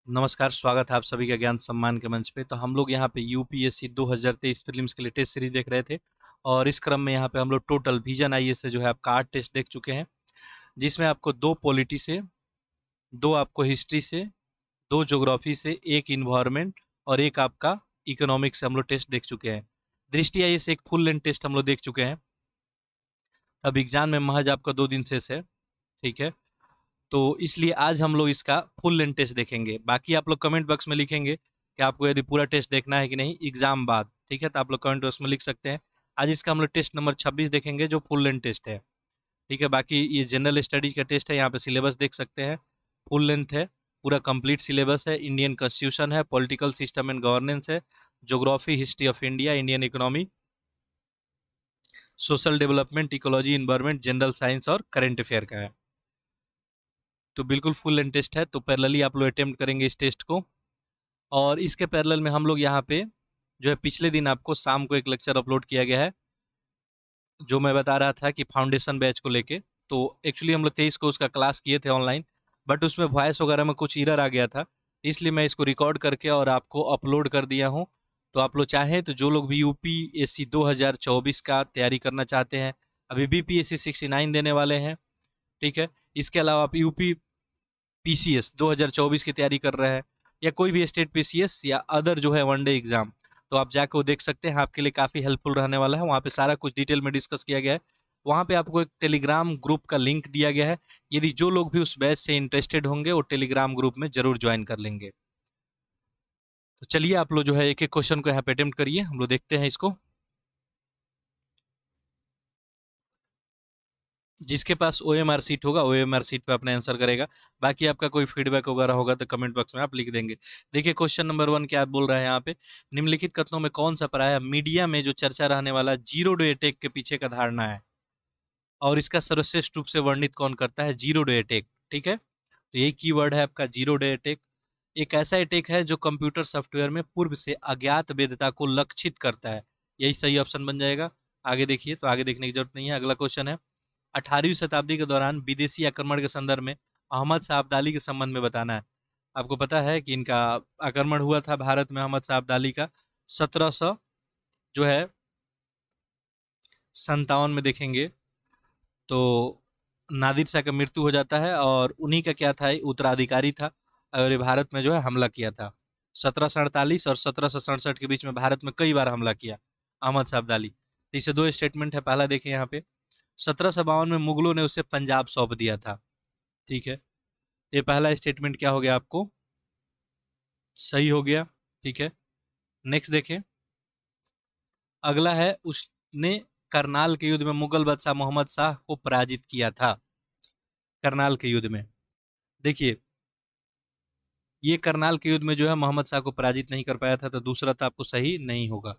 नमस्कार, स्वागत है आप सभी का ज्ञान सम्मान के मंच पे। तो हम लोग यहाँ पे यूपीएससी 2023 प्रीलिम्स के लिए टेस्ट सीरीज देख रहे थे और इस क्रम में यहाँ पे हम लोग टोटल विजन आईएएस से जो है आपका 8 टेस्ट देख चुके हैं, जिसमें आपको 2 पॉलिटी से, 2 आपको हिस्ट्री से, 2 ज्योग्राफी से, 1 इन्वायरमेंट और 1 आपका इकोनॉमिक्स से हम लोग टेस्ट देख चुके हैं। दृष्टि आईएएस एक फुल लेंथ टेस्ट हम लोग देख चुके हैं। अब एग्जाम में महज आपका 2 दिन शेष है, ठीक है। तो इसलिए आज हम लोग इसका फुल लेंथ टेस्ट देखेंगे। बाकी आप लोग कमेंट बॉक्स में लिखेंगे कि आपको यदि पूरा टेस्ट देखना है कि नहीं एग्जाम बाद, ठीक है, तो आप लोग कमेंट बॉक्स में लिख सकते हैं। आज इसका हम लोग टेस्ट नंबर 26 देखेंगे जो फुल लेंथ टेस्ट है, ठीक है। बाकी ये जनरल स्टडीज का टेस्ट है, यहाँ पे सिलेबस देख सकते हैं, फुल लेंथ है, पूरा कंप्लीट सिलेबस है। इंडियन कॉन्स्टिट्यूशन है, पॉलिटिकल सिस्टम एंड गवर्नेंस है, geography, history of India, Indian economy, social development, ecology, environment, general science और करेंट अफेयर का है। तो बिल्कुल फुल लेंथ टेस्ट है, तो पैरेलली आप लोग अटेम्प्ट करेंगे इस टेस्ट को। और इसके पैरेलल में हम लोग यहाँ पे जो है पिछले दिन आपको शाम को एक लेक्चर अपलोड किया गया है, जो मैं बता रहा था कि फाउंडेशन बैच को लेके। तो एक्चुअली हम लोग 23 को उसका क्लास किए थे ऑनलाइन, बट उसमें वॉइस वगैरह में कुछ एरर आ गया था, इसलिए मैं इसको रिकॉर्ड करके और आपको अपलोड कर दिया हूँ। तो आप लोग चाहें तो जो लोग भी यूपीएससी 2024 का तैयारी करना चाहते हैं, अभी बीपीएससी 69 देने वाले हैं, ठीक है। इसके अलावा आप यूपी पीसीएस 2024 की तैयारी कर रहे हैं या कोई भी स्टेट पीसीएस या अदर जो है वनडे एग्जाम, तो आप जाकर वो देख सकते हैं, आपके लिए काफ़ी हेल्पफुल रहने वाला है। वहाँ पे सारा कुछ डिटेल में डिस्कस किया गया है। वहाँ पे आपको एक टेलीग्राम ग्रुप का लिंक दिया गया है, यदि जो लोग भी उस बैच से इंटरेस्टेड होंगे वो टेलीग्राम ग्रुप में जरूर ज्वाइन कर लेंगे। तो चलिए आप लोग जो है एक एक क्वेश्चन को यहाँ पे अटेम्प्ट करिए, हम लोग देखते हैं इसको। जिसके पास ओएमआर सीट होगा ओएमआर सीट पे अपना आंसर करेगा। बाकी आपका कोई फीडबैक वगैरह होगा तो कमेंट बॉक्स में आप लिख देंगे। देखिए क्वेश्चन नंबर 1 क्या बोल रहा है यहाँ पे, निम्नलिखित कथनों में कौन सा प्राय मीडिया में जो चर्चा रहने वाला जीरो डे अटैक के पीछे का धारणा है और इसका सर्वश्रेष्ठ रूप से वर्णित कौन करता है? जीरो डे अटैक, ठीक है। तो यही कीवर्ड है आपका जीरो डे अटैक। एक ऐसा अटैक है जो कंप्यूटर सॉफ्टवेयर में पूर्व से अज्ञात भेद्यता को लक्षित करता है। यही सही ऑप्शन बन जाएगा। आगे देखिए, तो आगे देखने की जरूरत नहीं है, अगला क्वेश्चन है, 18वीं शताब्दी के दौरान विदेशी आक्रमण के संदर्भ में अहमद शाह अब्दाली के संबंध में बताना है। आपको पता है कि इनका आक्रमण हुआ था भारत में, अहमद शाह अब्दाली का 1700 जो है 57 में देखेंगे तो नादिर शाह का मृत्यु हो जाता है और उन्हीं का क्या था, उत्तराधिकारी था और ये भारत में जो है हमला किया था। 1748 और 1767 के बीच में भारत में कई बार हमला किया अहमद शाह अब्दाली। तो इसे 2 स्टेटमेंट है, पहला देखें यहाँ पे, 1752 में मुगलों ने उसे पंजाब सौंप दिया था, ठीक है। ये पहला स्टेटमेंट क्या हो गया आपको, सही हो गया, ठीक है। नेक्स्ट देखें, अगला है, उसने करनाल के युद्ध में मुगल बादशाह मोहम्मद शाह को पराजित किया था। करनाल के युद्ध में, देखिए ये करनाल के युद्ध में जो है मोहम्मद शाह को पराजित नहीं कर पाया था, तो दूसरा तो आपको सही नहीं होगा,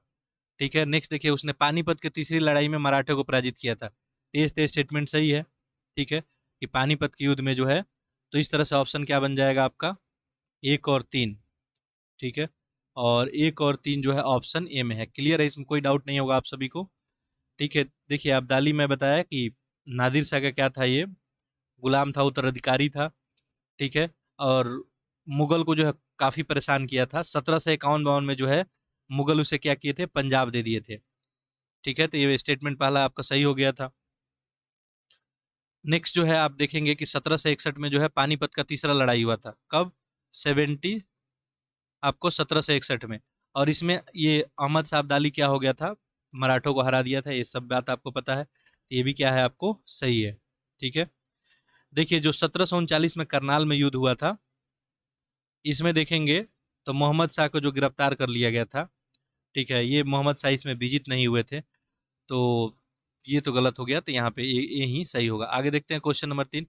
ठीक है। नेक्स्ट देखिए, उसने पानीपत की तीसरी लड़ाई में मराठे को पराजित किया था। ये स्टेटमेंट सही है, ठीक है, कि पानीपत के युद्ध में जो है। तो इस तरह से ऑप्शन क्या बन जाएगा आपका, 1 और 3, ठीक है। और 1 और 3 जो है ऑप्शन ए में है। क्लियर है, इसमें कोई डाउट नहीं होगा आप सभी को, ठीक है। देखिए अब्दाली में बताया कि नादिर शाह का क्या था, ये गुलाम था, उत्तराधिकारी था, ठीक है। और मुगल को जो है काफ़ी परेशान किया था। 1751-52 में जो है मुगल उसे क्या किए थे, पंजाब दे दिए थे, ठीक है। तो ये स्टेटमेंट पहला आपका सही हो गया था। नेक्स्ट जो है आप देखेंगे कि 1761 में जो है पानीपत का तीसरा लड़ाई हुआ था, कब, 70 आपको 1761 में। और इसमें ये अहमद शाह अब्दाली क्या हो गया था, मराठों को हरा दिया था, ये सब बात आपको पता है। ये भी क्या है आपको सही है, ठीक है। देखिए जो 1739 में करनाल में युद्ध हुआ था, इसमें देखेंगे तो मोहम्मद शाह को जो गिरफ्तार कर लिया गया था, ठीक है, ये मोहम्मद शाह इसमें विजित नहीं हुए थे, तो ये तो गलत हो गया, तो यहाँ पे ये ही सही होगा। आगे देखते हैं क्वेश्चन नंबर 3।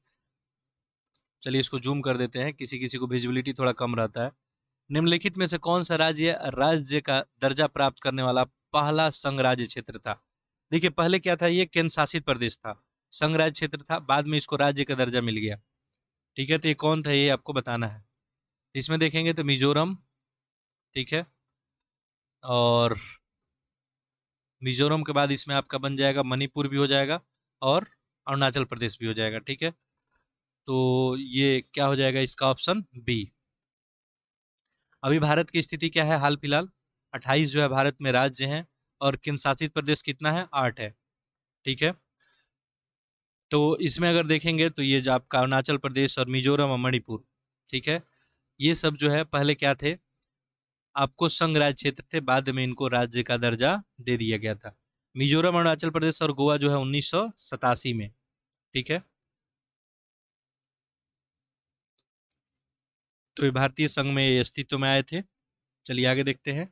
चलिए इसको जूम कर देते हैं, किसी किसी को विजिबिलिटी थोड़ा कम रहता है। निम्नलिखित में से कौन सा राज्य राज्य का दर्जा प्राप्त करने वाला पहला संघ राज्य क्षेत्र था? देखिए पहले क्या था, ये केंद्र शासित प्रदेश था, संघ राज्य क्षेत्र था, बाद में इसको राज्य का दर्जा मिल गया, ठीक है। तो ये कौन था, ये आपको बताना है। इसमें देखेंगे तो मिजोरम, ठीक है, और मिजोरम के बाद इसमें आपका बन जाएगा मणिपुर भी हो जाएगा और अरुणाचल प्रदेश भी हो जाएगा, ठीक है। तो ये क्या हो जाएगा इसका ऑप्शन बी। अभी भारत की स्थिति क्या है हाल फिलहाल? 28 जो है भारत में राज्य हैं, और केंद्र शासित प्रदेश कितना है? 8 है। ठीक है। तो इसमें अगर देखेंगे तो ये जो आपका अरुणाचल प्रदेश और मिजोरम और मणिपुर, ठीक है, ये सब जो है पहले क्या थे? आपको संघ राज्य क्षेत्र थे, बाद में इनको राज्य का दर्जा दे दिया गया था। मिजोरम, अरुणाचल प्रदेश और गोवा जो है 1987 में। ठीक है। तो ये भारतीय संघ में अस्तित्व में आए थे। चलिए आगे देखते हैं।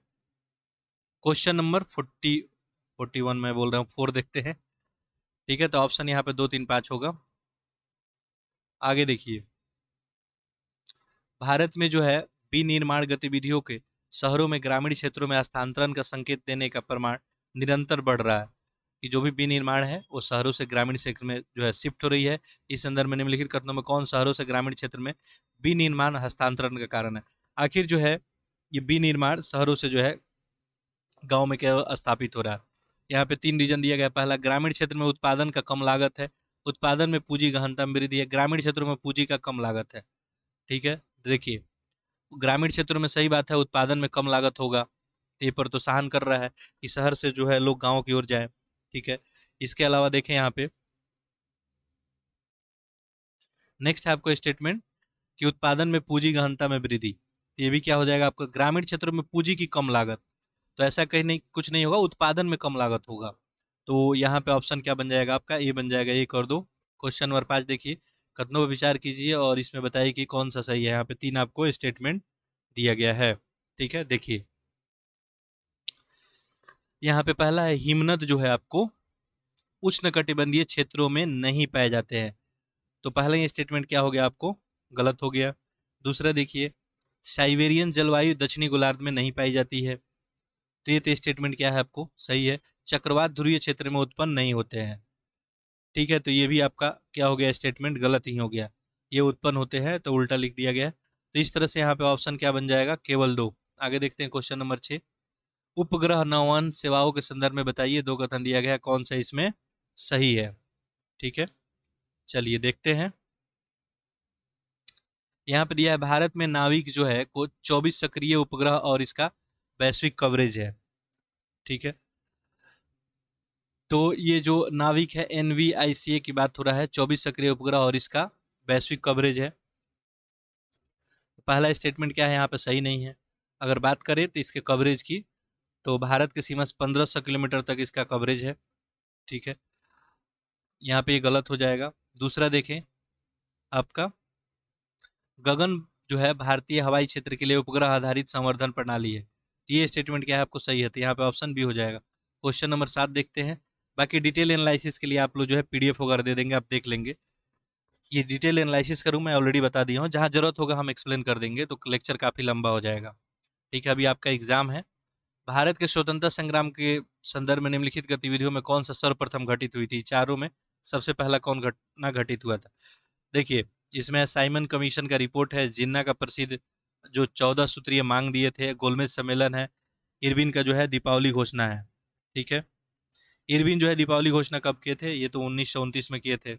क्वेश्चन नंबर 41 में बोल रहा हूँ, 4 देखते हैं। ठीक है, तो ऑप्शन यहाँ पे 2 3 5 होगा। आगे देखिए, भारत में जो है विनिर्माण गतिविधियों के शहरों में ग्रामीण क्षेत्रों में हस्तांतरण का संकेत देने का प्रमाण निरंतर बढ़ रहा है, कि जो भी विनिर्माण है वो शहरों से ग्रामीण क्षेत्र में जो है शिफ्ट हो रही है। इस संदर्भ में निम्नलिखित कथनों में कौन शहरों से ग्रामीण क्षेत्र में विनिर्माण हस्तांतरण का कारण है? आखिर जो है ये विनिर्माण शहरों से जो है गांव में क्या स्थापित हो रहा है? यहाँ पे 3 रीजन दिया गया है। पहला, ग्रामीण क्षेत्र में उत्पादन का कम लागत है, उत्पादन में पूंजी गहनता में वृद्धि है। ग्रामीण क्षेत्रों में पूंजी का कम लागत है। ठीक है, देखिए, ग्रामीण क्षेत्रों में सही बात है, उत्पादन में कम लागत होगा, तो ये प्रोत्साहन कर रहा है कि शहर से जो है लोग गांव की ओर जाएं। ठीक है। इसके अलावा देखें यहाँ पे नेक्स्ट है आपको स्टेटमेंट कि उत्पादन में पूंजी गहनता में वृद्धि, तो ये भी क्या हो जाएगा आपका? ग्रामीण क्षेत्रों में पूंजी की कम लागत, तो ऐसा कहीं नहीं, कुछ नहीं होगा, उत्पादन में कम लागत होगा। तो यहाँ पे ऑप्शन क्या बन जाएगा आपका? ए बन जाएगा, 1 और 2। क्वेश्चन नंबर 5 देखिए, कथनों पर विचार कीजिए और इसमें बताइए कि कौन सा सही है। यहाँ पे 3 आपको स्टेटमेंट दिया गया है। ठीक है, देखिए यहाँ पे पहला है, हिमनद जो है आपको उष्णकटिबंधीय क्षेत्रों में नहीं पाए जाते हैं। तो पहला ये स्टेटमेंट क्या हो गया आपको? गलत हो गया। दूसरा देखिए, साइबेरियन जलवायु दक्षिणी गोलार्ध में नहीं पाई जाती है, तो ये तो स्टेटमेंट क्या है आपको? सही है। चक्रवात ध्रुवीय क्षेत्र में उत्पन्न नहीं होते हैं। ठीक है, तो ये भी आपका क्या हो गया? स्टेटमेंट गलत ही हो गया। ये उत्पन्न होते हैं तो उल्टा लिख दिया गया। तो इस तरह से यहाँ पे ऑप्शन क्या बन जाएगा? केवल 2। आगे देखते हैं क्वेश्चन नंबर 6। उपग्रह नौवहन सेवाओं के संदर्भ में बताइए, 2 कथन दिया गया है, कौन सा इसमें सही है? ठीक है, चलिए देखते हैं। यहाँ पे दिया है, भारत में नाविक जो है को 24 सक्रिय उपग्रह और इसका वैश्विक कवरेज है। ठीक है, तो ये जो नाविक है NVICA की बात हो रहा है, 24 सक्रिय उपग्रह और इसका वैश्विक कवरेज है। पहला स्टेटमेंट क्या है? यहाँ पे सही नहीं है। अगर बात करें तो इसके कवरेज की, तो भारत की सीमा से 1500 किलोमीटर तक इसका कवरेज है। ठीक है, यहाँ पे ये गलत हो जाएगा। दूसरा देखें आपका, गगन जो है भारतीय हवाई क्षेत्र के लिए उपग्रह आधारित संवर्धन प्रणाली है, तो ये स्टेटमेंट क्या है आपको? सही है, तो यहाँ पे ऑप्शन बी हो जाएगा। क्वेश्चन नंबर 7 देखते हैं। बाकी डिटेल एनालिसिस के लिए आप लोग जो है PDF वगैरह दे देंगे, आप देख लेंगे। ये डिटेल एनालिसिस करूँ मैं ऑलरेडी बता दिया हूँ, जहाँ जरूरत होगा हम एक्सप्लेन कर देंगे, तो लेक्चर काफ़ी लंबा हो जाएगा। ठीक है, अभी आपका एग्जाम है। भारत के स्वतंत्रता संग्राम के संदर्भ में निम्नलिखित गतिविधियों में कौन सा सर्वप्रथम घटित हुई थी? चारों में सबसे पहला कौन घटना घटित हुआ था? देखिए, इसमें साइमन कमीशन का रिपोर्ट है, जिन्ना का प्रसिद्ध जो 14 सूत्रीय मांग दिए थे, गोलमेज सम्मेलन है, इरविन का जो है दीपावली घोषणा है। ठीक है, इरविन जो है दीपावली घोषणा कब किए थे? ये तो 1929 में किए थे।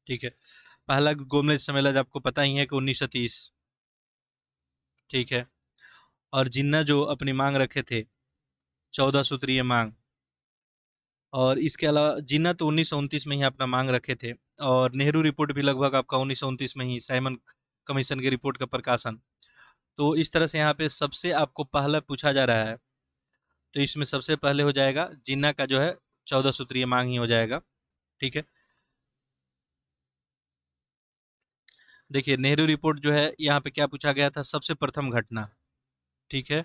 ठीक है, पहला गोलमेज सम्मेलन आपको पता ही है कि 1930। ठीक है, और जिन्ना जो अपनी मांग रखे थे 14 सूत्रीय मांग, और इसके अलावा जिन्ना तो 1929 में ही अपना मांग रखे थे, और नेहरू रिपोर्ट भी लगभग आपका 1929 में ही, साइमन कमीशन की रिपोर्ट का प्रकाशन। तो इस तरह से यहाँ पे सबसे आपको पहला पूछा जा रहा है, तो इसमें सबसे पहले हो जाएगा जिन्ना का जो है 14 सूत्रीय मांग ही हो जाएगा। ठीक है, देखिए नेहरू रिपोर्ट जो है यहाँ पे क्या पूछा गया था? सबसे प्रथम घटना। ठीक है,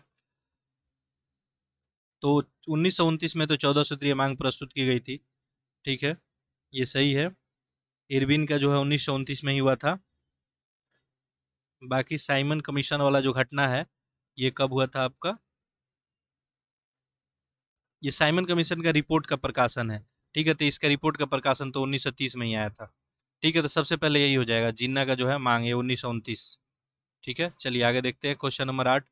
तो 1929 में तो 14 सूत्रीय मांग प्रस्तुत की गई थी। ठीक है, ये सही है। इरविन का जो है 1929 में ही हुआ था। बाकी साइमन कमीशन वाला जो घटना है, ये कब हुआ था आपका? ये साइमन कमीशन का रिपोर्ट का प्रकाशन है। ठीक है, तो इसका रिपोर्ट का प्रकाशन तो 1930 में ही आया था। ठीक है, तो सबसे पहले यही हो जाएगा, जिन्ना का जो है मांग है 1929। ठीक है, चलिए आगे देखते हैं। Question number 8।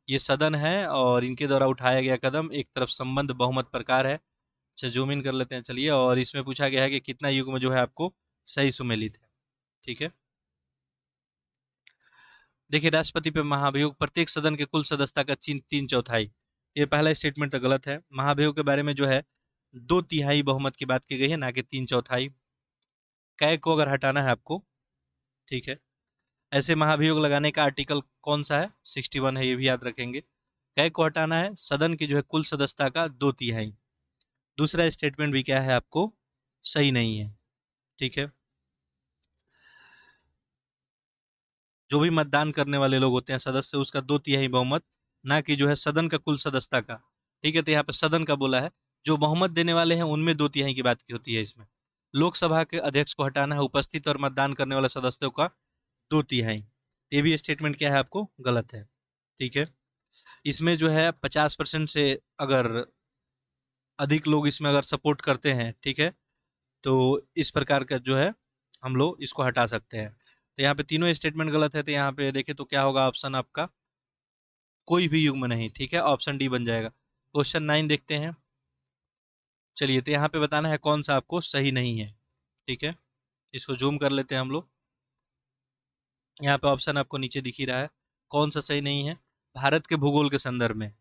ये सदन है और इनके द्वारा उठाया गया कदम, एक तरफ संबंध बहुमत प्रकार है। अच्छा, जूम इन कर लेते हैं चलिए, और इसमें पूछा गया है कि कितना युग्म जो है आपको सही सुमेलित है। ठीक है, देखिए, राष्ट्रपति पे महाभियोग प्रत्येक सदन के कुल सदस्यता का 3/4। ये पहला स्टेटमेंट तो गलत है। महाभियोग के बारे में जो है 2/3 बहुमत की बात की गई है, ना कि 3/4। कै को अगर हटाना है आपको, ठीक है, ऐसे महाभियोग लगाने का आर्टिकल कौन सा है? 61 है, ये भी याद रखेंगे। कै को हटाना है सदन की जो है कुल सदस्यता का 2/3। दूसरा स्टेटमेंट भी क्या है आपको सही नहीं है, ठीक है। जो भी मतदान करने वाले लोग होते हैं सदस्य, उसका 2/3 बहुमत, ना कि जो है सदन का कुल सदस्यता का, ठीक है। तो यहाँ पे सदन का बोला है, जो बहुमत देने वाले हैं उनमें 2/3 की बात की होती है इसमें। लोकसभा के अध्यक्ष को हटाना है उपस्थित और मतदान करने वाले सदस्यों का 2/3। ये भी स्टेटमेंट क्या है आपको गलत है, ठीक है। इसमें जो है 50% से अगर अधिक लोग इसमें अगर सपोर्ट करते हैं, ठीक है, तो इस प्रकार का जो है हम लोग इसको हटा सकते हैं। तो यहाँ पे तीनों स्टेटमेंट गलत है, तो यहाँ पे देखें तो क्या होगा ऑप्शन आपका कोई भी युग्म नहीं, ठीक है, ऑप्शन डी बन जाएगा। क्वेश्चन 9 देखते हैं। चलिए, तो यहाँ पे बताना है कौन सा आपको सही नहीं है, ठीक है। इसको जूम कर लेते हैं हम लोग। यहाँ पे ऑप्शन आपको नीचे दिख ही रहा है, कौन सा सही नहीं है। भारत के भूगोल के संदर्भ में,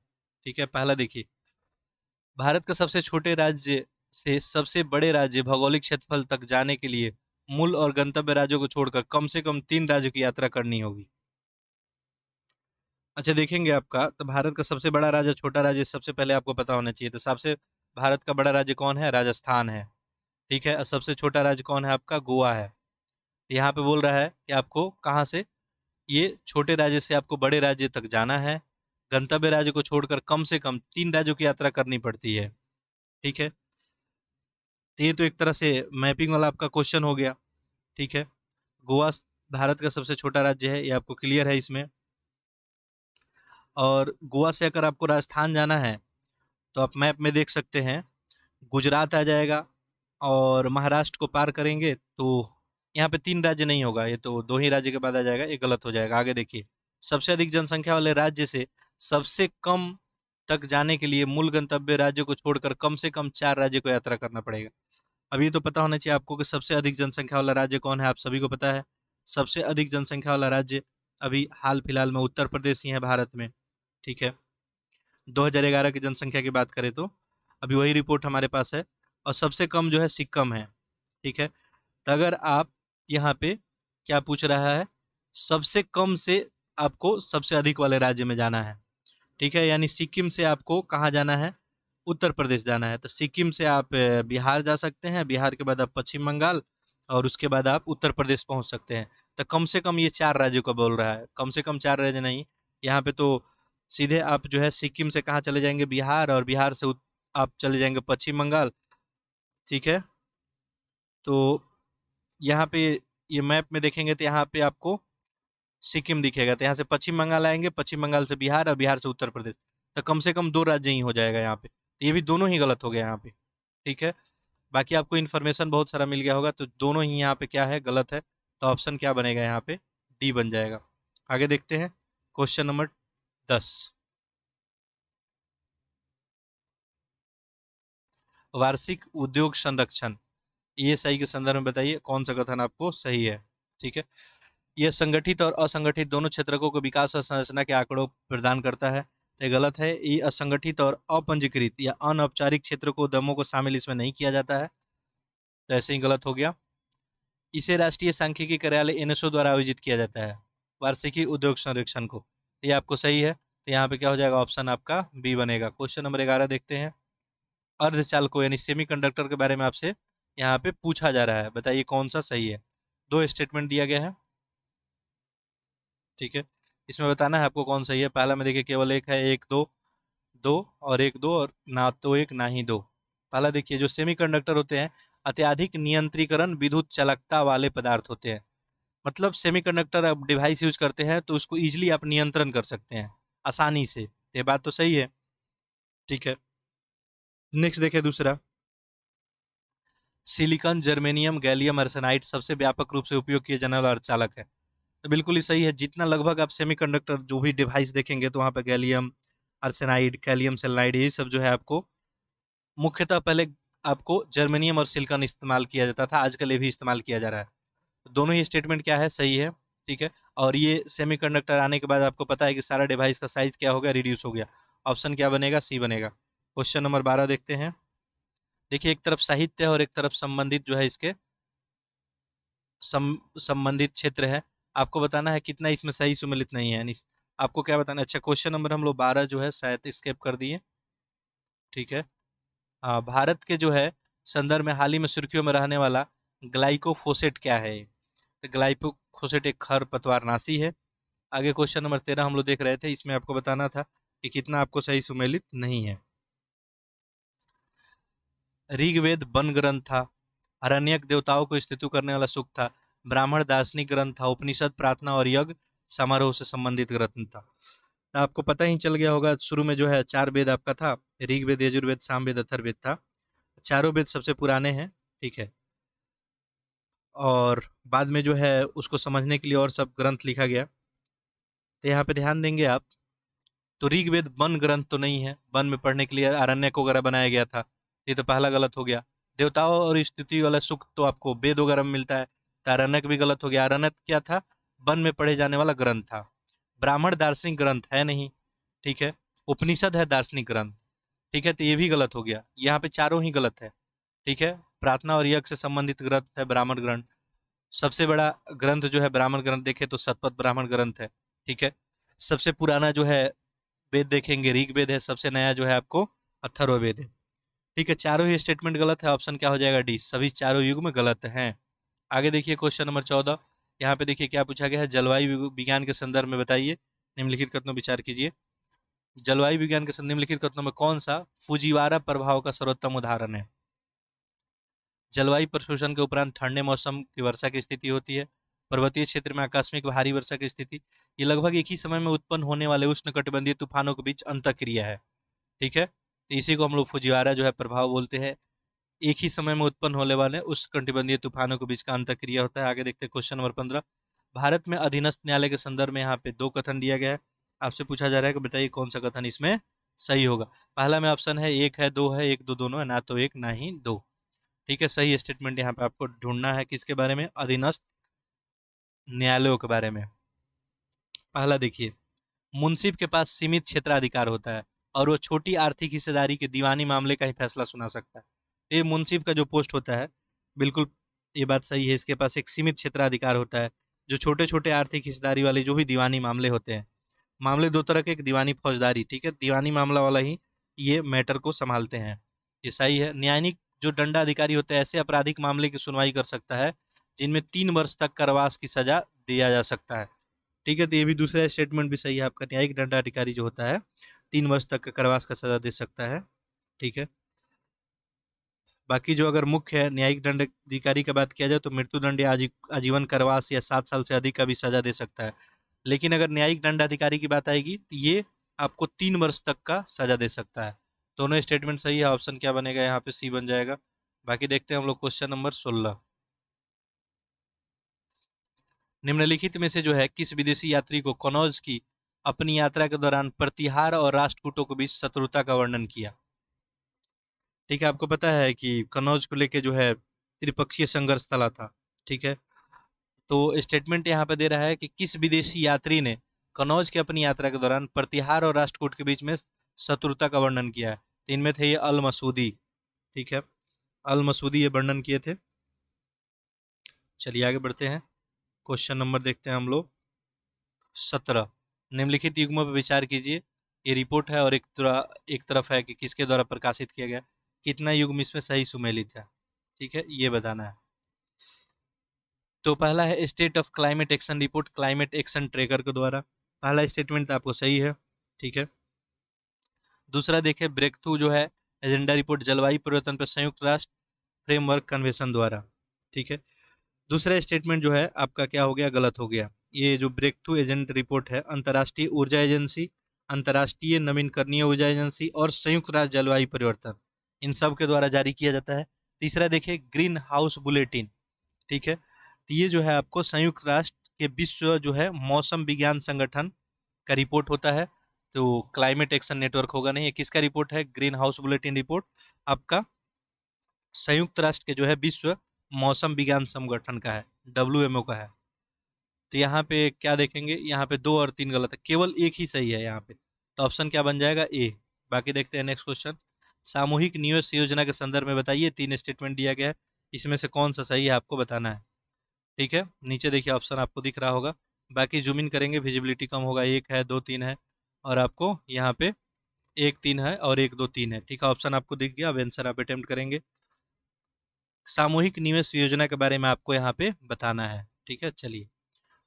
ठीक है, पहला देखिए, भारत का सबसे छोटे राज्य से सबसे बड़े राज्य भौगोलिक क्षेत्रफल तक जाने के लिए मूल और गंतव्य राज्यों को छोड़कर कम से कम 3 राज्यों की यात्रा करनी होगी। अच्छा, देखेंगे आपका तो भारत का सबसे बड़ा राज्य छोटा राज्य सबसे पहले आपको पता होना चाहिए। तो सबसे भारत का बड़ा राज्य कौन है? राजस्थान है, ठीक है। और सबसे छोटा राज्य कौन है? आपका गोवा है। यहाँ पे बोल रहा है कि आपको कहाँ से ये छोटे राज्य से आपको बड़े राज्य तक जाना है, गंतव्य राज्य को छोड़कर कम से कम 3 राज्यों की यात्रा करनी पड़ती है, ठीक है। तो ये तो एक तरह से मैपिंग वाला आपका क्वेश्चन हो गया, ठीक है। गोवा भारत का सबसे छोटा राज्य है, ये आपको क्लियर है इसमें। और गोवा से अगर आपको राजस्थान जाना है तो आप मैप में देख सकते हैं, गुजरात आ जाएगा और महाराष्ट्र को पार करेंगे तो यहाँ पे 3 राज्य नहीं होगा, ये तो 2 ही राज्य के बाद आ जाएगा, ये गलत हो जाएगा। आगे देखिए, सबसे अधिक जनसंख्या वाले राज्य से सबसे कम तक जाने के लिए मूल गंतव्य राज्य को छोड़कर कम से कम 4 राज्य को यात्रा करना पड़ेगा। अब ये तो पता होना चाहिए आपको कि सबसे अधिक जनसंख्या वाला राज्य कौन है, आप सभी को पता है। सबसे अधिक जनसंख्या वाला राज्य अभी हाल फिलहाल में उत्तर प्रदेश ही है भारत में, ठीक है। 2011 की जनसंख्या की बात करें तो अभी वही रिपोर्ट हमारे पास है। और सबसे कम जो है सिक्किम है, ठीक है। तो अगर आप यहाँ पे क्या पूछ रहा है, सबसे कम से आपको सबसे अधिक वाले राज्य में जाना है, ठीक है। यानी सिक्किम से आपको कहाँ जाना है? उत्तर प्रदेश जाना है। तो सिक्किम से आप बिहार जा सकते हैं, बिहार के बाद आप पश्चिम बंगाल, और उसके बाद आप उत्तर प्रदेश पहुंच सकते हैं। तो कम से कम ये 4 राज्यों का बोल रहा है, कम से कम 4 राज्य नहीं। यहाँ पे तो सीधे आप जो है सिक्किम से कहाँ चले जाएंगे? बिहार, और बिहार से आप चले जाएंगे पश्चिम बंगाल, ठीक है। तो यहाँ पे ये मैप में देखेंगे तो यहाँ पे आपको सिक्किम दिखेगा। तो यहाँ से पश्चिम बंगाल आएंगे, पश्चिम बंगाल से बिहार, और बिहार से उत्तर प्रदेश। तो कम से कम 2 राज्य ही हो जाएगा यहाँ पे। तो ये भी दोनों ही गलत हो गया यहाँ पे, ठीक है। बाकी आपको इन्फॉर्मेशन बहुत सारा मिल गया होगा, तो दोनों ही यहाँ पे क्या है, गलत है। तो ऑप्शन क्या बनेगा यहाँ पे? डी बन जाएगा। आगे देखते हैं क्वेश्चन नंबर 10। वार्षिक उद्योग संरक्षण, ये सही के संदर्भ में बताइए कौन सा कथन आपको सही है, ठीक है। यह संगठित और असंगठित दोनों क्षेत्रकों को विकास और संरचना के आंकड़ों प्रदान करता है। तो ये गलत है। ये असंगठित और अपंजीकृत या अनौपचारिक क्षेत्रों को उद्यमों को शामिल इसमें नहीं किया जाता है, तो ऐसे ही गलत हो गया। इसे राष्ट्रीय सांख्यिकी कार्यालय एनएसओ द्वारा आयोजित किया जाता है, वार्षिकी उद्योग संरक्षण को। ये आपको सही है। तो यहाँ पे क्या हो जाएगा? ऑप्शन आपका बी बनेगा। क्वेश्चन नंबर 11 देखते हैं। अर्धचालकों यानी सेमीकंडक्टर के बारे में आपसे यहाँ पे पूछा जा रहा है, बताइए कौन सा सही है। 2 स्टेटमेंट दिया गया है, ठीक है। इसमें बताना है आपको कौन सही है। पहला में देखिए केवल एक है, एक दो, दो और एक दो, और ना तो एक ना ही दो। पहला देखिए, जो सेमीकंडक्टर होते हैं अत्यधिक नियंत्रीकरण विद्युत चालकता वाले पदार्थ होते हैं। मतलब सेमीकंडक्टर आप डिवाइस यूज करते हैं तो उसको इजीली आप नियंत्रण कर सकते हैं आसानी से। ये बात तो सही है, ठीक है। नेक्स्ट देखिए दूसरा, सिलिकॉन, जर्मेनियम, गैलियम आर्सेनाइड सबसे व्यापक रूप से उपयोग किए जाने वाला अर्धचालक है। तो बिल्कुल ही सही है। जितना लगभग आप सेमीकंडक्टर जो भी डिवाइस देखेंगे तो वहाँ पे गैलियम आर्सेनाइड, गैलियम सेलेनाइड, ये सब जो है आपको मुख्यतः पहले आपको जर्मेनियम और सिलिकॉन इस्तेमाल किया जाता था, आजकल ये भी इस्तेमाल किया जा रहा है। तो दोनों ही स्टेटमेंट क्या है? सही है। ठीक है। और ये सेमीकंडक्टर आने के बाद आपको पता है कि सारा डिवाइस का साइज क्या हो गया, रिड्यूस हो गया। ऑप्शन क्या बनेगा, सी बनेगा। क्वेश्चन नंबर 12 देखते हैं। देखिए, एक तरफ साहित्य है और एक तरफ संबंधित जो है इसके संबंधित क्षेत्र है। आपको बताना है कितना इसमें सही सुमेलित नहीं है, यानी आपको क्या बताना है। अच्छा, क्वेश्चन नंबर हम लोग 12 जो है शायद स्केप कर दिए। ठीक है। हाँ, भारत के जो है संदर्भ में हाल ही में सुर्खियों में रहने वाला ग्लाइकोफोसेट क्या है। तो ग्लाइकोफोसेट एक खरपतवारनाशी है। आगे क्वेश्चन नंबर 13 हम लोग देख रहे थे, इसमें आपको बताना था कि कितना आपको सही सुमेलित नहीं है। ऋग्वेद वन ग्रंथ था, आरण्यक देवताओं को स्तुति करने वाला सूक्त था, ब्राह्मण दार्शनिक ग्रंथ था, उपनिषद प्रार्थना और यज्ञ समारोह से संबंधित ग्रंथ था। तो आपको पता ही चल गया होगा, शुरू में जो है 4 वेद आपका था, ऋग्वेद, यजुर्वेद, सामवेद, अथर्ववेद था। चारों वेद सबसे पुराने हैं। ठीक है। और बाद में जो है उसको समझने के लिए और सब ग्रंथ लिखा गया। तो यहाँ पे ध्यान देंगे आप, तो ऋग्वेद वन ग्रंथ तो नहीं है, वन में पढ़ने के लिए आरण्यक वगैरह बनाया गया था। ये तो पहला गलत हो गया। देवताओं और स्तुति वाला सुख तो आपको वेद वगैरह में मिलता है, तो आरण्यक भी गलत हो गया। आरण्यक क्या था, वन में पढ़े जाने वाला ग्रंथ था। ब्राह्मण दार्शनिक ग्रंथ है नहीं। ठीक है। उपनिषद है दार्शनिक ग्रंथ। ठीक है, तो ये भी गलत हो गया। यहाँ पे चारों ही गलत है। ठीक है। प्रार्थना और यज्ञ से संबंधित ग्रंथ है ब्राह्मण ग्रंथ। सबसे बड़ा ग्रंथ जो है ब्राह्मण ग्रंथ देखे तो शतपथ ब्राह्मण ग्रंथ है। ठीक है। सबसे पुराना जो है वेद देखेंगे ऋग्वेद है, सबसे नया जो है आपको अथर्ववेद है। ठीक है, चारों ही स्टेटमेंट गलत है। ऑप्शन क्या हो जाएगा, डी, सभी चारों युग में गलत हैं। आगे देखिए क्वेश्चन नंबर 14। यहाँ पे देखिए क्या पूछा गया है, जलवायु विज्ञान के संदर्भ में बताइए, निम्नलिखित कथनों विचार कीजिए। जलवायु विज्ञान के निम्नलिखित कथनों में कौन सा फुजीवारा प्रभाव का सर्वोत्तम उदाहरण है। जलवायु परिवर्तन के उपरांत ठंडे मौसम की वर्षा की स्थिति होती है। पर्वतीय क्षेत्र में आकस्मिक भारी वर्षा की स्थिति। ये लगभग एक ही समय में उत्पन्न होने वाले उष्णकटिबंधीय तूफानों के बीच अंतःक्रिया है। ठीक है, तो इसी को हम लोग फुजीवारा जो है प्रभाव बोलते हैं। एक ही समय में उत्पन्न होने वाले उष्णकटिबंधीय तूफानों के बीच का अंतःक्रिया होता है। आगे देखते हैं क्वेश्चन नंबर 15। भारत में अधीनस्थ न्यायालय के संदर्भ में यहाँ पे 2 कथन दिया गया है। आपसे पूछा जा रहा है कि बताइए कौन सा कथन इसमें सही होगा। पहला में ऑप्शन है 1 है, 2 है, 1 2 दोनों है, ना तो 1 ना ही 2। ठीक है, सही स्टेटमेंट यहाँ पे आपको ढूंढना है किसके बारे में, अधीनस्थ न्यायालयों के बारे में। पहला देखिए, मुंसिफ के पास सीमित क्षेत्राधिकार होता है और वो छोटी आर्थिक हिस्सेदारी के दीवानी मामले का ही फैसला सुना सकता है। ये मुंसिफ का जो पोस्ट होता है, बिल्कुल ये बात सही है, इसके पास एक सीमित क्षेत्राधिकार होता है। जो छोटे छोटे आर्थिक हिस्सेदारी वाले जो भी दीवानी मामले होते हैं, मामले 2 तरह के, एक दीवानी फौजदारी। ठीक है, दीवानी मामला वाला ही ये मैटर को संभालते हैं। ये सही है। न्यायिक जो दंडाधिकारी होते हैं ऐसे आपराधिक मामले की सुनवाई कर सकता है जिनमें 3 वर्ष तक कारावास की सजा दिया जा सकता है। ठीक है, तो ये भी दूसरा स्टेटमेंट भी सही है आपका। न्यायिक दंडाधिकारी जो होता है 3 वर्ष तक का कारावास का सजा दे सकता है। ठीक है। बाकी जो अगर मुख्य है न्यायिक दंडाधिकारी का बात किया जाए तो मृत्युदंड या आजीवन कारावास या 7 साल से अधिक का भी सजा दे सकता है। लेकिन अगर न्यायिक दंडाधिकारी की बात आएगी तो ये आपको 3 वर्ष तक का सजा दे सकता है। दोनों स्टेटमेंट सही है। ऑप्शन क्या बनेगा, यहाँ पे सी बन जाएगा। बाकी देखते हैं हम लोग क्वेश्चन नंबर 16। निम्नलिखित में से जो है किस विदेशी यात्री को कनौज की अपनी यात्रा के दौरान प्रतिहार और राष्ट्रकूटों के बीच शत्रुता का वर्णन किया। ठीक है, आपको पता है कि कनौज को लेके जो है त्रिपक्षीय संघर्ष चला था। ठीक है, तो स्टेटमेंट यहाँ पे दे रहा है कि किस विदेशी यात्री ने कनौज की अपनी यात्रा के दौरान प्रतिहार और राष्ट्रकूट के बीच में शत्रुता का वर्णन किया है। तो इनमें थे ये अल मसूदी। ठीक है, अल मसूदी ये वर्णन किए थे। चलिए आगे बढ़ते हैं। क्वेश्चन नंबर देखते हैं हम लोग 17। निम्नलिखित युग्मों पर विचार कीजिए। ये रिपोर्ट है और एक तरफ है कि किसके द्वारा प्रकाशित किया गया, कितना युग्म इसमें सही सुमेलित है। ठीक है, ये बताना है। तो पहला है state of climate action report, climate action tracker के द्वारा। पहला स्टेटमेंट आपको सही है। ठीक है। दूसरा देखें, ब्रेक थ्रू जो है एजेंडा रिपोर्ट, जलवायु परिवर्तन पर संयुक्त राष्ट्र फ्रेमवर्क कन्वेंशन द्वारा। ठीक है। दूसरा स्टेटमेंट जो है आपका क्या हो गया, गलत हो गया। ये जो ब्रेक थ्रू एजेंट रिपोर्ट है अंतर्राष्ट्रीय ऊर्जा एजेंसी, अंतर्राष्ट्रीय नवीनकरणीय ऊर्जा एजेंसी और संयुक्त राष्ट्र जलवायु परिवर्तन, इन सब के द्वारा जारी किया जाता है। तीसरा देखिए, ग्रीन हाउस बुलेटिन। ठीक है, तो ये जो है आपको संयुक्त राष्ट्र के विश्व जो है मौसम विज्ञान संगठन का रिपोर्ट होता है। तो क्लाइमेट एक्शन नेटवर्क होगा नहीं। ये किसका रिपोर्ट है, ग्रीन हाउस बुलेटिन रिपोर्ट आपका संयुक्त राष्ट्र के जो है विश्व मौसम विज्ञान संगठन का है, WMO का है। तो यहाँ पे क्या देखेंगे, यहाँ पे 2 और 3 गलत है, केवल एक ही सही है यहाँ पे। तो ऑप्शन क्या बन जाएगा, ए। बाकी देखते हैं नेक्स्ट क्वेश्चन। सामूहिक निवेश योजना के संदर्भ में बताइए, 3 स्टेटमेंट दिया गया है, इसमें से कौन सा सही है आपको बताना है। ठीक है, नीचे देखिए ऑप्शन आपको दिख रहा होगा। बाकी जूम इन करेंगे विजिबिलिटी कम होगा। 1 है, 2, 3 है, और आपको यहाँ पे 1, 3 है और 1, 2, 3 है। ठीक है, ऑप्शन आपको दिख गया। अब आंसर आप अटेम्प्ट करेंगे। सामूहिक निवेश योजना के बारे में आपको यहाँ पे बताना है। ठीक है, चलिए।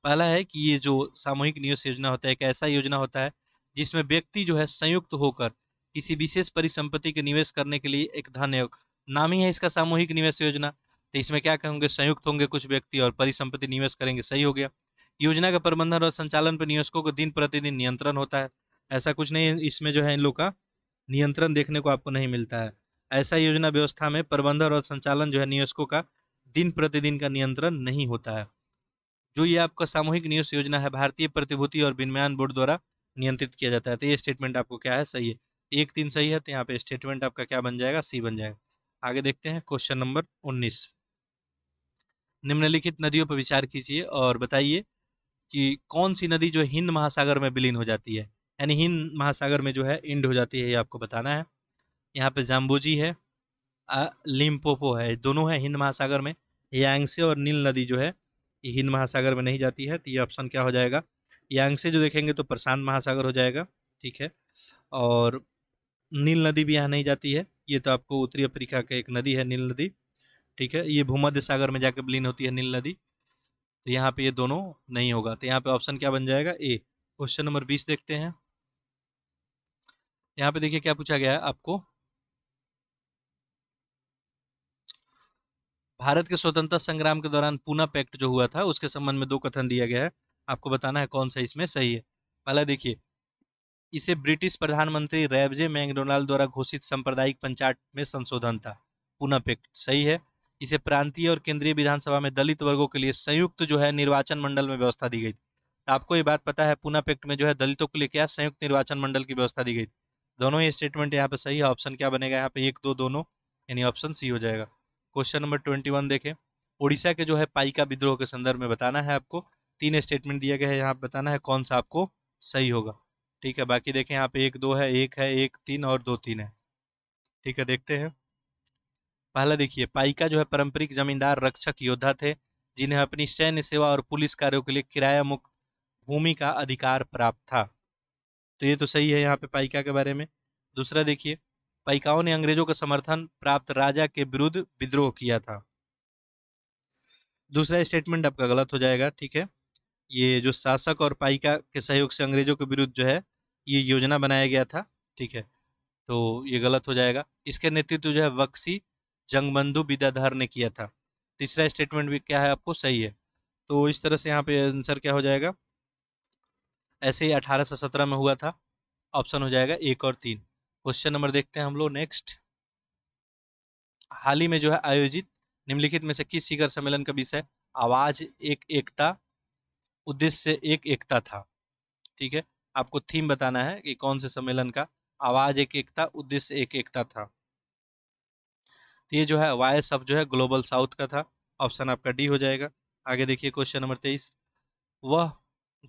पहला है कि ये जो सामूहिक निवेश योजना होता है, एक ऐसा योजना होता है जिसमें व्यक्ति जो है संयुक्त होकर किसी विशेष परिसंपत्ति के निवेश करने के लिए एक धन है। नाम ही है इसका सामूहिक निवेश योजना, तो इसमें क्या कहोगे, संयुक्त होंगे कुछ व्यक्ति और परिसंपत्ति निवेश करेंगे, सही हो गया। योजना का प्रबंधन और संचालन पर निवेशकों को दिन प्रतिदिन नियंत्रण होता है। ऐसा कुछ नहीं है इसमें जो है इन लोग का नियंत्रण देखने को आपको नहीं मिलता है। ऐसा योजना व्यवस्था में प्रबंधन और संचालन जो है निवेशकों का दिन प्रतिदिन का नियंत्रण नहीं होता है। जो ये आपका सामूहिक निवेश योजना है, भारतीय प्रतिभूति और विनिमय बोर्ड द्वारा नियंत्रित किया जाता है। तो ये स्टेटमेंट आपको क्या है, सही है। 1, 3 सही है, तो यहाँ पे स्टेटमेंट आपका क्या बन जाएगा, सी बन जाएगा। आगे देखते हैं क्वेश्चन नंबर 19। निम्नलिखित नदियों पर विचार कीजिए और बताइए कि कौन सी नदी जो है हिंद महासागर में विलीन हो जाती है, यानी हिंद महासागर में जो है इंड हो जाती है, ये आपको बताना है। यहाँ पे जाम्बुजी है, लिम्पोपो है, दोनों है हिंद महासागर में। यांगसे और नील नदी जो है ये हिंद महासागर में नहीं जाती है, तो ये ऑप्शन क्या हो जाएगा, यांगसे जो देखेंगे तो प्रशांत महासागर हो जाएगा। ठीक है, और नील नदी भी यहाँ नहीं जाती है, ये तो आपको उत्तरी अफ्रीका का एक नदी है नील नदी। ठीक है, ये भूमध्य सागर में जाकर विलीन होती है नील नदी, तो यहाँ पे ये दोनों नहीं होगा। तो यहाँ पे ऑप्शन क्या बन जाएगा, ए। क्वेश्चन नंबर 20 देखते हैं। यहाँ पे देखिए क्या पूछा गया है आपको, भारत के स्वतंत्रता संग्राम के दौरान पूना पैक्ट जो हुआ था उसके संबंध में 2 कथन दिया गया है, आपको बताना है कौन सा इसमें सही है। पहला देखिए, इसे ब्रिटिश प्रधानमंत्री रैबजे मैकडोनाल्ड द्वारा घोषित सांप्रदायिक पंचायत में संशोधन था, पूना पैक्ट सही है। इसे प्रांतीय और केंद्रीय विधानसभा में दलित वर्गों के लिए संयुक्त जो है निर्वाचन मंडल में व्यवस्था दी गई थी। तो आपको ये बात पता है, पूना पैक्ट में जो है दलितों के लिए क्या संयुक्त निर्वाचन मंडल की व्यवस्था दी गई थी। दोनों ही स्टेटमेंट यहाँ पे सही है। ऑप्शन क्या बनेगा यहाँ पे, 1, 2 दोनों, यानी ऑप्शन सी हो जाएगा। क्वेश्चन नंबर 21 देखें। उड़ीसा के जो है पाइका विद्रोह के संदर्भ में बताना है आपको। 3 स्टेटमेंट दिया गया है, यहाँ पे बताना है कौन सा आपको सही होगा। ठीक है, बाकी देखें यहाँ पे 1, 2 है, 1 है, 1, 3 और 2, 3 है। ठीक है, देखते हैं। पहला देखिए, पाइका जो है पारंपरिक जमींदार रक्षक योद्धा थे जिन्हें अपनी सैन्य सेवा और पुलिस कार्यों के लिए किराया मुक्त भूमि का अधिकार प्राप्त था। तो ये तो सही है यहाँ पे पाइका के बारे में। दूसरा देखिए, पाइकाओं ने अंग्रेजों का समर्थन प्राप्त राजा के विरुद्ध विद्रोह किया था। दूसरा स्टेटमेंट आपका गलत हो जाएगा। ठीक है, ये जो शासक और पाइका के सहयोग से अंग्रेजों के विरुद्ध जो है ये योजना बनाया गया था। ठीक है, तो ये गलत हो जाएगा। इसके नेतृत्व जो है बख्शी जंगबंधु विद्याधर ने किया था। तीसरा स्टेटमेंट भी क्या है आपको सही है। तो इस तरह से यहाँ पे आंसर क्या हो जाएगा, ऐसे ही 1817 में हुआ था। ऑप्शन हो जाएगा 1 और 3। क्वेश्चन नंबर देखते हैं हम लोग नेक्स्ट। हाल ही में जो है आयोजित निम्नलिखित में से किस शिखर सम्मेलन का विषय आवाज एक एकता उद्देश्य एक एकता था। ठीक है, आपको थीम बताना है कि कौन से सम्मेलन का आवाज एक एकता उद्देश्य एक एकता था। तो ये जो है वायस अब जो है ग्लोबल साउथ का था। ऑप्शन आपका डी हो जाएगा। आगे देखिए क्वेश्चन नंबर 23। वह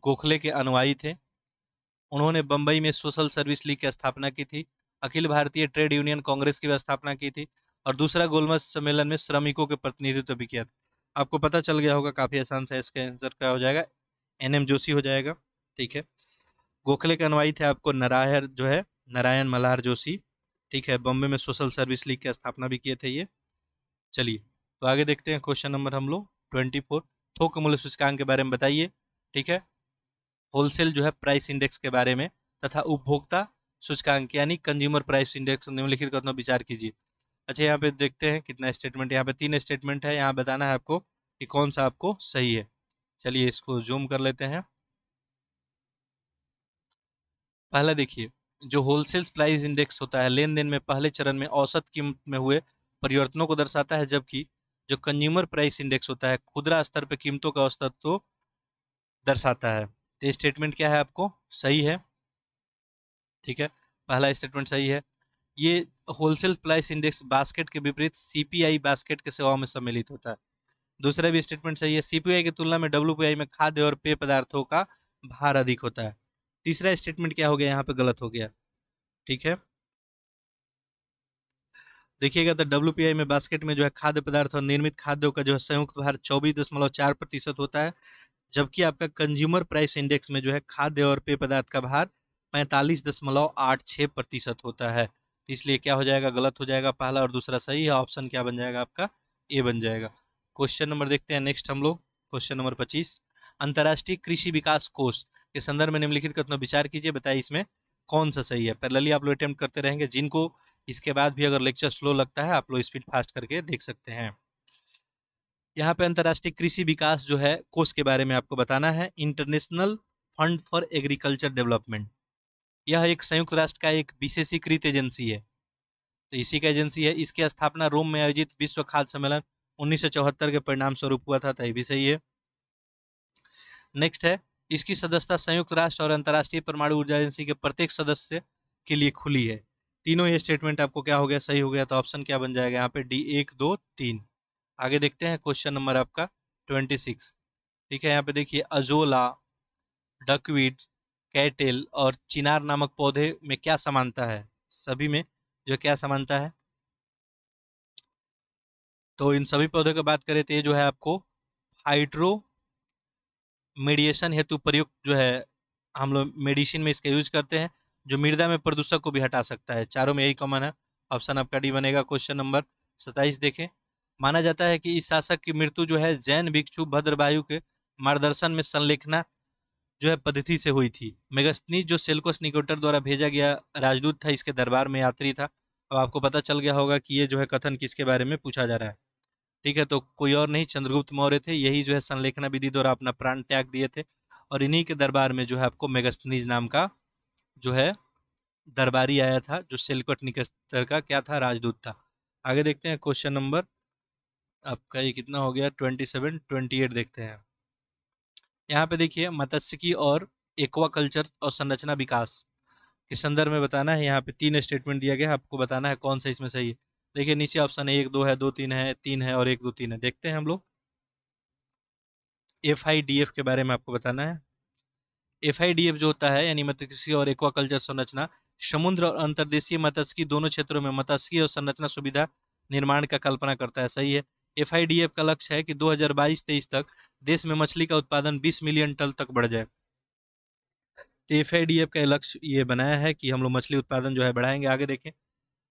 गोखले के अनुयायी थे। उन्होंने बम्बई में सोशल सर्विस लीग की स्थापना की थी, अखिल भारतीय ट्रेड यूनियन कांग्रेस की भी स्थापना की थी, और दूसरा गोलमेज सम्मेलन में श्रमिकों के प्रतिनिधित्व भी किया था। आपको पता चल गया होगा, काफी आसान सा इसका आंसर क्या हो जाएगा, NM जोशी हो जाएगा। ठीक है, गोखले के अनुयायी थे आपको नारायण जो है नारायण मल्हार जोशी। ठीक है, बॉम्बे में सोशल सर्विस लीग की स्थापना भी किए थे ये। चलिए, तो आगे देखते हैं क्वेश्चन नंबर हम लोग 24। थोक मूल्य सूचकांक के बारे में बताइए। ठीक है, होलसेल जो है प्राइस इंडेक्स के बारे में तथा उपभोक्ता सूचकांक यानी कंज्यूमर प्राइस इंडेक्स निम्नलिखित कथनों विचार कीजिए। अच्छा, यहाँ पे देखते हैं कितना स्टेटमेंट, यहाँ पे 3 स्टेटमेंट है, यहाँ बताना है आपको कि कौन सा आपको सही है। चलिए इसको जूम कर लेते हैं। पहला देखिए, जो होलसेल प्राइस इंडेक्स होता है लेन देन में पहले चरण में औसत कीमत में हुए परिवर्तनों को दर्शाता है, जबकि जो कंज्यूमर प्राइस इंडेक्स होता है खुदरा स्तर पर कीमतों का औसत को दर्शाता है। तो स्टेटमेंट क्या है आपको सही है। ठीक है, पहला स्टेटमेंट सही है। ये होलसेल प्राइस इंडेक्स बास्केट के विपरीत CPI बास्केट के सेवाओं में सम्मिलित होता है। दूसरा भी स्टेटमेंट सही है, सीपीआई की तुलना में डब्ल्यूपीआई में खाद्य और पेय पदार्थों का भार अधिक होता है। तीसरा स्टेटमेंट क्या हो गया, यहाँ पे गलत हो गया। ठीक है, देखिएगा तो डब्ल्यूपीआई में बास्केट में जो है खाद्य पदार्थ और निर्मित खाद्यों का जो है संयुक्त भार 24.4% होता है, जबकि आपका कंज्यूमर प्राइस इंडेक्स में जो है खाद्य और पेय पदार्थ का भार 45.86% होता है। तो इसलिए क्या हो जाएगा, गलत हो जाएगा, पहला और दूसरा सही है, ऑप्शन क्या बन जाएगा आपका, ए बन जाएगा। क्वेश्चन नंबर देखते हैं नेक्स्ट हम लोग, क्वेश्चन नंबर 25। अंतर्राष्ट्रीय कृषि विकास कोष के संदर्भ में निम्नलिखित कथनों विचार कीजिए, बताइए इसमें कौन सा सही है। पैरेलली आप लोग अटेम्प्ट करते रहेंगे, जिनको इसके बाद भी अगर लेक्चर स्लो लगता है आप लोग स्पीड फास्ट करके देख सकते हैं। यहाँ पे अंतर्राष्ट्रीय कृषि विकास जो है कोष के बारे में आपको बताना है, international fund for agriculture development. यह एक संयुक्त राष्ट्र का एक विशेषीकृत एजेंसी है, तो इसी का एजेंसी है। इसकी स्थापना रोम में आयोजित विश्व खाद्य सम्मेलन 1974 के परिणाम स्वरूप हुआ था, तो ये भी सही है। नेक्स्ट है, इसकी सदस्यता संयुक्त राष्ट्र और अंतर्राष्ट्रीय परमाणु ऊर्जा एजेंसी के प्रत्येक सदस्य के लिए खुली है। तीनों ये स्टेटमेंट आपको क्या हो गया, सही हो गया, तो ऑप्शन क्या बन जाएगा यहाँ पे, डी 1 2 3। आगे देखते हैं क्वेश्चन नंबर आपका 26। ठीक है, यहाँ पे देखिए, अजोला, डकवीड, कैटेल और चिनार नामक पौधे में क्या समानता है, सभी में जो क्या समानता है। तो इन सभी पौधों की बात करें तो ये जो है आपको हाइड्रो मेडिएशन हेतु प्रयुक्त जो है, हम लोग मेडिसिन में इसका यूज करते हैं, जो मृदा में प्रदूषक को भी हटा सकता है। चारों में यही कॉमन है, ऑप्शन आपका डी बनेगा। क्वेश्चन नंबर 27 देखें। माना जाता है कि इस शासक की मृत्यु जो है जैन भिक्षु भद्रवायु के मार्गदर्शन में संलेखना जो है पद्धति से हुई थी। मेगास्थनीज जो सेल्कोस निकोटर द्वारा भेजा गया राजदूत था, इसके दरबार में यात्री था। अब आपको पता चल गया होगा कि ये जो है कथन किसके बारे में पूछा जा रहा है। ठीक है, तो कोई और नहीं, चंद्रगुप्त मौर्य थे, यही जो है संलेखना विधि द्वारा अपना प्राण त्याग दिए थे, और इन्हीं के दरबार में जो है आपको मेगास्थनीज नाम का जो है दरबारी आया था, जो सेल्कोट निकेटर का क्या था, राजदूत था। आगे देखते हैं क्वेश्चन नंबर आपका ये कितना हो गया, 27 28 देखते हैं। यहाँ पे देखिए, मत्स्यिकी और एक्वाकल्चर और संरचना विकास के संदर्भ में बताना है। यहाँ पे तीन स्टेटमेंट दिया गया है, आपको बताना है कौन सा इसमें सही है। देखिए नीचे ऑप्शन 1 2 है, 2 3 है, 3 है और 1 2 3 है। देखते हैं हम लोग, FIDF के बारे में आपको बताना है। FIDF जो होता है यानी मत्स्यिकी और एक्वाकल्चर संरचना, समुद्र और अंतर्देशीय मत्स्यिकी दोनों क्षेत्रों में मत्स्यिकी और संरचना सुविधा निर्माण का कल्पना करता है, सही है। FIDF का लक्ष्य है कि 2022-23 तक देश में मछली का उत्पादन 20 मिलियन टन तक बढ़ जाए। तो FIDF का लक्ष्य ये बनाया है कि हम लोग मछली उत्पादन जो है बढ़ाएंगे। आगे देखें,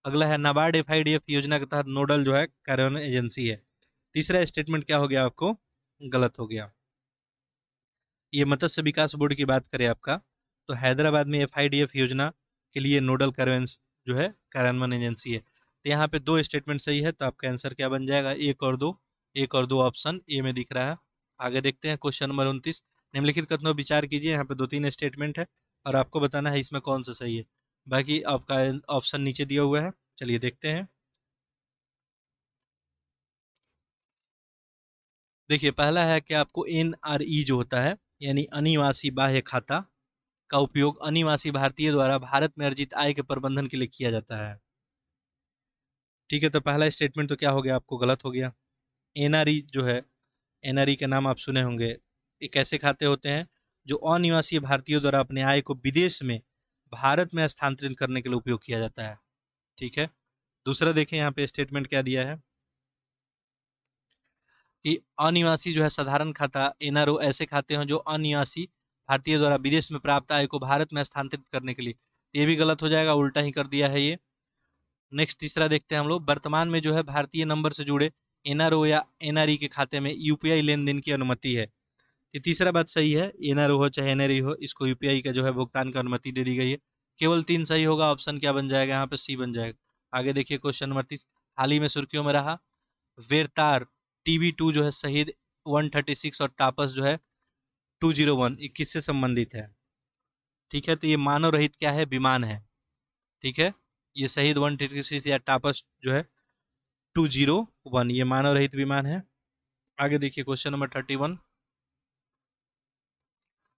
अगला है, नाबार्ड FIDF योजना के तहत नोडल जो है कार्यान्वयन एजेंसी है। तीसरा स्टेटमेंट क्या हो गया आपको, गलत हो गया। ये मत्स्य विकास बोर्ड की बात करें आपका, तो हैदराबाद में FIDF योजना के लिए नोडल कार्यान्वयन जो है कार्यान्वयन एजेंसी है। तो यहाँ पे दो स्टेटमेंट सही है, तो आपका आंसर क्या बन जाएगा, 1 और 2। 1 और 2 ऑप्शन ए में दिख रहा है। आगे देखते हैं क्वेश्चन नंबर 29। निम्नलिखित कथनों विचार कीजिए, यहाँ पे 2-3 स्टेटमेंट है और आपको बताना है इसमें कौन सा सही है। बाकी आपका ऑप्शन नीचे दिया हुआ है, चलिए देखते हैं। देखिए पहला है कि आपको NRE जो होता है यानी अनिवासी बाह्य खाता का उपयोग अनिवासी भारतीय द्वारा भारत में अर्जित आय के प्रबंधन के लिए किया जाता है। ठीक है, तो पहला स्टेटमेंट तो क्या हो गया, आपको गलत हो गया। एनआरई जो है, एनआरई के नाम आप सुने होंगे, ये कैसे खाते होते हैं, जो अनिवासी भारतीयों द्वारा अपने आय को विदेश में भारत में स्थानांतरित करने के लिए उपयोग किया जाता है। ठीक है, दूसरा देखें यहाँ पे स्टेटमेंट क्या दिया है कि अनिवासी जो है साधारण खाता एनआरओ ऐसे खाते हैं जो अनिवासी भारतीय द्वारा विदेश में प्राप्त आय को भारत में स्थानांतरित करने के लिए, ये भी गलत हो जाएगा, उल्टा ही कर दिया है ये। नेक्स्ट तीसरा देखते हैं हम लोग, वर्तमान में जो है भारतीय नंबर से जुड़े एनआरओ या एनआरई के खाते में यूपीआई लेन देन की अनुमति है। ये तीसरा बात सही है, एनआरओ हो चाहे एनआरई हो, इसको यूपीआई का जो है भुगतान का अनुमति दे दी गई है। केवल 3 सही होगा, ऑप्शन क्या बन जाएगा यहाँ पे, सी बन जाएगा। आगे देखिए क्वेश्चन नंबर 30। हाल ही में सुर्खियों में रहा वेरतार TB2 जो है शहीद 136 और तापस जो है 201, ये किससे संबंधित है। ठीक है, तो ये मानव रहित क्या है, विमान है। ठीक है, ये शहीद 136 या तापस जो है 201 ये मानव रहित विमान है। आगे देखिए क्वेश्चन नंबर 31।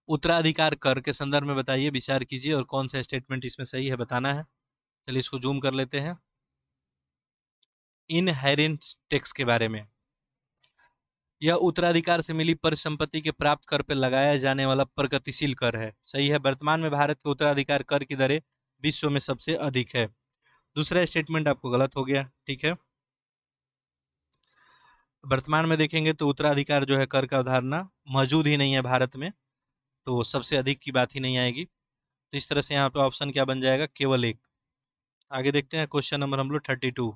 उत्तराधिकार कर के संदर्भ में बताइए, विचार कीजिए और कौन सा स्टेटमेंट इसमें सही है बताना है। चलिए इसको जूम कर लेते हैं। इनहेरेंट टैक्स के बारे में, यह उत्तराधिकार से मिली परिसंपत्ति के प्राप्त कर पर लगाया जाने वाला प्रगतिशील कर है। सही है। वर्तमान में भारत के उत्तराधिकार कर की दरें विश्व में सबसे अधिक है। दूसरा स्टेटमेंट आपको गलत हो गया। ठीक है, वर्तमान में देखेंगे तो उत्तराधिकार जो है कर का अवधारणा मौजूद ही नहीं है भारत में, तो सबसे अधिक की बात ही नहीं आएगी। तो इस तरह से यहाँ पे ऑप्शन क्या बन जाएगा, केवल एक। आगे देखते हैं क्वेश्चन नंबर हम लोग 32।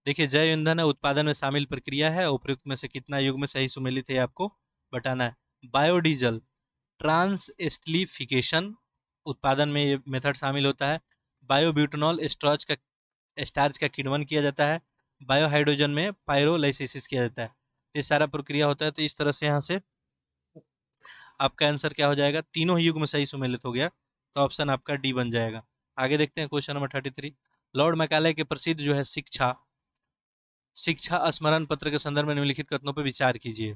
देखिए, जैव ईंधन है उत्पादन में शामिल प्रक्रिया है, उपयुक्त में से कितना युग्म सही सुमेलित है आपको बताना है। बायोडीजल, ट्रांस एस्टिलिफिकेशन उत्पादन में ये मेथड शामिल होता है। बायोब्यूटेनॉल, स्टार्च का किण्वन किया जाता है। बायोहाइड्रोजन में पायरोलाइसिस किया जाता है। तो ये सारा प्रक्रिया होता है। तो इस तरह से यहाँ से आपका आंसर क्या हो जाएगा, तीनों ही युग्म सही सुमेलित हो गया, तो ऑप्शन आपका डी बन जाएगा। आगे देखते हैं क्वेश्चन नंबर 33। लॉर्ड मैकाले के प्रसिद्ध जो है शिक्षा शिक्षा स्मरण पत्र के संदर्भ में निम्नलिखित कथनों पर विचार कीजिए।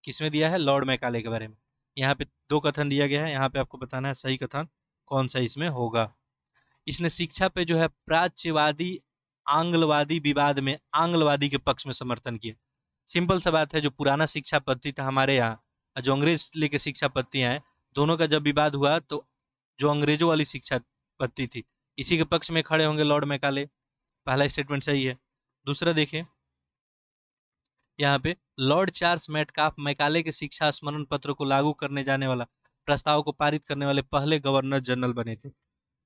किसमें दिया है, लॉर्ड मैकाले के बारे में। यहाँ पे दो कथन दिया गया है, यहाँ पे आपको बताना है सही कथन कौन सा इसमें होगा। इसने शिक्षा पे जो है प्राच्यवादी आंग्लवादी विवाद में आंग्लवादी के पक्ष में समर्थन किया। सिंपल सा बात है, जो पुराना शिक्षा पद्धति था हमारे यहाँ और जो अंग्रेज लेके शिक्षा पद्धतियाँ हैं, दोनों का जब विवाद हुआ तो जो अंग्रेजों वाली शिक्षा पद्धति थी इसी के पक्ष में खड़े होंगे लॉर्ड मैकाले। पहला स्टेटमेंट सही है। दूसरा देखें, यहाँ पे लॉर्ड चार्ल्स मेटकाफ मैकाले के शिक्षा स्मरण पत्र को लागू करने जाने वाला प्रस्ताव को पारित करने वाले पहले गवर्नर जनरल बने थे।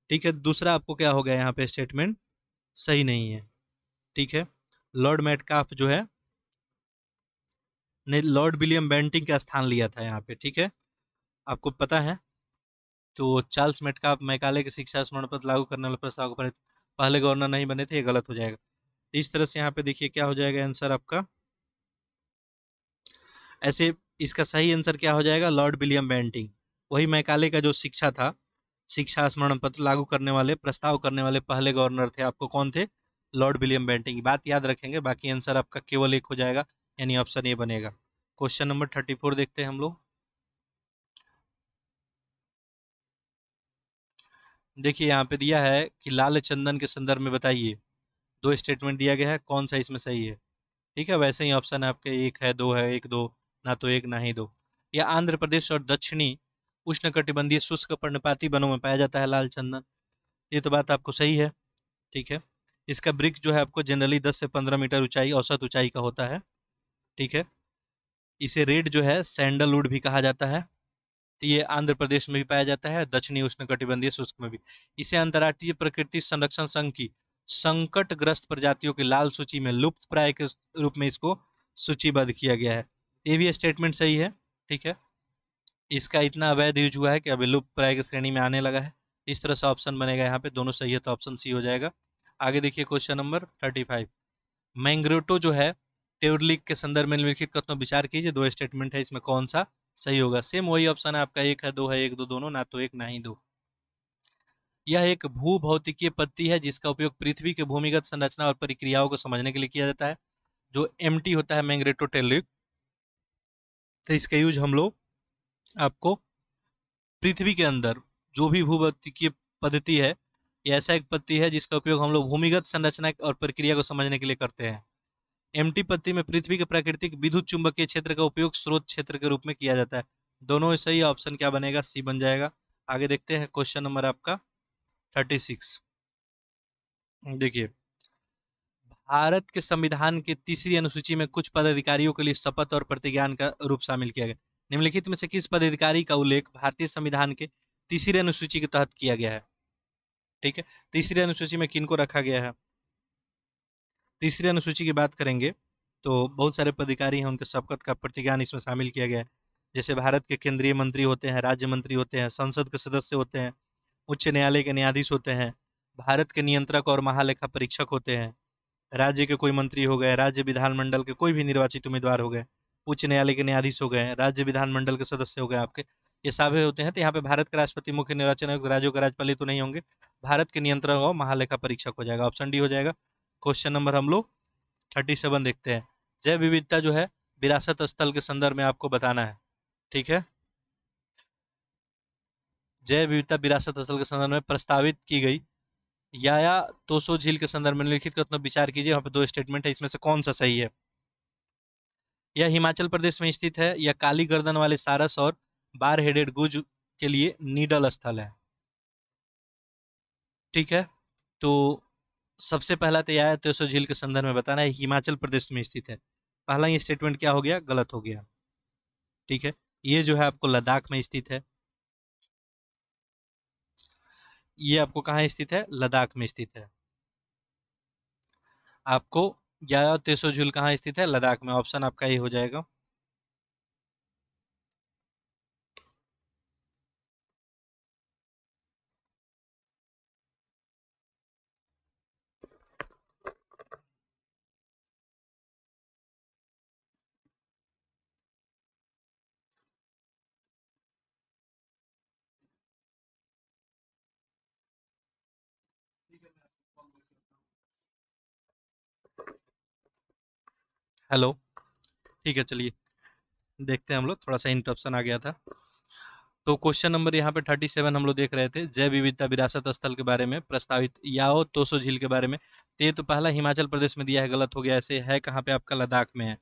ठीक है, दूसरा आपको क्या हो गया यहाँ पे स्टेटमेंट सही नहीं है। ठीक है, लॉर्ड मेटकाफ जो है ने लॉर्ड विलियम बेंटिंग का स्थान लिया था यहाँ पे। ठीक है, आपको पता है। तो चार्ल्स मेटकाफ मैकाले के शिक्षा स्मरण पत्र लागू करने वाले प्रस्ताव को पहले गवर्नर नहीं बने थे, ये गलत हो जाएगा। इस तरह से यहाँ पे देखिए क्या हो जाएगा आंसर आपका, ऐसे इसका सही आंसर क्या हो जाएगा, लॉर्ड विलियम बेंटिंग। वही मैकाले का जो शिक्षा था, शिक्षा स्मरण पत्र लागू करने वाले प्रस्ताव करने वाले पहले गवर्नर थे। आपको कौन थे, लॉर्ड विलियम बेंटिंग। बात याद रखेंगे, बाकी आंसर आपका केवल एक हो जाएगा, यानी ऑप्शन ए बनेगा। क्वेश्चन नंबर 34 देखते हैं हम लोग। देखिए यहाँ पे दिया है कि लाल चंदन के संदर्भ में बताइए। दो स्टेटमेंट दिया गया है, कौन सा इसमें सही है। ठीक है, वैसे ही ऑप्शन आपके एक है, दो है, एक दो, ना तो एक ना ही दो। यह आंध्र प्रदेश और दक्षिणी उष्णकटिबंधीय शुष्क पर्णपाती वनों में पाया जाता है लाल चंदन। ये तो बात आपको सही है। ठीक है, इसका वृक्ष जो है आपको जनरली 10 से 15 मीटर ऊंचाई औसत ऊंचाई का होता है। ठीक है, इसे रेड जो है सैंडलवुड भी कहा जाता है। तो ये आंध्र प्रदेश में भी पाया जाता है, दक्षिणी उष्णकटिबंधीय शुष्क में भी। इसे अंतर्राष्ट्रीय प्रकृति संरक्षण संघ की संकटग्रस्त प्रजातियों की लाल सूची में लुप्त प्राय के रूप में इसको सूचीबद्ध किया गया है। ये भी स्टेटमेंट सही है। ठीक है, इसका इतना अवैध यूज हुआ है कि अभी लुप्त प्राय की श्रेणी में आने लगा है। इस तरह से ऑप्शन बनेगा, यहाँ पे दोनों सही है तो ऑप्शन सी हो जाएगा। आगे देखिए क्वेश्चन नंबर 35। मैंग्रोटो जो है टेवरलिक के संदर्भ में निम्नलिखित कथनों पर विचार कीजिए। दो स्टेटमेंट है, इसमें कौन सा सही होगा। सेम वही ऑप्शन है आपका, एक है, दो है, एक दो, दोनों, ना तो एक ना ही दो। यह एक भूभौतिकीय पद्धति है जिसका उपयोग पृथ्वी के भूमिगत संरचना और प्रक्रियाओं को समझने के लिए किया जाता है। जो एमटी होता है मैंग्रेटो टेलरिक, तो इसका यूज हम लोग आपको पृथ्वी के अंदर जो भी भूभौतिकीय पद्धति है, ये ऐसा एक पद्धति है जिसका उपयोग हम लोग भूमिगत संरचना और प्रक्रिया को समझने के लिए करते हैं। एमटी पद्धति में पृथ्वी के प्राकृतिक विद्युत चुंबकीय क्षेत्र का उपयोग स्रोत क्षेत्र के रूप में किया जाता है। दोनों सही, ऑप्शन क्या बनेगा, सी बन जाएगा। आगे देखते हैं क्वेश्चन नंबर आपका 36। देखिए, भारत के संविधान की तीसरी अनुसूची में कुछ पदाधिकारियों के लिए शपथ और प्रतिज्ञान का रूप शामिल किया गया। निम्नलिखित में से किस पदाधिकारी का उल्लेख भारतीय संविधान के तीसरी अनुसूची के तहत किया गया है। ठीक है, तीसरी अनुसूची में किनको रखा गया है। तीसरी अनुसूची की बात करेंगे तो बहुत सारे पदाधिकारी हैं, उनके शपथ का प्रतिज्ञान इसमें शामिल किया गया है। जैसे भारत के केंद्रीय मंत्री होते हैं, राज्य मंत्री होते हैं, संसद के सदस्य होते हैं, उच्च न्यायालय के न्यायाधीश होते हैं, भारत के नियंत्रक और महालेखा परीक्षक होते हैं, राज्य के कोई मंत्री हो गए, राज्य विधानमंडल के कोई भी निर्वाचित उम्मीदवार हो गए, उच्च न्यायालय के न्यायाधीश हो गए, राज्य विधानमंडल के सदस्य हो गए आपके, ये सभी होते हैं। तो यहाँ पे भारत के राष्ट्रपति, मुख्य निर्वाचन आयुक्त, राज्यों के राज्यपाल तो नहीं होंगे, भारत के नियंत्रक और महालेखा परीक्षक हो जाएगा, ऑप्शन डी हो जाएगा। क्वेश्चन नंबर हम लोग 37 देखते हैं। जैव विविधता जो है विरासत स्थल के संदर्भ में आपको बताना है। ठीक है, जैव विविधता विरासत स्थल के संदर्भ में प्रस्तावित की गई याया तोसो झील के संदर्भ में लिखित कथनों पर विचार कीजिए। वहाँ पे दो स्टेटमेंट है, इसमें से कौन सा सही है। यह हिमाचल प्रदेश में स्थित है। यह काली गर्दन वाले सारस और बार हेडेड गुज के लिए निडल स्थल है। ठीक है, तो सबसे पहला तो यह है, तेसो झील के संदर्भ में बताना है हिमाचल प्रदेश में स्थित है। पहला ये स्टेटमेंट क्या हो गया, गलत हो गया। ठीक है, ये जो है आपको लद्दाख में स्थित है। ये आपको कहाँ स्थित है, लद्दाख में स्थित है। आपको ग्यायो तेसो झील कहाँ स्थित है, लद्दाख में। ऑप्शन आपका ये हो जाएगा। हेलो, ठीक है, चलिए देखते हैं हम लोग, थोड़ा सा इंटरप्शन आ गया था। तो क्वेश्चन नंबर यहाँ पे 37 हम लोग देख रहे थे, जैव विविधता विरासत स्थल के बारे में प्रस्तावित याओ तोसो झील के बारे में। तो ये तो पहला हिमाचल प्रदेश में दिया है, गलत हो गया। ऐसे है कहाँ पे, आपका लद्दाख में है।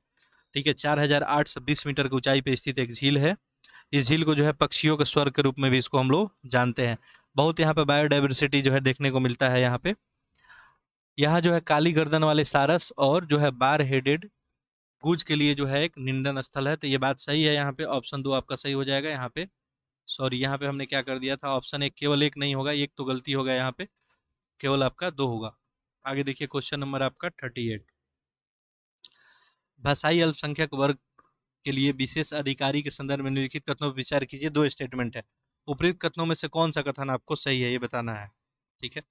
ठीक है, 4820 मीटर की ऊंचाई पे स्थित एक झील है। इस झील को जो है पक्षियों के स्वर्ग के रूप में भी इसको हम लोग जानते हैं। बहुत यहाँ पे बायोडाइवर्सिटी जो है देखने को मिलता है यहाँ पे। यहाँ जो है काली गर्दन वाले सारस और जो है बार हेडेड गूज के लिए जो है एक निंदन स्थल है। तो ये बात सही है, यहाँ पे ऑप्शन 2 आपका सही हो जाएगा। यहाँ पे सॉरी, यहाँ पे हमने क्या कर दिया था, ऑप्शन एक केवल एक नहीं होगा, एक तो गलती होगा यहाँ पे, केवल आपका 2 होगा। आगे देखिए क्वेश्चन नंबर आपका 38। भाषाई अल्पसंख्यक वर्ग के लिए विशेष अधिकारी के संदर्भ में निम्नलिखित कथनों पर विचार कीजिए। 2 स्टेटमेंट है, उपयुक्त कथनों में से कौन सा कथन आपको सही है ये बताना है। ठीक है,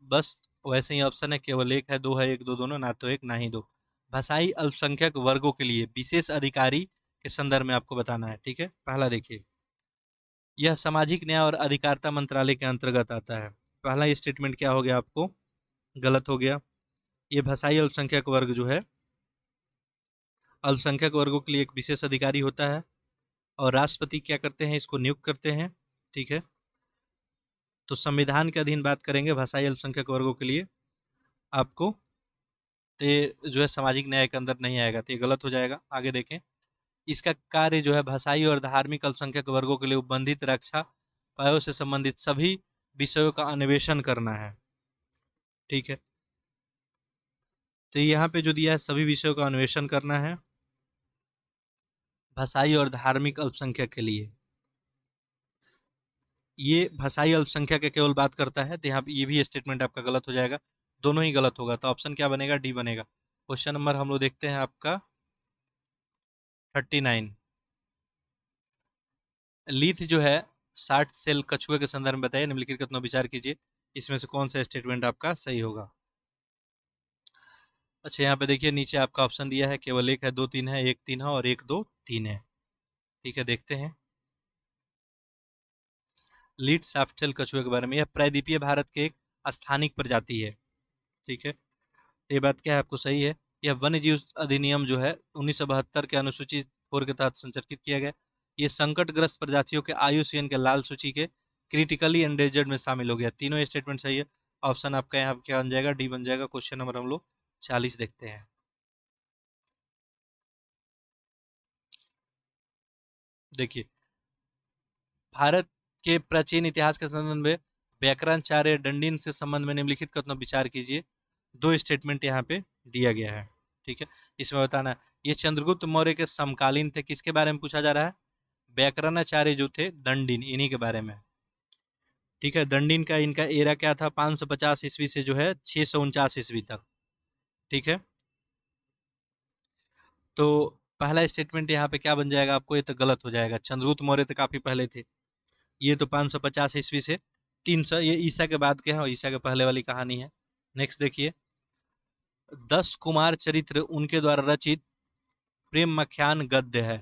बस वैसे ही ऑप्शन है, केवल एक है, दो है, एक दो दोनों, ना तो एक ना ही दो। भाषाई अल्पसंख्यक वर्गों के लिए विशेष अधिकारी के संदर्भ में आपको बताना है। ठीक है, पहला देखिए, यह सामाजिक न्याय और अधिकारिता मंत्रालय के अंतर्गत आता है। पहला स्टेटमेंट क्या हो गया, आपको गलत हो गया। ये भाषाई अल्पसंख्यक वर्ग जो है, अल्पसंख्यक वर्गों के लिए एक विशेष अधिकारी होता है और राष्ट्रपति क्या करते हैं, इसको नियुक्त करते हैं। ठीक है, तो संविधान के अधीन बात करेंगे भाषाई अल्पसंख्यक वर्गों के लिए आपको, तो ये जो है सामाजिक न्याय के अंदर नहीं आएगा, तो ये गलत हो जाएगा। आगे देखें, इसका कार्य जो है भाषाई और धार्मिक अल्पसंख्यक वर्गों के लिए उपबंधित रक्षा उपायों से संबंधित सभी विषयों का अन्वेषण करना है। ठीक है, तो यहाँ पे जो दिया है सभी विषयों का अन्वेषण करना है भाषाई और धार्मिक अल्पसंख्यक के लिए। ये भाषाई अल्पसंख्यक के केवल बात करता है, तो यहाँ पे ये भी स्टेटमेंट आपका गलत हो जाएगा। दोनों ही गलत होगा, तो ऑप्शन क्या बनेगा, डी बनेगा। क्वेश्चन नंबर हम लोग देखते हैं आपका 39। लीथ जो है 60 सेल कछुए के संदर्भ में बताइए, निम्नलिखित कथनों पर विचार कीजिए, इसमें से कौन सा स्टेटमेंट आपका सही होगा। अच्छा, यहाँ पे देखिए नीचे आपका ऑप्शन दिया है, केवल एक है, दो तीन है, एक तीन है और एक दो तीन है। ठीक है, देखते हैं लीड सॉफ्टसेल कछुए के बारे में। यह प्रायद्वीपीय भारत के एक स्थानिक प्रजाति है। ठीक है, तो ये बात क्या है, आपको सही है। यह वन्य जीव अधिनियम जो है 1972 के अनुसूची 4 के तहत संरक्षित किया गया। ये संकटग्रस्त प्रजातियों के IUCN के लाल सूची के क्रिटिकली एंडेंजर्ड में शामिल हो गया। तीनों स्टेटमेंट सही है। ऑप्शन आपका यहाँ क्या बन जाएगा, डी बन जाएगा। क्वेश्चन नंबर हम लोग 40 देखते हैं। देखिए, भारत के प्राचीन इतिहास के संबंध में व्याकरणाचार्य डंडीन से संबंध में निम्नलिखित कथनों पर विचार कीजिए। 2 स्टेटमेंट यहाँ पे दिया गया है। ठीक है, इसमें बताना है, ये चंद्रगुप्त मौर्य के समकालीन थे। किसके बारे में पूछा जा रहा है, व्याकरणाचार्य जो थे दंडीन, इन्हीं के बारे में। ठीक है, दंडीन का इनका एरा क्या था, 550 ईस्वी से जो है 649 ईस्वी तक। ठीक है, तो पहला स्टेटमेंट यहाँ पे क्या बन जाएगा आपको, ये तो गलत हो जाएगा। चंद्रगुप्त मौर्य तो काफी पहले थे, ये तो 550 ईस्वी से 300, ये ईसा के बाद के हैं और ईसा के पहले वाली कहानी है। नेक्स्ट देखिए, 10 कुमार चरित्र उनके द्वारा रचित प्रेम मख्यान गद्य है।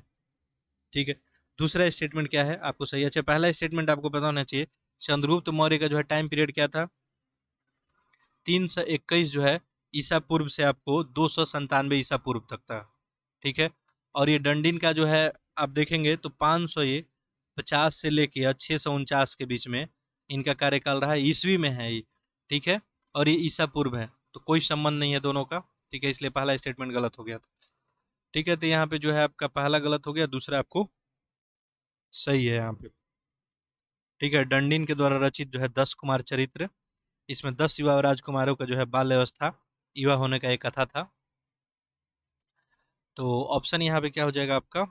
ठीक है, दूसरा स्टेटमेंट क्या है आपको सही। अच्छा, पहला स्टेटमेंट आपको पता होना चाहिए, चंद्रगुप्त मौर्य का जो है टाइम पीरियड क्या था, 321 जो है ईसा पूर्व से आपको 297 ईसा पूर्व तक था। ठीक है, और ये डंडीन का जो है आप देखेंगे तो 550 से लेके 649 के बीच में इनका कार्यकाल रहा है, ईस्वी में है ये। ठीक है, और ये ईसा पूर्व है, तो कोई संबंध नहीं है दोनों का। ठीक है, इसलिए पहला स्टेटमेंट गलत हो गया था। ठीक है, तो यहाँ पे जो है आपका पहला गलत हो गया, दूसरा आपको सही है यहाँ पे। ठीक है, डंडिन के द्वारा रचित जो है 10 कुमार चरित्र, इसमें 10 युवा राजकुमारों का जो है बाल्य अवस्था, युवा होने का एक कथा था। तो ऑप्शन यहाँ पे क्या हो जाएगा आपका,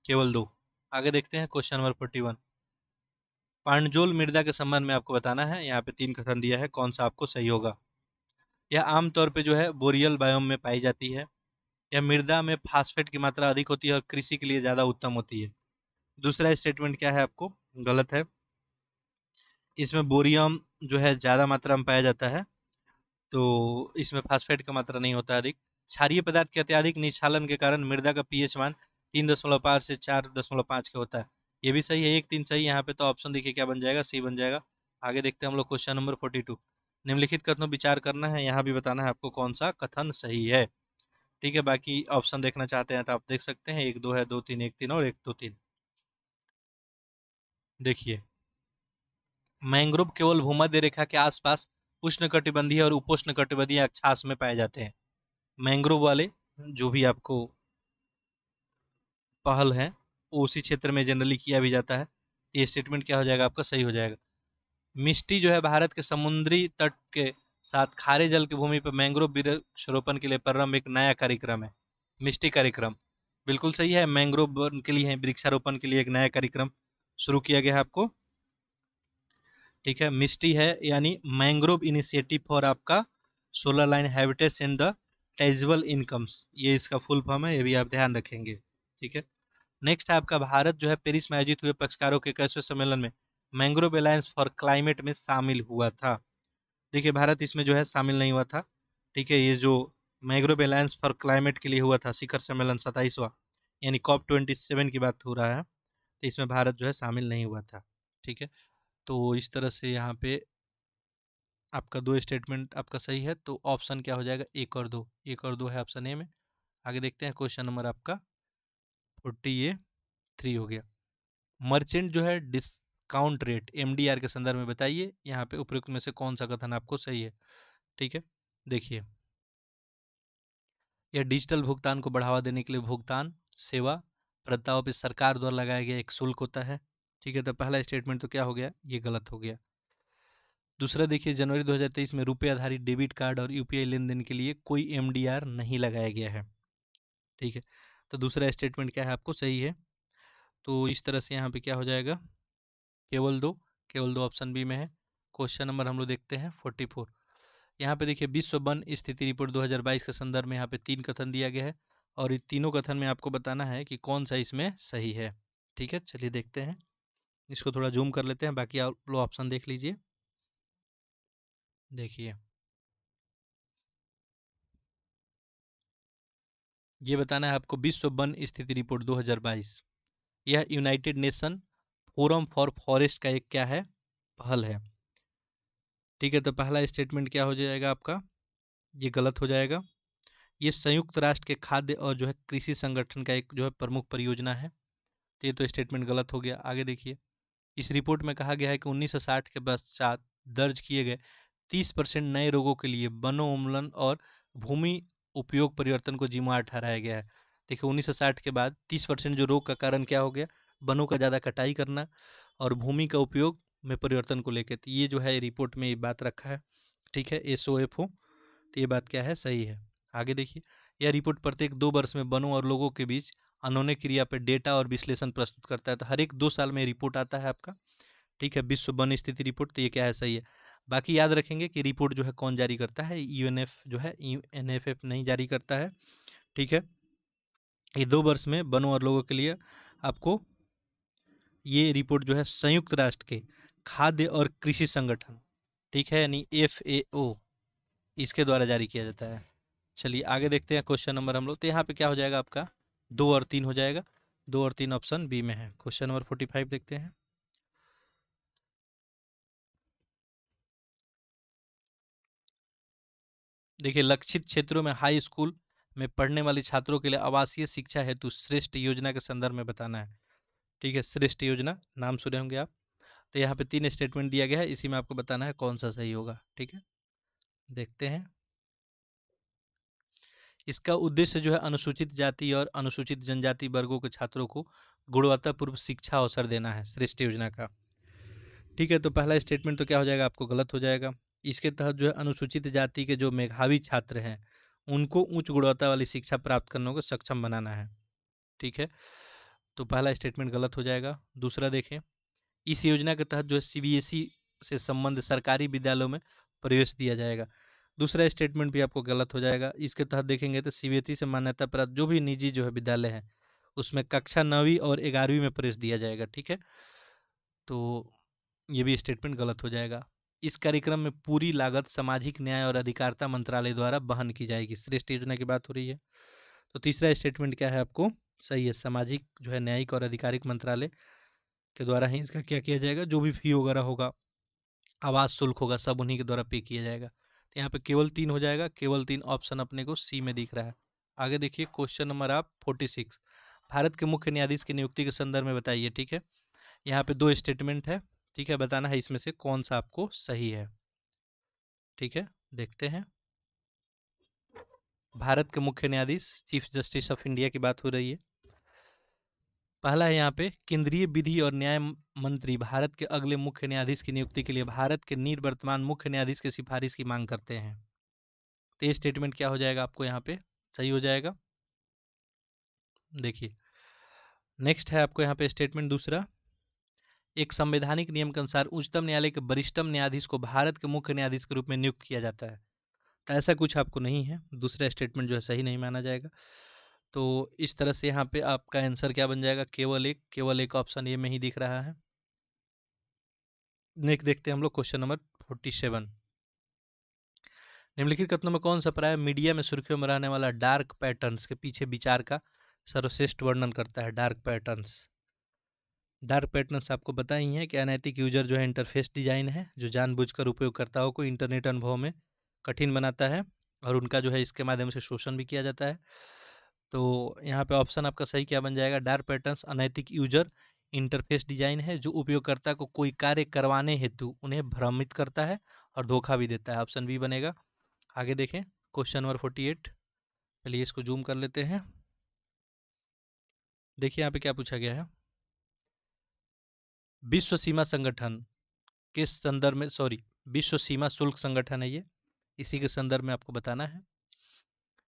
केवल दो। आगे देखते हैं क्वेश्चन नंबर 41। पांडजोल मृदा के संबंध में आपको बताना है, यहाँ पे 3 कथन दिया है, कौन सा आपको सही होगा। यह आमतौर पे जो है बोरियल बायोम में पाई जाती है। यह मृदा में फास्फेट की मात्रा अधिक होती है और कृषि के लिए ज़्यादा उत्तम होती है। दूसरा स्टेटमेंट क्या है आपको, गलत है। इसमें बोरियम जो है ज़्यादा मात्रा में पाया जाता है, तो इसमें फास्फेट का मात्रा नहीं होता है अधिक। क्षारीय पदार्थ के अत्यधिक निक्षालन के कारण मृदा का पीएच मान 3.5 से 4.5 का होता है। ये भी सही है, 1 3 सही। यहाँ पे तो ऑप्शन देखिए क्या बन जाएगा, सी बन जाएगा। आगे देखते हैं हम लोग क्वेश्चन नंबर 42। निम्नलिखित कथनों विचार करना है, यहाँ भी बताना है आपको कौन सा कथन सही है। ठीक है, बाकी ऑप्शन देखना चाहते हैं तो आप देख सकते हैं, 1 2 है, 2 3, 1 3 और 1 2 3। देखिए, मैंग्रोव केवल भूमध्य रेखा के आसपास उष्णकटिबंधीय और उपोष्णकटिबंधीय अक्षांश में पाए जाते हैं। मैंग्रोव वाले जो भी आपको पहल है, वो उसी क्षेत्र में जनरली किया भी जाता है। ये स्टेटमेंट क्या हो जाएगा आपका, सही हो जाएगा। मिष्टी जो है भारत के समुद्री तट के साथ खारे जल की भूमि पर मैंग्रोव वृक्षारोपण के लिए प्रारंभ एक नया कार्यक्रम है। मिष्टी कार्यक्रम बिल्कुल सही है, मैंग्रोव के लिए वृक्षारोपण के लिए एक नया कार्यक्रम शुरू किया गया है आपको। ठीक है, मिस्टी है यानी मैंग्रोव इनिशिएटिव फॉर आपका solar line habitats in the tangible incomes, ये इसका फुल फॉर्म है, ये भी आप ध्यान रखेंगे। ठीक है, नेक्स्ट है आपका, भारत जो है पेरिस में आयोजित हुए पक्षकारों के 21वें सम्मेलन में मैंग्रोव अलायंस फॉर क्लाइमेट में शामिल हुआ था। देखिए, भारत इसमें जो है शामिल नहीं हुआ था। ठीक है, ये जो मैंग्रोव अलायंस फॉर क्लाइमेट के लिए हुआ था शिखर सम्मेलन 27वां, यानी COP27 की बात हो रहा है, तो इसमें भारत जो है शामिल नहीं हुआ था। ठीक है, तो इस तरह से यहाँ पे आपका दो स्टेटमेंट आपका सही है, तो ऑप्शन क्या हो जाएगा, 1 और 2। 1 और 2 है ऑप्शन ए में। आगे देखते हैं क्वेश्चन नंबर आपका 43 हो गया। मर्चेंट जो है डिस्काउंट रेट एमडीआर के संदर्भ में बताइए, यहाँ पे उपयुक्त में से कौन सा कथन आपको सही है। ठीक है, देखिए, यह डिजिटल भुगतान को बढ़ावा देने के लिए भुगतान सेवा प्रदाताओं पर सरकार द्वारा लगाया गया एक शुल्क होता है। ठीक है, तो पहला स्टेटमेंट तो क्या हो गया, ये गलत हो गया। दूसरा देखिए, जनवरी 2023 में रुपये आधारित डेबिट कार्ड और यूपीआई लेन देन के लिए कोई एमडीआर नहीं लगाया गया है। ठीक है, तो दूसरा स्टेटमेंट क्या है आपको सही है। तो इस तरह से यहाँ पे क्या हो जाएगा, केवल दो। केवल दो ऑप्शन बी में है। क्वेश्चन नंबर हम लोग देखते हैं 44। यहाँ पे देखिए, विश्व वन स्थिति रिपोर्ट 2022 के संदर्भ में यहाँ पे 3 कथन दिया गया है, और इन तीनों कथन में आपको बताना है कि कौन सा इसमें सही है। ठीक है, चलिए देखते हैं, इसको थोड़ा जूम कर लेते हैं, बाकी आप लोग ऑप्शन देख लीजिए। देखिए, ये बताना है आपको, विश्व वन स्थिति रिपोर्ट 2022, यह United nation forum for forest का एक क्या है, पहल है। ठीक है, तो पहला स्टेटमेंट क्या हो जाएगा आपका, ये गलत हो जाएगा। ये संयुक्त राष्ट्र के खाद्य और जो है कृषि संगठन का एक जो है प्रमुख परियोजना है, तो ये तो स्टेटमेंट गलत हो गया। आगे देखिए, इस रिपोर्ट में कहा गया है कि 1960 के पश्चात दर्ज किए गए 30% नए रोगों के लिए वनोन्मूलन और भूमि उपयोग परिवर्तन को जिम्मेवार ठहराया गया है। देखिए, 1960 के बाद 30% जो रोग का कारण क्या हो गया, वनों का ज़्यादा कटाई करना और भूमि का उपयोग में परिवर्तन को लेकर, तो ये जो है रिपोर्ट में ये बात रखा है। ठीक है, SOFO, तो ये बात क्या है, सही है। आगे देखिए, यह रिपोर्ट प्रत्येक 2 वर्ष में वनों और लोगों के बीच अनोने क्रिया पर डेटा और विश्लेषण प्रस्तुत करता है, तो हर एक 2 साल में रिपोर्ट आता है आपका। ठीक है, विश्व वन स्थिति रिपोर्ट, तो ये क्या है, सही है। बाकी याद रखेंगे कि रिपोर्ट जो है कौन जारी करता है, यूएनएफ जो है, यूएनएफएफ नहीं जारी करता है। ठीक है, ये 2 वर्ष में वनों और लोगों के लिए आपको ये रिपोर्ट जो है संयुक्त राष्ट्र के खाद्य और कृषि संगठन, ठीक है, यानी FAO, इसके द्वारा जारी किया जाता है। चलिए आगे देखते हैं क्वेश्चन नंबर हम लोग, तो यहाँ पे क्या हो जाएगा आपका, 2 और 3 हो जाएगा। 2 और 3 ऑप्शन बी में है। क्वेश्चन नंबर 45 देखते हैं। देखिए, लक्षित क्षेत्रों में हाई स्कूल में पढ़ने वाले छात्रों के लिए आवासीय शिक्षा हेतु श्रेष्ठ योजना के संदर्भ में बताना है। ठीक है, श्रेष्ठ योजना नाम सुने होंगे आप। तो यहाँ पे 3 स्टेटमेंट दिया गया है, इसी में आपको बताना है कौन सा सही होगा। ठीक है, देखते हैं। इसका उद्देश्य जो है अनुसूचित जाति और अनुसूचित जनजाति वर्गों के छात्रों को गुणवत्तापूर्ण शिक्षा अवसर देना है, श्रेष्ठ योजना का। ठीक है, तो पहला स्टेटमेंट तो क्या हो जाएगा, आपको गलत हो जाएगा। इसके तहत जो है अनुसूचित जाति के जो मेधावी छात्र हैं उनको उच्च गुणवत्ता वाली शिक्षा प्राप्त करने को सक्षम बनाना है। ठीक है, तो पहला स्टेटमेंट गलत हो जाएगा। दूसरा देखें, इस योजना के तहत जो है सीबीएसई से संबंध सरकारी विद्यालयों में प्रवेश दिया जाएगा। दूसरा स्टेटमेंट भी आपको गलत हो जाएगा। इसके तहत देखेंगे तो सीबीएसई से मान्यता प्राप्त जो भी निजी जो है विद्यालय हैं उसमें कक्षा 9वीं और 11वीं में प्रवेश दिया जाएगा। ठीक है, तो ये भी स्टेटमेंट गलत हो जाएगा। इस कार्यक्रम में पूरी लागत सामाजिक न्याय और अधिकारिता मंत्रालय द्वारा वहन की जाएगी। श्रेष्ठ योजना की बात हो रही है। तो तीसरा स्टेटमेंट क्या है आपको सही है, सामाजिक जो है न्यायिक और आधिकारिक मंत्रालय के द्वारा ही इसका क्या किया जाएगा, जो भी फी वगैरह होगा, आवास शुल्क होगा, सब उन्हीं के द्वारा पे किया जाएगा। तो यहाँ पे केवल 3 हो जाएगा, केवल 3 ऑप्शन अपने को सी में दिख रहा है। आगे देखिए क्वेश्चन नंबर आप 46, भारत के मुख्य न्यायाधीश की नियुक्ति के संदर्भ में बताइए। ठीक है, यहाँ पे 2 स्टेटमेंट है। ठीक है, बताना है इसमें से कौन सा आपको सही है। ठीक है, देखते हैं। भारत के मुख्य न्यायाधीश चीफ जस्टिस ऑफ इंडिया की बात हो रही है। पहला है यहाँ पे, केंद्रीय विधि और न्याय मंत्री भारत के अगले मुख्य न्यायाधीश की नियुक्ति के लिए भारत के निवर्तमान मुख्य न्यायाधीश की सिफारिश की मांग करते हैं। तो ये स्टेटमेंट क्या हो जाएगा, आपको यहाँ पे सही हो जाएगा। देखिए नेक्स्ट है आपको यहाँ पे स्टेटमेंट दूसरा, एक संवैधानिक नियम के अनुसार उच्चतम न्यायालय के वरिष्ठतम न्यायाधीश को भारत के मुख्य न्यायाधीश के रूप में नियुक्त किया जाता है। तो ऐसा कुछ आपको नहीं है, दूसरा स्टेटमेंट जो है सही नहीं माना जाएगा। तो इस तरह से यहाँ पे आपका आंसर क्या बन जाएगा, केवल एक ऑप्शन ए में ही दिख रहा है। नेक्स्ट देखते हैं हम लोग क्वेश्चन नंबर 47, निम्नलिखित कथनों में कौन सा प्राय मीडिया में सुर्खियों में रहने वाला डार्क पैटर्न्स के पीछे विचार का सर्वश्रेष्ठ वर्णन करता है। डार्क पैटर्न्स आपको पता ही है कि अनैतिक यूजर जो है इंटरफेस डिजाइन है जो जानबूझकर उपयोगकर्ताओं को इंटरनेट अनुभव में कठिन बनाता है और उनका जो है इसके माध्यम से शोषण भी किया जाता है। तो यहाँ पे ऑप्शन आपका सही क्या बन जाएगा, डार्क पैटर्न्स अनैतिक यूजर इंटरफेस डिजाइन है जो उपयोगकर्ता को कोई कार्य करवाने हेतु उन्हें भ्रमित करता है और धोखा भी देता है। ऑप्शन बी बनेगा। आगे देखें क्वेश्चन नंबर 48, चलिए इसको जूम कर लेते हैं। देखिए यहाँ पे क्या पूछा गया है, विश्व सीमा संगठन के संदर्भ में, विश्व सीमा शुल्क संगठन है ये, इसी के संदर्भ में आपको बताना है।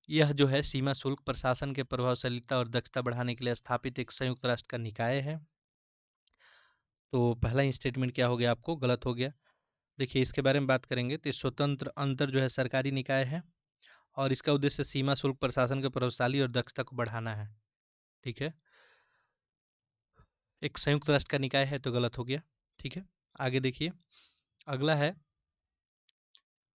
यह जो है सीमा शुल्क प्रशासन के प्रभावशीलता और दक्षता बढ़ाने के लिए स्थापित एक संयुक्त राष्ट्र का निकाय है। तो पहला ही स्टेटमेंट क्या हो गया, आपको गलत हो गया। देखिए इसके बारे में बात करेंगे तो स्वतंत्र अंतर जो है सरकारी निकाय है और इसका उद्देश्य सीमा शुल्क प्रशासन के प्रभावशाली और दक्षता को बढ़ाना है। ठीक है, एक संयुक्त राष्ट्र का निकाय है तो गलत हो गया। ठीक है, आगे देखिए अगला है,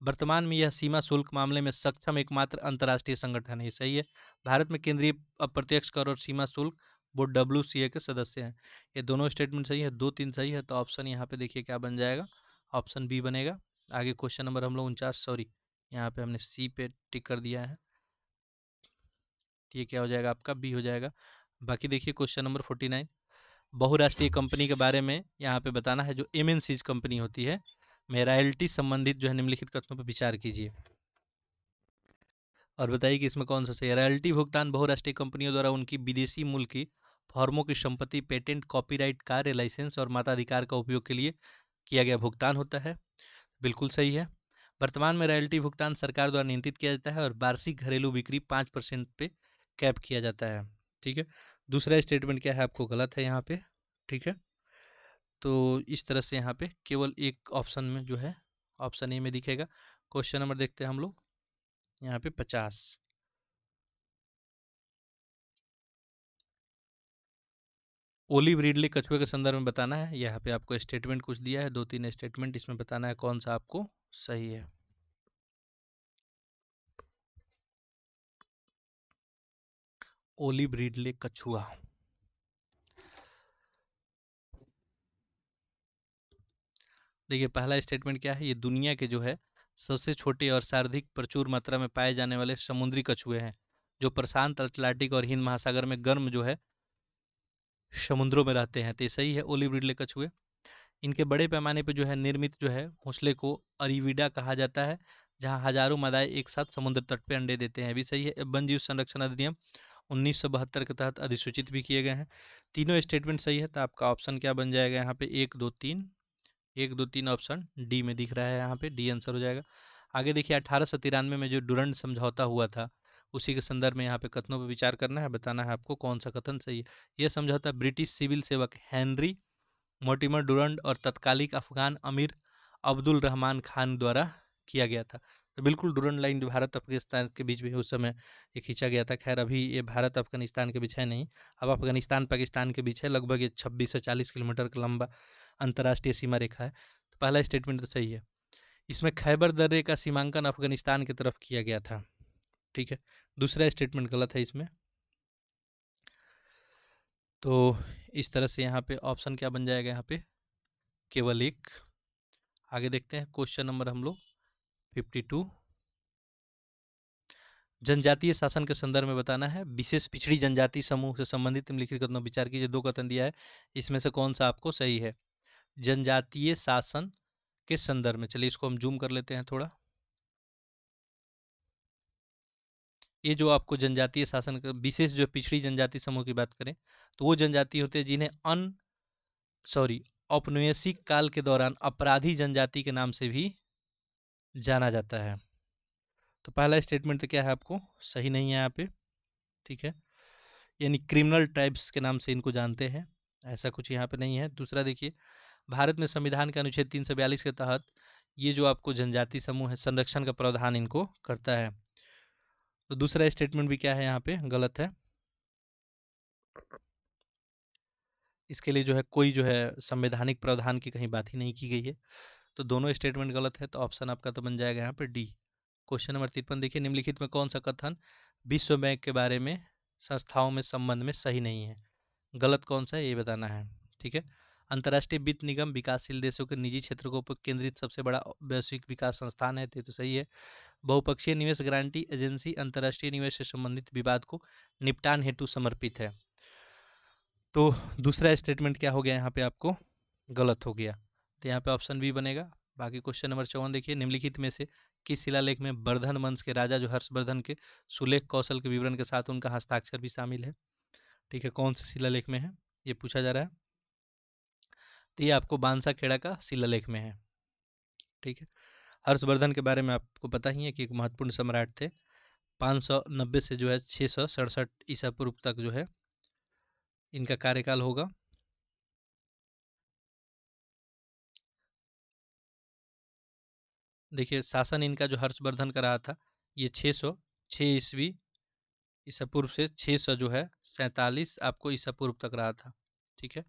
वर्तमान में यह सीमा शुल्क मामले में सक्षम एकमात्र अंतर्राष्ट्रीय संगठन है। सही है, भारत में केंद्रीय अप्रत्यक्ष कर और सीमा शुल्क बोर्ड WCA के सदस्य हैं। ये दोनों स्टेटमेंट सही है, 2-3 सही है, तो ऑप्शन यहाँ पे देखिए क्या बन जाएगा, ऑप्शन बी बनेगा। आगे क्वेश्चन नंबर हम लोग 49, यहाँ पे हमने सी पे टिक कर दिया है, ये क्या हो जाएगा आपका बी हो जाएगा। बाकी देखिए क्वेश्चन नंबर 49, बहुराष्ट्रीय कंपनी के बारे में यहाँ पे बताना है, जो MNCs कंपनी होती है में रॉयल्टी संबंधित जो है निम्नलिखित कथनों पर विचार कीजिए और बताइए कि इसमें कौन सा सही है। रॉयल्टी भुगतान बहुराष्ट्रीय कंपनियों द्वारा उनकी विदेशी मूल की फर्मों की संपत्ति, पेटेंट, कॉपीराइट, कार्य, लाइसेंस और मताधिकार का उपयोग के लिए किया गया भुगतान होता है। बिल्कुल सही है। वर्तमान में रॉयल्टी भुगतान सरकार द्वारा नियंत्रित किया जाता है और वार्षिक घरेलू बिक्री 5% पे कैप किया जाता है। ठीक है, दूसरा स्टेटमेंट क्या है, आपको गलत है यहाँ पे। ठीक है, तो इस तरह से यहाँ पे केवल एक ऑप्शन में जो है ऑप्शन ए में दिखेगा। क्वेश्चन नंबर देखते हैं हम लोग यहाँ पे 50, ओलिव रिडले कछुए के संदर्भ में बताना है। यहाँ पे आपको स्टेटमेंट कुछ दिया है, 2-3 स्टेटमेंट, इसमें बताना है कौन सा आपको सही है। ओलिव रिडले कछुआ, देखिए पहला स्टेटमेंट क्या है, ये दुनिया के जो है सबसे छोटे और सर्वाधिक प्रचुर मात्रा में पाए जाने वाले समुद्री कछुए हैं जो प्रशांत, अटलांटिक और हिंद महासागर में गर्म जो है समुद्रों में रहते हैं। तो ये सही है, ओलिव रिडले कछुए। इनके बड़े पैमाने पर जो है निर्मित जो है घोंसले को अरीविडा कहा जाता है, जहाँ हजारों मादाएं एक साथ समुद्र तट पे अंडे देते हैं, भी सही है। वन जीव संरक्षण अधिनियम 1972 के तहत अधिसूचित भी किए गए हैं। तीनों स्टेटमेंट सही है, तो आपका ऑप्शन क्या बन जाएगा यहाँ पे, 1 2 3, 1 2 3 ऑप्शन डी में दिख रहा है, यहाँ पे डी आंसर हो जाएगा। आगे देखिए 1893 में जो डुरंड समझौता हुआ था, उसी के संदर्भ में यहाँ पे कथनों पर विचार करना है, बताना है आपको कौन सा कथन सही है। यह समझौता ब्रिटिश सिविल सेवक हेनरी मोर्टिमर डुरंड और तत्कालिक अफगान अमीर अब्दुल रहमान खान द्वारा किया गया था। तो बिल्कुल डुरंड लाइन जो भारत अफगानिस्तान के बीच में उस समय ये खींचा गया था। खैर अभी ये भारत अफगानिस्तान के बीच है नहीं, अब अफगानिस्तान पाकिस्तान के बीच है। लगभग ये 26 से 40 किलोमीटर का लंबा अंतर्राष्ट्रीय सीमा रेखा है। तो पहला स्टेटमेंट तो सही है। इसमें खैबर दर्रे का सीमांकन अफगानिस्तान की तरफ किया गया था, ठीक है। दूसरा स्टेटमेंट गलत है इसमें। तो इस तरह से यहाँ पे ऑप्शन क्या बन जाएगा, यहाँ पे केवल एक। आगे देखते हैं क्वेश्चन नंबर हम लोग 52। जनजातीय शासन के संदर्भ में बताना है। विशेष पिछड़ी जनजाति समूह से संबंधित निम्नलिखित कथनों विचार कीजिए। दो कथन दिया है, इसमें से कौन सा आपको सही है। जनजातीय शासन के संदर्भ में, चलिए इसको हम जूम कर लेते हैं थोड़ा। ये जो आपको जनजातीय शासन का विशेष जो पिछड़ी जनजाति समूह की बात करें, तो वो जनजाति होते हैं जिन्हें औपनिवेशिक काल के दौरान अपराधी जनजाति के नाम से भी जाना जाता है। तो पहला स्टेटमेंट तो क्या है, आपको सही नहीं है यहाँ पे, ठीक है। यानी क्रिमिनल ट्राइब्स के नाम से इनको जानते हैं, ऐसा कुछ यहाँ पे नहीं है। दूसरा देखिए, भारत में संविधान के अनुच्छेद 342 के तहत ये जो आपको जनजाति समूह है, संरक्षण का प्रावधान इनको करता है। तो दूसरा स्टेटमेंट भी क्या है, यहाँ पे गलत है। इसके लिए जो है कोई जो है संवैधानिक प्रावधान की कहीं बात ही नहीं की गई है। तो दोनों स्टेटमेंट गलत है, तो ऑप्शन आपका तो बन जाएगा यहाँ पे डी। क्वेश्चन नंबर 53 देखिए, निम्नलिखित में कौन सा कथन विश्व बैंक के बारे में संस्थाओं में संबंध में सही नहीं है। गलत कौन सा है ये बताना है, ठीक है। अंतर्राष्ट्रीय वित्त निगम विकासशील देशों के निजी क्षेत्र को केंद्रित सबसे बड़ा वैश्विक विकास संस्थान है, तो सही है। बहुपक्षीय निवेश गारंटी एजेंसी अंतर्राष्ट्रीय निवेश से संबंधित विवाद को निपटान हेतु समर्पित है। तो दूसरा स्टेटमेंट क्या हो गया यहाँ पे, आपको गलत हो गया, तो यहाँ पे ऑप्शन बी बनेगा। बाकी क्वेश्चन नंबर 54 देखिए, निम्नलिखित में से किस शिलालेख में वर्धन वंश के राजा जो हर्षवर्धन के सुलेख कौशल के विवरण के साथ उनका हस्ताक्षर भी शामिल है, ठीक है। कौन से शिलालेख में है ये पूछा जा रहा है, तो ये आपको बांसाखेड़ा का शिलालेख में है, ठीक है। हर्षवर्धन के बारे में आपको पता ही है कि एक महत्वपूर्ण सम्राट थे। 590 से जो है 667 ईसा पूर्व तक जो है इनका कार्यकाल होगा। देखिए शासन इनका जो हर्षवर्धन का रहा था, ये 606 ईस्वी ईसा पूर्व से 600 जो है 47 आपको ईसा पूर्व तक रहा था, ठीक है।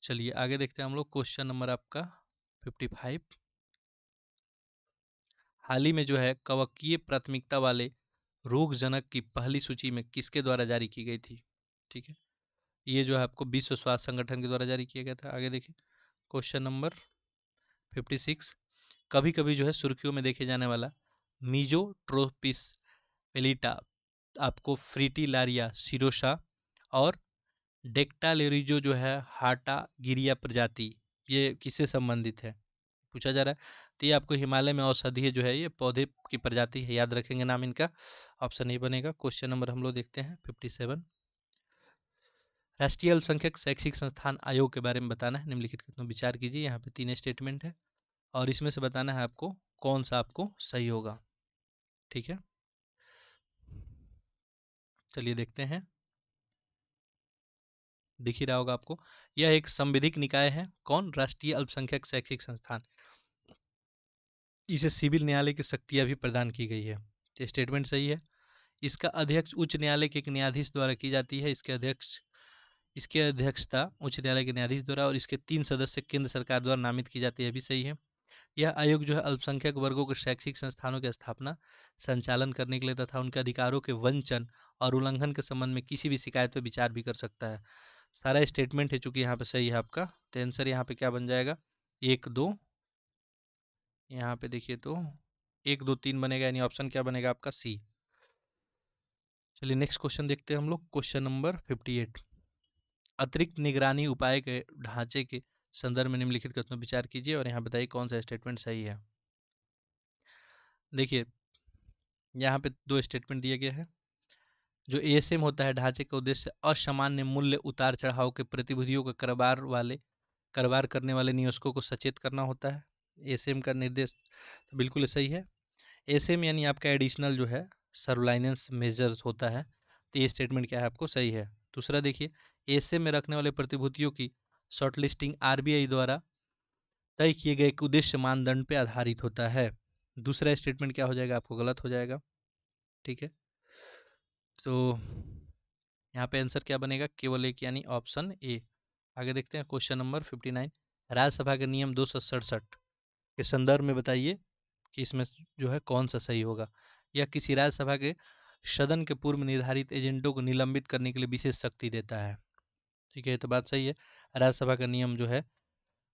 चलिए आगे देखते हैं हम लोग क्वेश्चन नंबर आपका 55। हाल ही में जो है कवकीय प्राथमिकता वाले रोगजनक की पहली सूची में किसके द्वारा जारी की गई थी, ठीक है। ये जो है आपको विश्व स्वास्थ्य संगठन के द्वारा जारी किया गया था। आगे देखिए क्वेश्चन नंबर 56। कभी कभी जो है सुर्खियों में देखे जाने वाला मीजोट्रोपिस पेलिटा आपको फ्रीटिलारिया सिरोसा और डेक्टालेरिजो जो है हाटा गिरिया प्रजाति, ये किससे संबंधित है पूछा जा रहा है। तो ये आपको हिमालय में औषधीय जो है ये पौधे की प्रजाति है, याद रखेंगे नाम इनका, ऑप्शन नहीं बनेगा। क्वेश्चन नंबर हम लोग देखते हैं 57। राष्ट्रीय अल्पसंख्यक शैक्षिक संस्थान आयोग के बारे में बताना है। निम्नलिखित कथनों विचार कीजिए। यहाँ पे 3 स्टेटमेंट है और इसमें से बताना है आपको कौन सा आपको सही होगा, ठीक है। चलिए देखते हैं, दिख ही रहा होगा आपको, यह एक संविधिक निकाय है। कौन, राष्ट्रीय अल्पसंख्यक शैक्षिक संस्थान। इसे सिविल न्यायालय की शक्तियां भी प्रदान की गई है, तो स्टेटमेंट सही है। इसका अध्यक्ष उच्च न्यायालय के एक न्यायाधीश द्वारा की जाती है। इसके अध्यक्षता उच्च न्यायालय के न्यायाधीश द्वारा और इसके 3 सदस्य केंद्र सरकार द्वारा नामित की जाती है, भी सही है। यह आयोग जो है अल्पसंख्यक वर्गों के शैक्षिक संस्थानों की स्थापना, संचालन करने के लिए तथा उनके अधिकारों के वंचन और उल्लंघन के संबंध में किसी भी शिकायत पर विचार भी कर सकता है। सारा स्टेटमेंट है चूंकि यहाँ पे सही है आपका, तो आंसर यहाँ पे क्या बन जाएगा, 1 2। यहाँ पे देखिए तो 1 2 3 बनेगा, यानी ऑप्शन क्या बनेगा आपका सी। चलिए नेक्स्ट क्वेश्चन देखते हैं हम लोग, क्वेश्चन नंबर 58। अतिरिक्त निगरानी उपाय के ढांचे के संदर्भ में निम्नलिखित कथनों पर विचार कीजिए और यहाँ बताइए कौन सा स्टेटमेंट सही है। देखिए यहाँ पे दो स्टेटमेंट दिए गए हैं। जो एएसएम होता है, ढांचे का उद्देश्य असामान्य मूल्य उतार चढ़ाव के प्रतिभूतियों का कारोबार करने वाले निवेशकों को सचेत करना होता है। एएसएम का निर्देश तो बिल्कुल सही है। एएसएम यानी आपका एडिशनल जो है सर्वलाइनेंस मेजर्स होता है। तो ये स्टेटमेंट क्या है आपको सही है। दूसरा देखिए, एएसएम में रखने वाले प्रतिभूतियों की शॉर्ट लिस्टिंग आरबीआई द्वारा तय किए गए एक उद्देश्य मानदंड पे आधारित होता है। दूसरा स्टेटमेंट क्या हो जाएगा आपको गलत हो जाएगा। ठीक है, तो यहाँ पे आंसर क्या बनेगा, केवल एक यानी ऑप्शन ए। आगे देखते हैं क्वेश्चन नंबर 59। राज्यसभा के नियम 267 के संदर्भ में बताइए कि इसमें जो है कौन सा सही होगा। यह किसी राज्यसभा के सदन के पूर्व निर्धारित एजेंटों को निलंबित करने के लिए विशेष शक्ति देता है। ठीक है, ये तो बात सही है। राज्यसभा का नियम जो है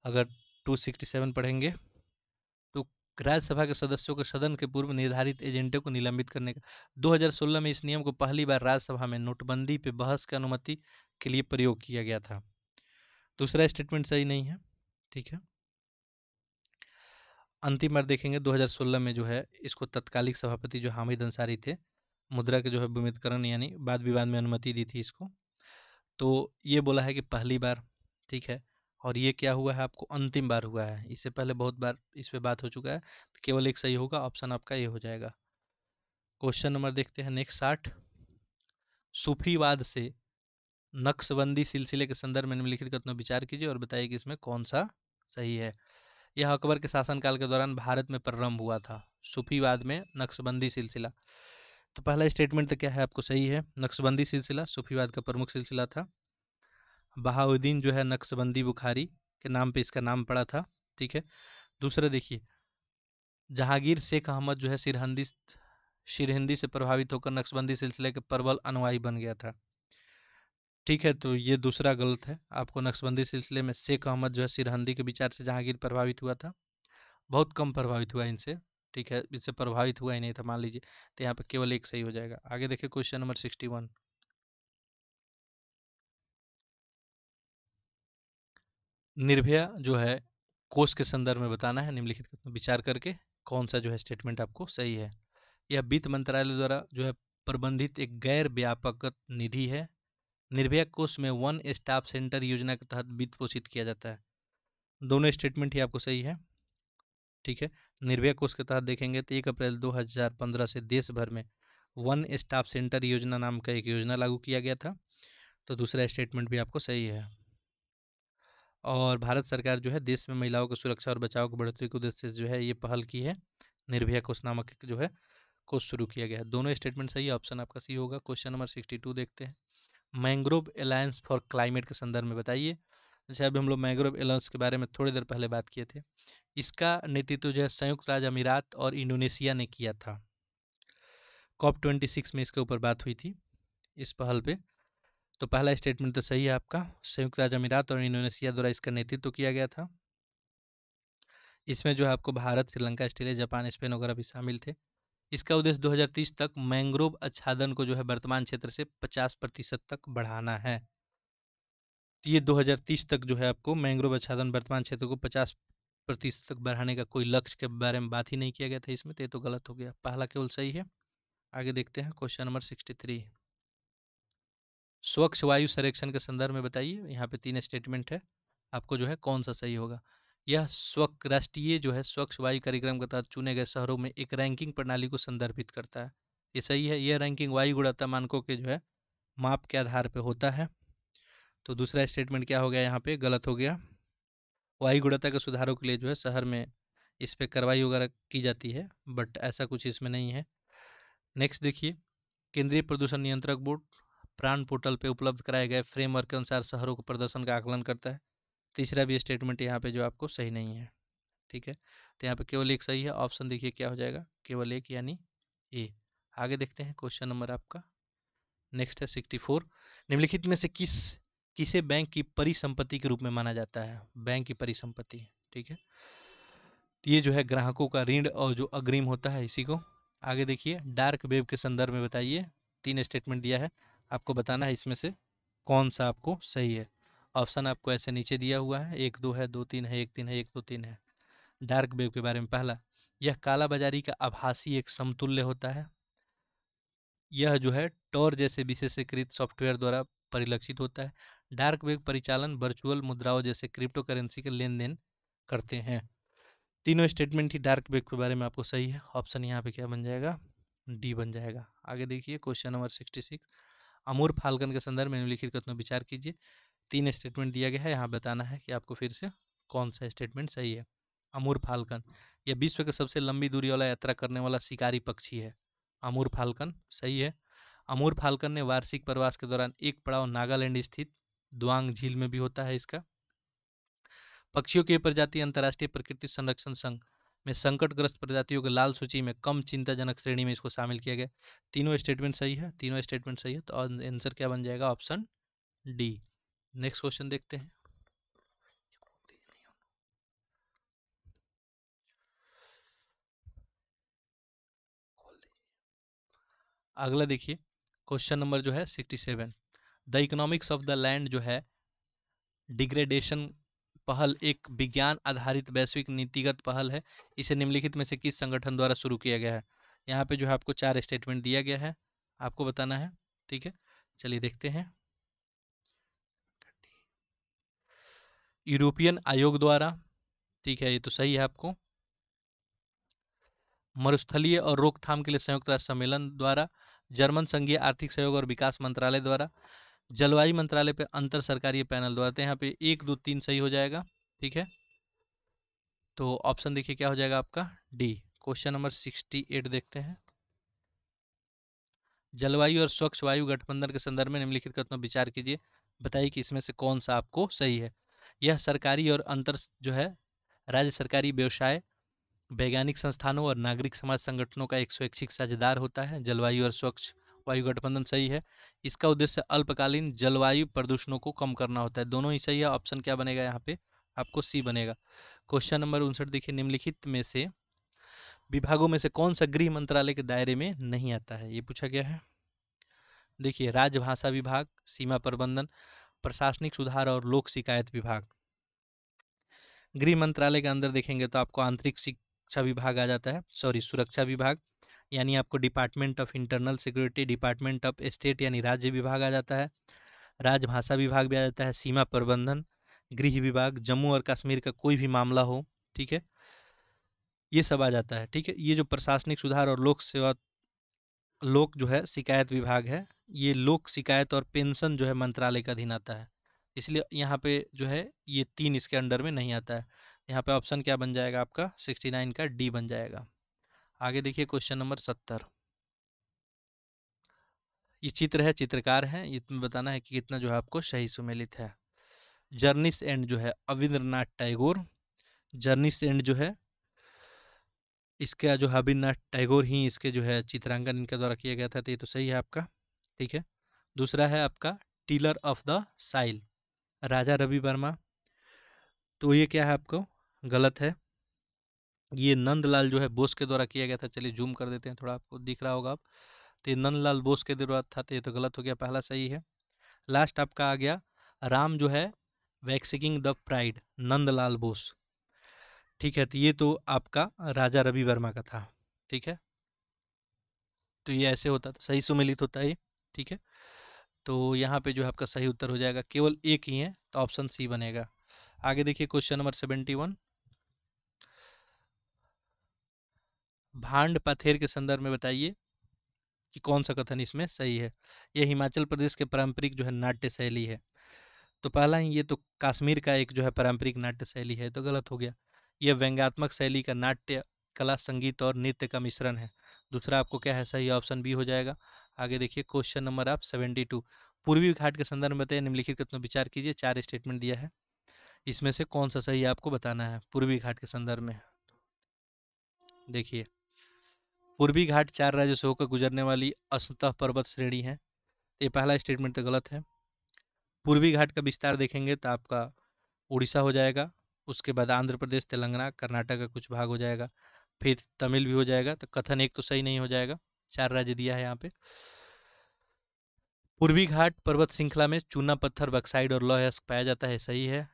अगर 267 पढ़ेंगे तो राज्यसभा के सदस्यों को सदन के पूर्व निर्धारित एजेंटों को निलंबित करने का 2016 में इस नियम को पहली बार राज्यसभा में नोटबंदी पे बहस की अनुमति के लिए प्रयोग किया गया था। दूसरा स्टेटमेंट सही नहीं है। ठीक है, अंतिम बार देखेंगे 2016 में जो है इसको तत्कालिक सभापति जो हामिद अंसारी थे, मुद्रा के जो है विमुद्रीकरण यानी वाद विवाद में अनुमति दी थी इसको। तो ये बोला है कि पहली बार। ठीक है, और ये क्या हुआ है आपको अंतिम बार हुआ है, इससे पहले बहुत बार इस पे बात हो चुका है। तो केवल एक सही होगा, ऑप्शन आपका ये हो जाएगा। क्वेश्चन नंबर देखते हैं नेक्स्ट 60। सूफीवाद से नक्शबंदी सिलसिले के संदर्भ में निम्नलिखित कथनों विचार कीजिए और बताइए कि इसमें कौन सा सही है। यह अकबर के शासनकाल के दौरान भारत में प्रारंभ हुआ था, सूफीवाद में नक्शबंदी सिलसिला। तो पहला स्टेटमेंट तो क्या है आपको सही है, नक्शबंदी सिलसिला सूफीवाद का प्रमुख सिलसिला था। बहाउद्दीन जो है नक्शबंदी बुखारी के नाम पे इसका नाम पड़ा था। ठीक है, दूसरा देखिए, जहांगीर शेख अहमद जो है सिरहिंदी से प्रभावित होकर नक्शबंदी सिलसिले के प्रबल अनुयायी बन गया था। ठीक है, तो ये दूसरा गलत है। आपको नक्शबंदी सिलसिले में शेख अहमद जो है सिरहिंदी के विचार से जहांगीर प्रभावित हुआ था, बहुत कम प्रभावित हुआ इनसे। ठीक है, इससे प्रभावित हुआ ही नहीं था मान लीजिए। तो यहाँ पे केवल एक सही हो जाएगा। आगे देखिए क्वेश्चन नंबर 61। निर्भया जो है कोष के संदर्भ में बताना है, निम्नलिखित विचार करके कौन सा जो है स्टेटमेंट आपको सही है। यह वित्त मंत्रालय द्वारा जो है प्रबंधित एक गैर व्यापक निधि है। निर्भया कोष में वन स्टॉप सेंटर योजना के तहत वित्त पोषित किया जाता है। दोनों स्टेटमेंट ही आपको सही है। ठीक है, निर्भया कोष के तहत देखेंगे तो 1 अप्रैल 2015 से देश भर में वन स्टॉप सेंटर योजना नाम का एक योजना लागू किया गया था। तो दूसरा स्टेटमेंट भी आपको सही है। और भारत सरकार जो है देश में महिलाओं की सुरक्षा और बचाव की बढ़ोतरी के उद्देश्य से जो है ये पहल की है, निर्भया कोष नामक एक जो है कोष शुरू किया गया है। दोनों स्टेटमेंट सही है, ऑप्शन आपका सी होगा। क्वेश्चन नंबर 62 देखते हैं। मैंग्रोव अलायंस फॉर क्लाइमेट के संदर्भ में बताइए। जैसे अभी हम लोग मैंग्रोव अलायंस के बारे में थोड़ी देर पहले बात किए थे। इसका नेतृत्व जो है संयुक्त राज्य अमीरात और इंडोनेशिया ने किया था। COP26 में इसके ऊपर बात हुई थी इस पहल पे। तो पहला स्टेटमेंट तो सही है आपका, संयुक्त राज्य अमीरात और इंडोनेशिया द्वारा इसका नेतृत्व किया गया था। इसमें जो है आपको Bharat, Sri Lanka, Australia, Japan, Spain वगैरह भी शामिल थे। इसका उद्देश्य 2030 तक मैंग्रोव आच्छादन को जो है वर्तमान क्षेत्र से 50% तक बढ़ाना है। तो ये 2030 तक जो है आपको मैंग्रोव आच्छादन वर्तमान क्षेत्र को 50% तक बढ़ाने का कोई लक्ष्य के बारे में बात ही नहीं किया गया था इसमें। तो ये तो गलत हो गया, पहला केवल सही है। आगे देखते हैं क्वेश्चन नंबर 63। स्वच्छ वायु सर्वेक्षण के संदर्भ में बताइए। यहाँ पे 3 स्टेटमेंट है, आपको जो है कौन सा सही होगा। यह स्वच्छ राष्ट्रीय जो है स्वच्छ वायु कार्यक्रम के तहत चुने गए शहरों में एक रैंकिंग प्रणाली को संदर्भित करता है। ये सही है, यह रैंकिंग वायु गुणवत्ता मानकों के जो है माप के आधार पर होता है। तो दूसरा स्टेटमेंट क्या हो गया, यहाँ पे गलत हो गया। वायु गुणवत्ता के सुधारों के लिए जो है शहर में इस पर कार्रवाई वगैरह की जाती है, बट ऐसा कुछ इसमें नहीं है। नेक्स्ट देखिए, केंद्रीय प्रदूषण नियंत्रक बोर्ड प्राण पोर्टल पे उपलब्ध कराए गए फ्रेमवर्क के अनुसार शहरों के प्रदर्शन का आकलन करता है। तीसरा भी स्टेटमेंट यहाँ पे जो आपको सही नहीं है। ठीक है, तो यहाँ पे केवल एक सही है, ऑप्शन देखिए क्या हो जाएगा, केवल एक यानी ए। आगे देखते हैं क्वेश्चन नंबर आपका नेक्स्ट है 64। निम्नलिखित में से किसे बैंक की परिसंपत्ति के रूप में माना जाता है। बैंक की परिसंपत्ति, ठीक है, तो ये जो है ग्राहकों का ऋण और जो अग्रिम होता है इसी को। आगे देखिए, डार्क वेब के संदर्भ में बताइए। 3 स्टेटमेंट दिया है, आपको बताना है इसमें से कौन सा आपको सही है। ऑप्शन आपको ऐसे नीचे दिया हुआ है, 1 2 है, 2 3 है, 1 3 है, 1 2 3 है। डार्क वेब के बारे में पहला, यह कालाबाजारी का आभासी एक समतुल्य होता है। यह जो है टॉर जैसे विशेषीकृत सॉफ्टवेयर द्वारा परिलक्षित होता है। डार्क वेब परिचालन वर्चुअल मुद्राओं जैसे क्रिप्टो करेंसी के लेन देन करते हैं। तीनों स्टेटमेंट ही डार्क वेब के बारे में आपको सही है। ऑप्शन यहाँ पे क्या बन जाएगा, डी बन जाएगा। आगे देखिए क्वेश्चन नंबर 66, अमूर फाल्कन के संदर्भ में निम्नलिखित कथनों विचार कीजिए। 3 स्टेटमेंट दिया गया है, यहाँ बताना है कि आपको फिर से कौन सा स्टेटमेंट सही है। अमूर फाल्कन, यह विश्व के सबसे लंबी दूरी वाला यात्रा करने वाला शिकारी पक्षी है। अमूर फाल्कन सही है। अमूर फाल्कन ने वार्षिक प्रवास के दौरान एक पड़ाव नागालैंड स्थित द्वांग झील में भी होता है इसका। पक्षियों की प्रजाति अंतर्राष्ट्रीय प्रकृति संरक्षण संघ में संकटग्रस्त प्रजातियों के लाल सूची में कम चिंताजनक श्रेणी में इसको शामिल किया गया। तीनों स्टेटमेंट सही है, तीनों स्टेटमेंट सही है, तो आंसर क्या बन जाएगा, ऑप्शन डी। नेक्स्ट क्वेश्चन देखते हैं। अगला देखिए क्वेश्चन नंबर जो है 67, the economics of the land जो है डिग्रेडेशन पहल एक विज्ञान आधारित वैश्विक नीतिगत पहल है। इसे निम्नलिखित में से किस संगठन द्वारा शुरू किया गया है। यहाँ पे जो है आपको 4 स्टेटमेंट दिया गया है, आपको बताना है। ठीक है, चलिए देखते हैं। यूरोपियन आयोग द्वारा, ठीक है ये तो सही है आपको। मरुस्थलीय और रोकथाम के लिए संयुक्त राष्ट्र सम्मेलन द्वारा, जर्मन संघीय आर्थिक सहयोग और विकास मंत्रालय द्वारा, जलवायु मंत्रालय पे अंतर सरकारी पैनल द्वारा। तो यहाँ पे 1 2 3 सही हो जाएगा। ठीक है, तो ऑप्शन देखिए क्या हो जाएगा आपका, डी। क्वेश्चन नंबर 68 देखते हैं। जलवायु और स्वच्छ वायु गठबंधन के संदर्भ में निम्नलिखित कथनों पर विचार कीजिए, बताइए कि इसमें से कौन सा आपको सही है। यह सरकारी और अंतर जो है राज्य सरकारी व्यवसाय, वैज्ञानिक संस्थानों और नागरिक समाज संगठनों का एक स्वैच्छिक साझेदार होता है। जलवायु और स्वच्छ वायु गठबंधन सही है। इसका उद्देश्य अल्पकालीन जलवायु प्रदूषणों को कम करना होता है। दोनों ही सही है। ऑप्शन क्या बनेगा यहाँ पे, आपको सी बनेगा। क्वेश्चन नंबर 59 देखिए, निम्नलिखित में से विभागों में से कौन सा गृह मंत्रालय के दायरे में नहीं आता है, ये पूछा गया है। देखिए, राजभाषा विभाग, सीमा प्रबंधन, प्रशासनिक सुधार और लोक शिकायत विभाग। गृह मंत्रालय के अंदर देखेंगे तो आपको आंतरिक शिक्षा विभाग आ जाता है, सॉरी सुरक्षा विभाग, यानी आपको department of internal security, department of state यानी राज्य विभाग आ जाता है, राजभाषा विभाग भी आ जाता है, सीमा प्रबंधन, गृह विभाग, जम्मू और कश्मीर का कोई भी मामला हो, ठीक है, ये सब आ जाता है। ठीक है, ये जो प्रशासनिक सुधार और लोक सेवा, लोक जो है शिकायत विभाग है, ये लोक शिकायत और पेंशन जो है मंत्रालय का अधीन आता है। इसलिए यहाँ पे जो है ये 3 इसके अंडर में नहीं आता है। यहाँ पे ऑप्शन क्या बन जाएगा आपका, 69 का डी बन जाएगा। आगे देखिए क्वेश्चन नंबर 70, ये चित्र है, चित्रकार है, इसमें बताना है कि कितना जो है आपको सही सुमेलित है। जर्निस एंड जो है अविंद्रनाथ टैगोर, जर्निस एंड जो है इसका जो रवींद्रनाथ टैगोर ही इसके जो है चित्रांकन इनके द्वारा किया गया था, तो ये तो सही है आपका। ठीक है, दूसरा है आपका टीलर ऑफ द साइल, राजा रवि वर्मा, तो ये क्या है आपको गलत है, ये नंदलाल जो है बोस के द्वारा किया गया था। चलिए जूम कर देते हैं, थोड़ा आपको दिख रहा होगा आप, तो ये नंदलाल बोस के द्वारा था, तो ये तो गलत हो गया, पहला सही है। लास्ट आपका आ गया राम जो है waxing the pride, Nandlal Bose. ठीक है, तो ये तो आपका राजा रवि वर्मा का था। ठीक है, तो ये ऐसे होता था, सही सुमेलित होता है ये। ठीक है, तो यहाँ पे जो है आपका सही उत्तर हो जाएगा, केवल एक ही है, तो ऑप्शन सी बनेगा। आगे देखिए क्वेश्चन नंबर 71, भांड पाथेर के संदर्भ में बताइए कि कौन सा कथन इसमें सही है। यह हिमाचल प्रदेश के पारंपरिक जो है नाट्य शैली है। तो पहला ही ये तो कश्मीर का एक जो है पारंपरिक नाट्य शैली है, तो गलत हो गया। यह व्यंग्यात्मक शैली का नाट्य कला, संगीत और नृत्य का मिश्रण है। दूसरा आपको क्या है, सही ऑप्शन बी हो जाएगा। आगे देखिए क्वेश्चन नंबर आप 72, पूर्वी घाट के संदर्भ में बताइए, निम्नलिखित कथनों विचार कीजिए। 4 स्टेटमेंट दिया है, इसमें से कौन सा सही है आपको बताना है। पूर्वी घाट के संदर्भ में देखिए, पूर्वी घाट 4 राज्यों से होकर गुजरने वाली असतह पर्वत श्रेणी है, ये पहला स्टेटमेंट तो गलत है। पूर्वी घाट का विस्तार देखेंगे तो आपका उड़ीसा हो जाएगा, उसके बाद आंध्र प्रदेश, तेलंगाना, कर्नाटक का कुछ भाग हो जाएगा, फिर तमिल भी हो जाएगा, तो कथन एक तो सही नहीं हो जाएगा। 4 राज्य दिया है यहाँ पे। पूर्वी घाट पर्वत श्रृंखला में चूना पत्थर, बक्साइड और लौह अयस्क पाया जाता है, सही है।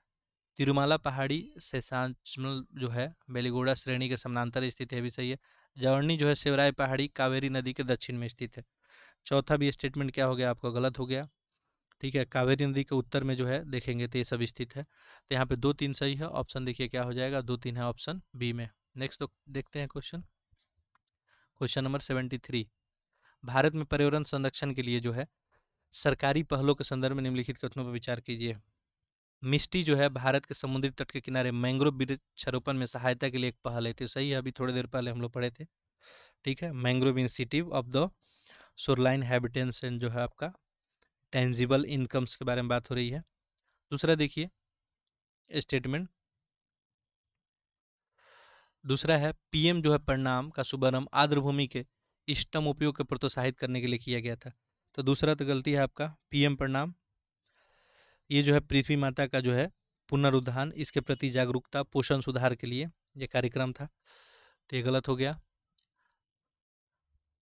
तिरुमाला पहाड़ी शेषाचल जो है बेलीगोड़ा श्रेणी के समानांतर स्थित है, भी सही है। जवर्नी जो है शिवराय पहाड़ी कावेरी नदी के दक्षिण में स्थित है। चौथा भी स्टेटमेंट क्या हो गया आपका, गलत हो गया। ठीक है, कावेरी नदी के उत्तर में जो है देखेंगे तो ये सब स्थित है। तो यहाँ पे 2 3 सही है, ऑप्शन देखिए क्या हो जाएगा, 2 3 है ऑप्शन बी में। नेक्स्ट तो देखते हैं क्वेश्चन, क्वेश्चन नंबर 73। भारत में पर्यावरण संरक्षण के लिए जो है सरकारी पहलों के संदर्भ में निम्नलिखित कथनों पर विचार कीजिए। मिस्टी जो है भारत के समुद्री तट के किनारे मैंग्रोव वृक्षारोपण में सहायता के लिए एक पहल है, तो सही है, अभी थोड़ी देर पहले हम लोग पढ़े थे। ठीक है, mangrove institute of the shoreline habitation जो है आपका टेंजिबल इनकम्स के बारे में बात हो रही है। दूसरा देखिए स्टेटमेंट, दूसरा है पीएम जो है परिणाम का शुभारंभ आर्द्रभूमि के इष्टतम उपयोग को प्रोत्साहित करने के लिए किया गया था। तो दूसरा तो गलती है आपका, पीएम परिणाम ये जो है पृथ्वी माता का जो है पुनरुद्धार, इसके प्रति जागरूकता पोषण सुधार के लिए ये कार्यक्रम था, तो ये गलत हो गया,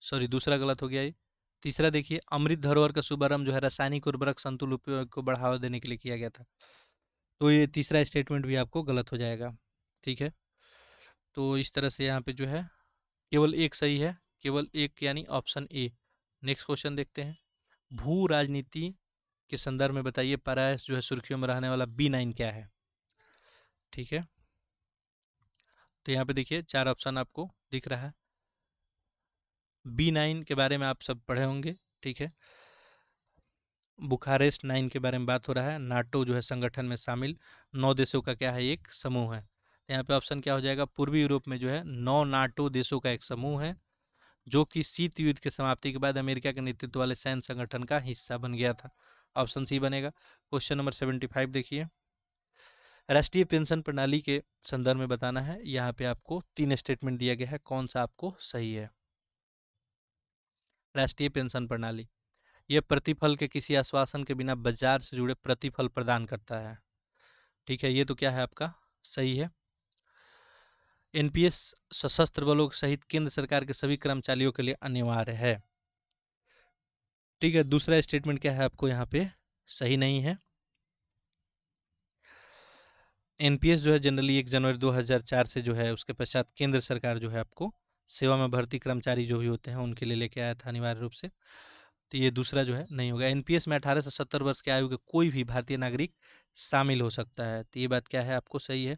सॉरी दूसरा गलत हो गया ये। तीसरा देखिए अमृत धरोहर का शुभारंभ जो है रासायनिक उर्वरक संतुल उपयोग को बढ़ावा देने के लिए किया गया था, तो ये तीसरा स्टेटमेंट भी आपको गलत हो जाएगा। ठीक है, तो इस तरह से यहाँ पे जो है केवल एक सही है, केवल एक, यानी ऑप्शन ए। नेक्स्ट क्वेश्चन देखते हैं, भू राजनीति के संदर्भ में बताइए परायस जो है सुर्खियों में रहने वाला B9 क्या है। ठीक है, तो यहाँ पे देखिए 4 ऑप्शन आपको दिख रहा है। B9 के बारे में आप सब पढ़े होंगे। ठीक है, बुखारेस्ट 9 के बारे में बात हो रहा है, नाटो जो है संगठन में शामिल 9 देशों का क्या है, एक समूह है। तो यहाँ पे ऑप्शन क्या हो जाएगा, पूर्वी यूरोप में जो है 9 नाटो देशों का एक समूह है, जो कि शीत युद्ध की समाप्ति के बाद अमेरिका के नेतृत्व वाले सैन्य संगठन का हिस्सा बन गया था। ऑप्शन सी बनेगा। क्वेश्चन नंबर 75 देखिए, राष्ट्रीय पेंशन प्रणाली के संदर्भ में बताना है। यहाँ पे आपको 3 स्टेटमेंट दिया गया है, कौन सा आपको सही है। राष्ट्रीय पेंशन प्रणाली यह प्रतिफल के किसी आश्वासन के बिना बाजार से जुड़े प्रतिफल प्रदान करता है। ठीक है, ये तो क्या है आपका सही है। एनपीएस सशस्त्र बलों सहित केंद्र सरकार के सभी कर्मचारियों के लिए अनिवार्य है। ठीक है, दूसरा स्टेटमेंट क्या है आपको यहाँ पे सही नहीं है। एनपीएस जो है जनरली 1 जनवरी 2004 से जो है उसके पश्चात केंद्र सरकार जो है आपको सेवा में भर्ती कर्मचारी जो भी होते हैं उनके लिए लेके आया था अनिवार्य रूप से, तो ये दूसरा जो है नहीं होगा। एनपीएस में 18 से 70 वर्ष के आयु के कोई भी भारतीय नागरिक शामिल हो सकता है, तो ये बात क्या है आपको सही है।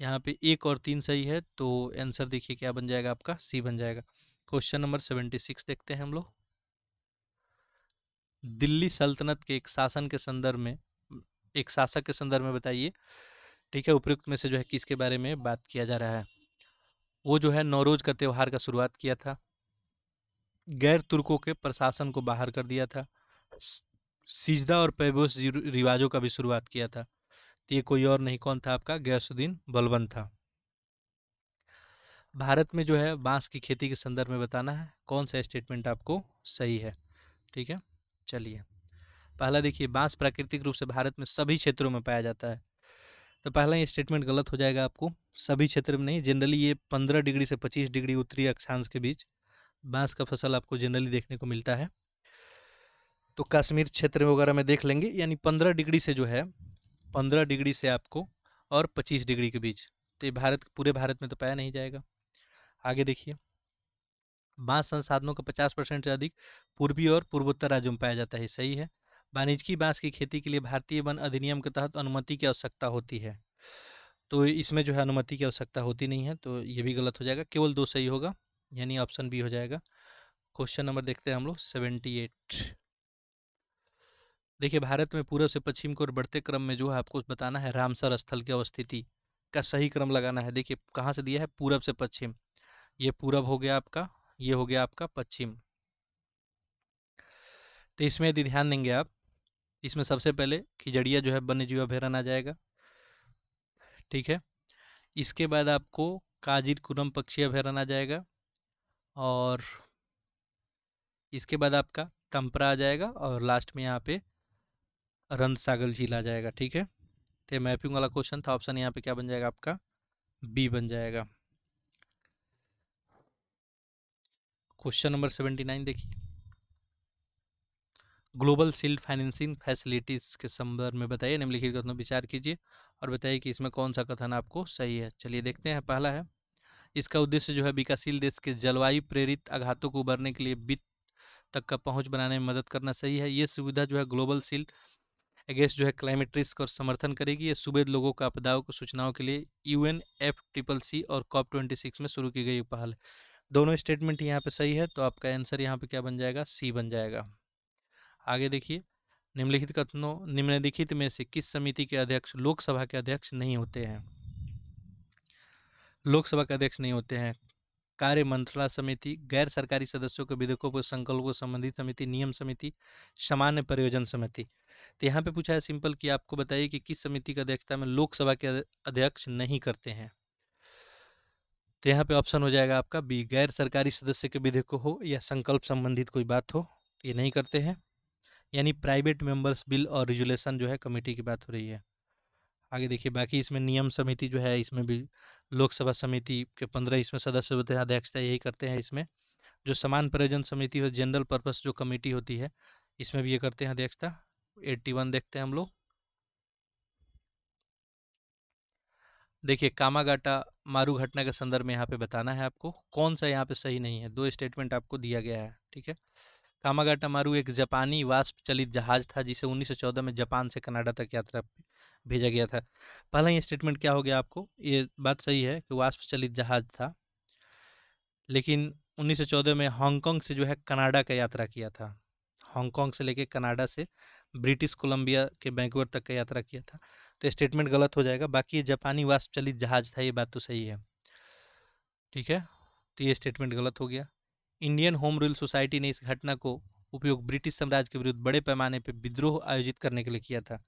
यहाँ पे 1 और 3 सही है, तो आंसर देखिए क्या बन जाएगा आपका, सी बन जाएगा। क्वेश्चन नंबर 76 देखते हैं हम लोग, दिल्ली सल्तनत के एक शासन के संदर्भ में, एक शासक के संदर्भ में बताइए। ठीक है, उपयुक्त में से जो है किसके बारे में बात किया जा रहा है। वो जो है नौरोज का त्यौहार का शुरुआत किया था, गैर तुर्कों के प्रशासन को बाहर कर दिया था, सिजदा और पैबोस रिवाजों का भी शुरुआत किया था। तो ये कोई और नहीं, कौन था आपका, गयासुद्दीन बलबन था। भारत में जो है बांस की खेती के संदर्भ में बताना है, कौन सा स्टेटमेंट आपको सही है। ठीक है, चलिए पहला देखिए, बांस प्राकृतिक रूप से भारत में सभी क्षेत्रों में पाया जाता है, तो पहला ये स्टेटमेंट गलत हो जाएगा आपको, सभी क्षेत्र में नहीं, जनरली ये 15 डिग्री से 25 डिग्री उत्तरी अक्षांश के बीच बांस का फसल आपको जनरली देखने को मिलता है। तो कश्मीर क्षेत्र वगैरह में देख लेंगे, यानी 15 डिग्री से जो है 15 डिग्री से आपको और 25 डिग्री के बीच, तो ये भारत पूरे भारत में तो पाया नहीं जाएगा। आगे देखिए, बांस संसाधनों का 50% से अधिक पूर्वी और पूर्वोत्तर राज्यों में पाया जाता है, सही है। वाणिज्यिक बांस की खेती के लिए भारतीय वन अधिनियम के तहत अनुमति की आवश्यकता होती है, तो इसमें जो है अनुमति की आवश्यकता होती नहीं है, तो ये भी गलत हो जाएगा, केवल 2 सही होगा, यानी ऑप्शन बी हो जाएगा। क्वेश्चन नंबर देखते हैं हम लोग 78। देखिए, भारत में पूर्व से पश्चिम को बढ़ते क्रम में जो है आपको बताना है रामसर स्थल की अवस्थिति का सही क्रम लगाना है। देखिए कहाँ से दिया है, पूरब से पश्चिम, ये पूरब हो गया आपका, ये हो गया आपका पश्चिम। तो इसमें यदि ध्यान देंगे आप, इसमें सबसे पहले खिजड़िया जो है वन्य जीव अभयारण्य आ जाएगा। ठीक है, इसके बाद आपको काजिरकुरम पक्षी अभयारण्य आ जाएगा, और इसके बाद आपका तंपरा आ जाएगा, और लास्ट में यहाँ पे रंगसागर झील आ जाएगा। ठीक है, तो मैपिंग वाला क्वेश्चन था, ऑप्शन यहाँ पे क्या बन जाएगा आपका, बी बन जाएगा। क्वेश्चन नंबर 79 देखिए, ग्लोबल शील्ड फाइनेंसिंग फैसिलिटीज के संदर्भ में बताइए, निम्नलिखित कथनों पर विचार कीजिए। और बताइए कि इसमें कौन सा कथन आपको सही है। चलिए देखते हैं। पहला है, इसका उद्देश्य जो है विकासशील देश के जलवायु प्रेरित आघातों को उबरने के लिए वित्त तक का पहुंच बनाने में मदद करना। सही है। ये सुविधा जो है ग्लोबल शील्ड अगेंस्ट जो है क्लाइमेट रिस्क और समर्थन करेगी। ये सूबे लोगों को आपदाओं को सूचनाओं के लिए UNFCCC और COP26 में शुरू की गई पहल है। दोनों स्टेटमेंट यहाँ पे सही है, तो आपका आंसर यहाँ पे क्या बन जाएगा, सी बन जाएगा। आगे देखिए, निम्नलिखित में से किस समिति के अध्यक्ष लोकसभा के अध्यक्ष नहीं होते हैं। लोकसभा के अध्यक्ष नहीं होते हैं। कार्य मंत्रणा समिति, गैर सरकारी सदस्यों के विधेयकों पर संकल्पों संबंधित समिति, नियम समिति, सामान्य परियोजना समिति। तो यहाँ पे पूछा है सिंपल कि आपको बताइए कि किस समिति की अध्यक्षता में लोकसभा के अध्यक्ष नहीं करते हैं। तो यहाँ पे ऑप्शन हो जाएगा आपका बी, गैर सरकारी सदस्य के विधेयक हो या संकल्प संबंधित कोई बात हो, ये नहीं करते हैं। यानी प्राइवेट मेंबर्स बिल और रेजुलेशन जो है कमेटी की बात हो रही है। आगे देखिए, बाकी इसमें नियम समिति जो है इसमें भी लोकसभा समिति के 15 इसमें सदस्य होते हैं, अध्यक्षता यही करते हैं। इसमें जो समान प्रयोजन समिति और जनरल पर्पस जो कमेटी होती है इसमें भी ये करते हैं अध्यक्षता। 81 देखते हैं हम लोग। देखिए, कामागाटा मारू घटना के संदर्भ में यहाँ पे बताना है आपको कौन सा यहाँ पे सही नहीं है। दो स्टेटमेंट आपको दिया गया है, ठीक है। कामागाटा मारू एक जापानी वाष्प चलित जहाज था जिसे 1914 में जापान से कनाडा तक यात्रा भेजा गया था। पहला ये स्टेटमेंट क्या हो गया आपको, ये बात सही है कि वाष्प चलित जहाज था, लेकिन 1914 में हांगकांग से जो है कनाडा का यात्रा किया था। हांगकांग से लेके कनाडा से ब्रिटिश कोलंबिया के वैंकूवर तक का यात्रा किया था। तो स्टेटमेंट गलत हो जाएगा। बाकी ये जापानी वाष्प चलित जहाज था, ये बात तो सही है, ठीक है। तो ये स्टेटमेंट गलत हो गया। इंडियन होम रूल सोसाइटी ने इस घटना को उपयोग ब्रिटिश साम्राज्य के विरुद्ध बड़े पैमाने पर विद्रोह आयोजित करने के लिए किया था।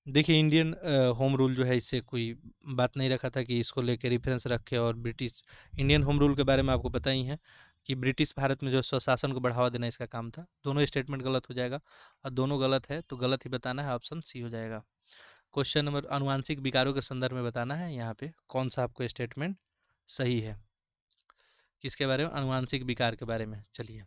देखिए, इंडियन होम रूल जो है इससे कोई बात नहीं रखा था कि इसको लेके रेफरेंस रखे, और ब्रिटिश इंडियन होम रूल के बारे में आपको पता ही है कि ब्रिटिश भारत में जो स्वशासन को बढ़ावा देना इसका काम था। दोनों स्टेटमेंट गलत हो जाएगा, और दोनों गलत है तो गलत ही बताना है, ऑप्शन सी हो जाएगा। क्वेश्चन नंबर, अनुवांशिक विकारों के संदर्भ में बताना है यहाँ पे कौन सा आपको स्टेटमेंट सही है। किसके बारे में, अनुवांशिक विकार के बारे में। चलिए,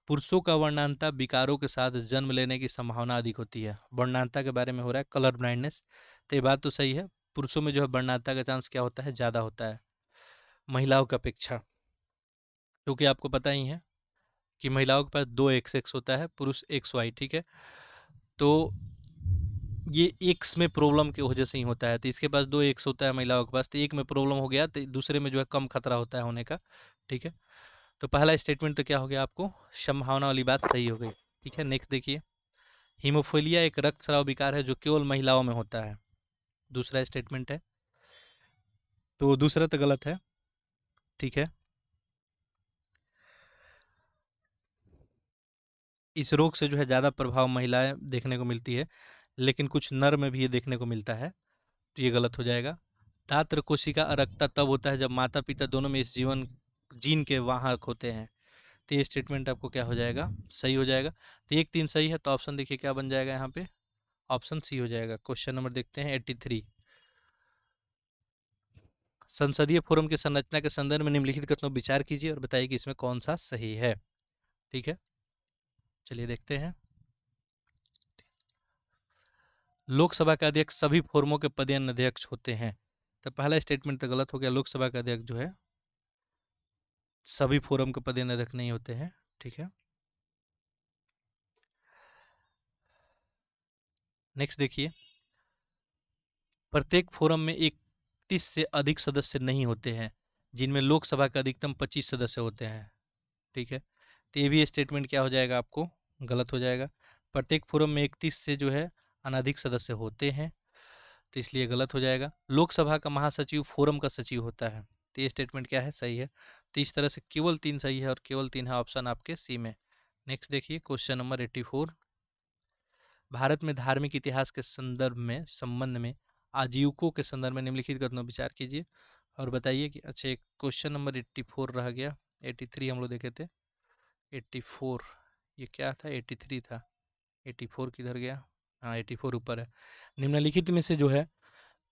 पुरुषों का वर्णांता विकारों के साथ जन्म लेने की संभावना अधिक होती है। वर्णांता के बारे में हो रहा है, कलर ब्लाइंडनेस। तो ये बात तो सही है, पुरुषों में जो है वर्णांता का चांस क्या होता है, ज़्यादा होता है महिलाओं की अपेक्षा। क्योंकि आपको पता ही है कि महिलाओं के पास 2 XX होता है, पुरुष XY, ठीक है। तो ये एक्स में प्रॉब्लम की वजह से ही होता है। तो इसके पास 2 एक्स होता है महिलाओं के पास, तो एक में प्रॉब्लम हो गया तो दूसरे में जो है कम खतरा होता है होने का, ठीक है। तो पहला स्टेटमेंट तो क्या हो गया, आपको संभावना वाली बात सही हो गई, ठीक है। नेक्स्ट देखिए, हीमोफीलिया एक रक्तस्राव विकार है जो केवल महिलाओं में होता है। दूसरा स्टेटमेंट है, तो दूसरा तो गलत है, ठीक है। इस रोग से जो है ज़्यादा प्रभाव महिलाएं देखने को मिलती है, लेकिन कुछ नर में भी ये देखने को मिलता है, तो ये गलत हो जाएगा। दात्र कोशिका अरक्ता तब होता है जब माता पिता दोनों में इस जीन के वाहक होते हैं। तो ये स्टेटमेंट आपको क्या हो जाएगा, सही हो जाएगा। तो 1 3 सही है, तो ऑप्शन देखिए क्या बन जाएगा यहाँ पे, ऑप्शन सी हो जाएगा। क्वेश्चन नंबर देखते हैं 83। संसदीय फोरम की संरचना के संदर्भ में निम्नलिखित कथनों पर विचार कीजिए और बताइए कि इसमें कौन सा सही है, ठीक है। चलिए देखते हैं। लोकसभा के अध्यक्ष सभी फोरमों के पदेन अध्यक्ष होते हैं। तो पहला स्टेटमेंट तो गलत हो गया, लोकसभा का अध्यक्ष जो है सभी फोरम के पदेन अध्यक्ष नहीं होते हैं, ठीक है। नेक्स्ट देखिए, प्रत्येक फोरम में 31 से अधिक सदस्य नहीं होते हैं, जिनमें लोकसभा का अधिकतम 25 सदस्य होते हैं, ठीक है। तो ये भी स्टेटमेंट क्या हो जाएगा, आपको गलत हो जाएगा। प्रत्येक फोरम में 31 से जो है अनधिक सदस्य होते हैं, तो इसलिए गलत हो जाएगा। लोकसभा का महासचिव फोरम का सचिव होता है, तो ये स्टेटमेंट क्या है, सही है। तो इस तरह से केवल 3 सही है और केवल 3 है ऑप्शन आपके सी में। नेक्स्ट देखिए, क्वेश्चन नंबर 84। भारत में धार्मिक इतिहास के संबंध में आजीविकों के संदर्भ में निम्नलिखित कथनों पर विचार कीजिए और बताइए कि, अच्छा एक क्वेश्चन नंबर 84 रह गया, 83 हम लोग देखे थे, 84 ये क्या था, 83 था, 84 किधर गया, हाँ 84 ऊपर है। निम्नलिखित में से जो है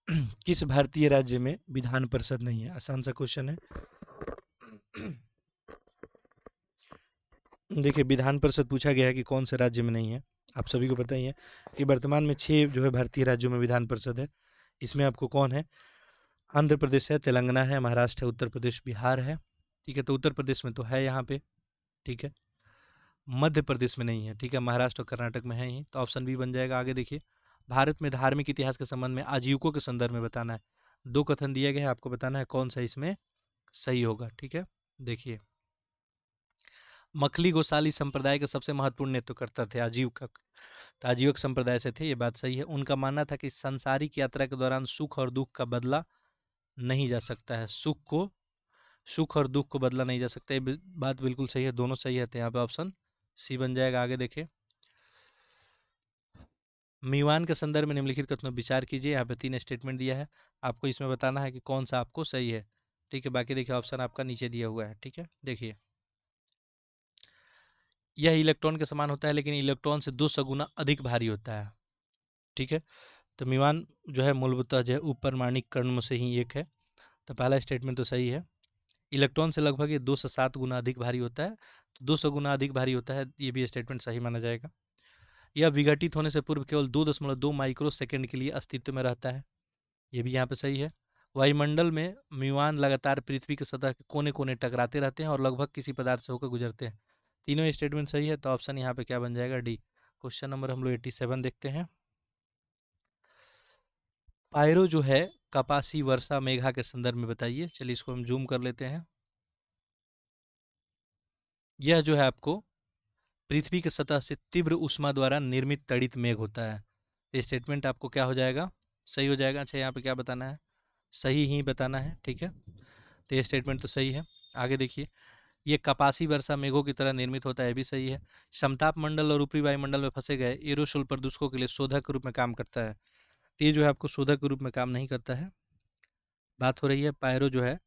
किस भारतीय राज्य में विधान परिषद नहीं है, आसान सा क्वेश्चन है। देखिए, विधान परिषद पूछा गया है कि कौन से राज्य में नहीं है। आप सभी को पता ही है कि वर्तमान में 6 जो है भारतीय राज्यों में विधान परिषद है। इसमें आपको कौन है? आंध्र प्रदेश है, तेलंगाना है, महाराष्ट्र है, उत्तर प्रदेश, बिहार है। ठीक है, तो उत्तर प्रदेश में तो है यहाँ पे। ठीक है, मध्य प्रदेश में नहीं है। ठीक है, महाराष्ट्र और कर्नाटक में है ही, तो ऑप्शन बी बन जाएगा। आगे देखिए, भारत में धार्मिक इतिहास के संबंध में आजीविकों के संदर्भ में बताना है। 2 कथन दिए गए हैं, आपको बताना है कौन सा इसमें सही होगा। ठीक है, देखिए, मखली गोसाली संप्रदाय के सबसे महत्वपूर्ण नेतृत्वकर्ता थे आजीविका, तो आजीविक संप्रदाय से थे, ये बात सही है। उनका मानना था कि सांसारिक यात्रा के दौरान सुख और दुख का बदला नहीं जा सकता है। सुख और दुख को बदला नहीं जा सकता, ये बात बिल्कुल सही है, दोनों सही है, तो यहाँ पे ऑप्शन सी बन जाएगा। आगे देखिए, मीवान के संदर्भ में निम्नलिखित कथनों पर विचार कीजिए। यहाँ पे 3 स्टेटमेंट दिया है, आपको इसमें बताना है कि कौन सा आपको सही है। ठीक है, बाकी देखिए ऑप्शन आपका नीचे दिया हुआ है। ठीक है, देखिए, यह इलेक्ट्रॉन के समान होता है लेकिन इलेक्ट्रॉन से 200 गुना अधिक भारी होता है। ठीक है, तो मीवान जो है मूलभूतः जो है उपरमाणिक कण में से ही एक है, तो पहला स्टेटमेंट तो सही है। इलेक्ट्रॉन से लगभग ये 2 से 7 गुना अधिक भारी होता है, तो 200 गुना अधिक भारी होता है, ये भी स्टेटमेंट सही माना जाएगा। यह विघटित होने से पूर्व केवल 2.2 माइक्रो सेकेंड के लिए अस्तित्व में रहता है, ये भी यहाँ पे सही है। वायुमंडल में मीवान लगातार पृथ्वी की सतह के कोने कोने टकराते रहते हैं और लगभग किसी पदार्थ से होकर गुजरते हैं। तीनों स्टेटमेंट सही है, तो ऑप्शन यहाँ पे क्या बन जाएगा? डी। क्वेश्चन नंबर हम लोग 87 देखते हैं। पायरो जो है कपासी वर्षा मेघा के संदर्भ में बताइए। चलिए इसको हम जूम कर लेते हैं। यह जो है आपको पृथ्वी की सतह से तीव्र ऊष्मा द्वारा निर्मित तड़ित मेघ होता है। ये स्टेटमेंट आपको क्या हो जाएगा? सही हो जाएगा। अच्छा, यहाँ पे क्या बताना है? सही ही बताना है। ठीक है, तो ये स्टेटमेंट तो सही है। आगे देखिए, ये कपासी वर्षा मेघों की तरह निर्मित होता है, ये भी सही है। समताप मंडल और ऊपरी वायुमंडल में फंसे गए एरोसोल प्रदूषकों के लिए शोधक के रूप में काम करता है, तो ये जो है आपको शोधक के रूप में काम नहीं करता है। बात हो रही है पायरो जो है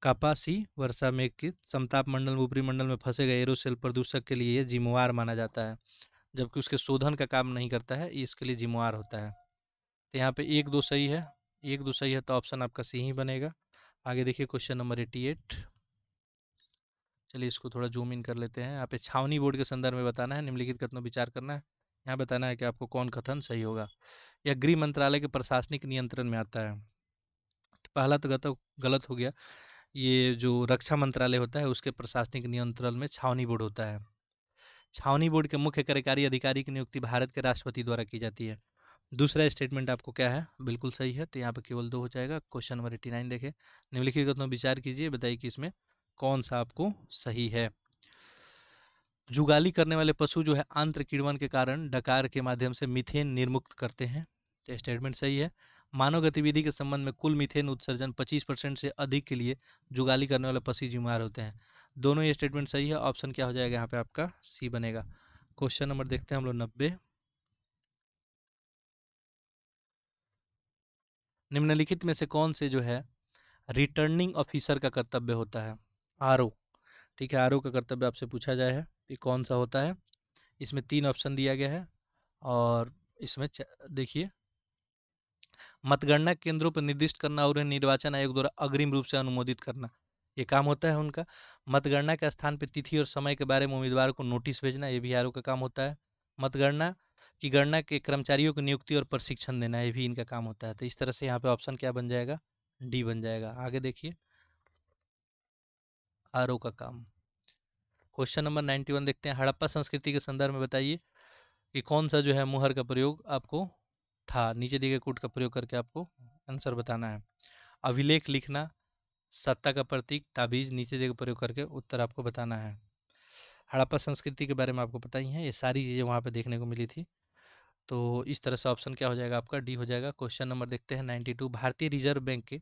कपासी वर्षा मेघ की समताप मंडल में ऊपरी मंडल में फंसे गए एरोसोल प्रदूषक के लिए ये जिम्मेवार माना जाता है, जबकि उसके शोधन का काम नहीं करता है, ये इसके लिए जिम्मेवार होता है। तो यहाँ पे 1 2 सही है, 1 2 सही है, तो ऑप्शन आपका सी ही बनेगा। आगे देखिए, क्वेश्चन नंबर 88। चलिए इसको थोड़ा जूम इन कर लेते हैं। यहाँ पे छावनी बोर्ड के संदर्भ में बताना है, निम्नलिखित कथनों विचार करना है। यहाँ बताना है कि आपको कौन कथन सही होगा। यह गृह मंत्रालय के प्रशासनिक नियंत्रण में आता है, तो पहला तो गलत हो गया। ये जो रक्षा मंत्रालय होता है उसके प्रशासनिक नियंत्रण में छावनी बोर्ड होता है। छावनी बोर्ड के मुख्य कार्यकारी अधिकारी की नियुक्ति भारत के राष्ट्रपति द्वारा की जाती है। दूसरा स्टेटमेंट आपको क्या है? बिल्कुल सही है, तो यहाँ पे केवल 2 हो जाएगा। क्वेश्चन नंबर 89 देखें, निम्नलिखित कथनों विचार कीजिए, बताइए कि इसमें कौन सा आपको सही है। जुगाली करने वाले पशु जो है आंत्र किण्वन के कारण डकार के माध्यम से मीथेन निर्मुक्त करते हैं, तो स्टेटमेंट सही है। मानव गतिविधि के संबंध में कुल मीथेन उत्सर्जन 25% से अधिक के लिए जुगाली करने वाले पशु जिम्मेवार होते हैं, दोनों ये स्टेटमेंट सही है। ऑप्शन क्या हो जाएगा यहाँ पे? आपका सी बनेगा। क्वेश्चन नंबर देखते हैं हम लोग 90। निम्नलिखित में से कौन से जो है रिटर्निंग ऑफिसर का कर्तव्य होता है? आरओ। ठीक है, आरओ का कर्तव्य आपसे पूछा जाए है कि कौन सा होता है। इसमें 3 ऑप्शन दिया गया है, और इसमें देखिए, मतगणना केंद्रों पर निर्दिष्ट करना और उन्हें निर्वाचन आयोग द्वारा अग्रिम रूप से अनुमोदित करना, ये काम होता है उनका। मतगणना के स्थान पर तिथि और समय के बारे में उम्मीदवार को नोटिस भेजना, ये भी आरओ का काम होता है। मतगणना की गणना के कर्मचारियों की नियुक्ति और प्रशिक्षण देना, ये भी इनका काम होता है। तो इस तरह से यहाँ पे ऑप्शन क्या बन जाएगा? डी बन जाएगा। आगे देखिए, आरओ का काम। क्वेश्चन नंबर 91 देखते हैं। हड़प्पा संस्कृति के संदर्भ में बताइए कि कौन सा जो है मुहर का प्रयोग आपको था। नीचे दिए गए कोड का प्रयोग करके आपको आंसर बताना है। अभिलेख लिखना, सत्ता का प्रतीक, ताबीज, नीचे दिए गए प्रयोग करके उत्तर आपको बताना है। हड़प्पा संस्कृति के बारे में आपको पता ही है, ये सारी चीज़ें वहाँ पे देखने को मिली थी, तो इस तरह से ऑप्शन क्या हो जाएगा? आपका डी हो जाएगा। क्वेश्चन नंबर देखते हैं 92। भारतीय रिजर्व बैंक के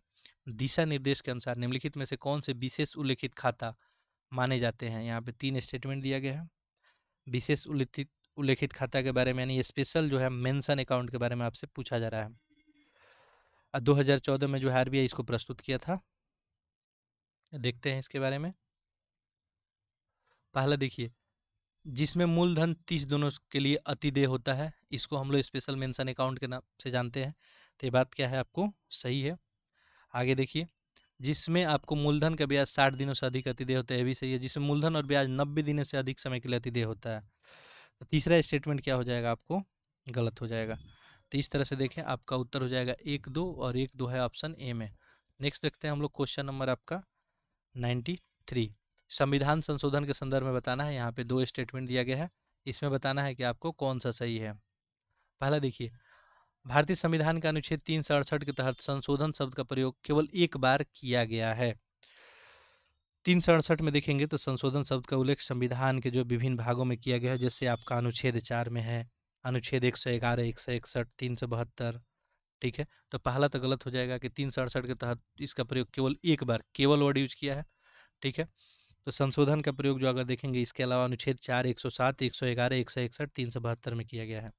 दिशा निर्देश के अनुसार निम्नलिखित में से कौन से विशेष उल्लेखित खाता माने जाते हैं? यहाँ पे 3 स्टेटमेंट दिया गया है। विशेष उल्लेखित उल्लेखित खाता के बारे में, यानी स्पेशल जो है मेंशन अकाउंट के बारे में आपसे पूछा जा रहा है। 2014 में जो है आरबीआई इसको प्रस्तुत किया था। देखते हैं इसके बारे में। पहला देखिए, जिसमें मूलधन 30 दिनों के लिए अतिदेय होता है, इसको हम लोग स्पेशल मेंशन अकाउंट के नाम से जानते हैं, तो ये बात क्या है? आपको सही है। आगे देखिए, जिसमें आपको मूलधन का ब्याज 60 दिनों से अधिक अतिदेय होता है, ये भी सही है। जिसमें मूलधन और ब्याज 90 दिनों से अधिक समय के लिए अतिदेय होता है, तो तीसरा स्टेटमेंट क्या हो जाएगा, आपको गलत हो जाएगा। तो इस तरह से देखें, आपका उत्तर हो जाएगा 1-2, और 1-2 है ऑप्शन ए में। नेक्स्ट देखते हैं हम लोग क्वेश्चन नंबर आपका 93। संविधान संशोधन के संदर्भ में बताना है। यहाँ पे 2 स्टेटमेंट दिया गया है, इसमें बताना है कि आपको कौन सा सही है। पहला देखिए, भारतीय संविधान के अनुच्छेद 368 के तहत संशोधन शब्द का प्रयोग केवल एक बार किया गया है। 368 में देखेंगे तो संशोधन शब्द का उल्लेख संविधान के जो विभिन्न भागों में किया गया है, जैसे आपका अनुच्छेद 4 में है, अनुच्छेद 111, 161, 372। ठीक है, तो पहला तो गलत हो जाएगा कि 368 के तहत इसका प्रयोग केवल एक बार, केवल वर्ड यूज किया है। ठीक है, तो संशोधन का प्रयोग जो अगर देखेंगे, इसके अलावा अनुच्छेद 4, 107, 111, 161, 372 में किया गया है।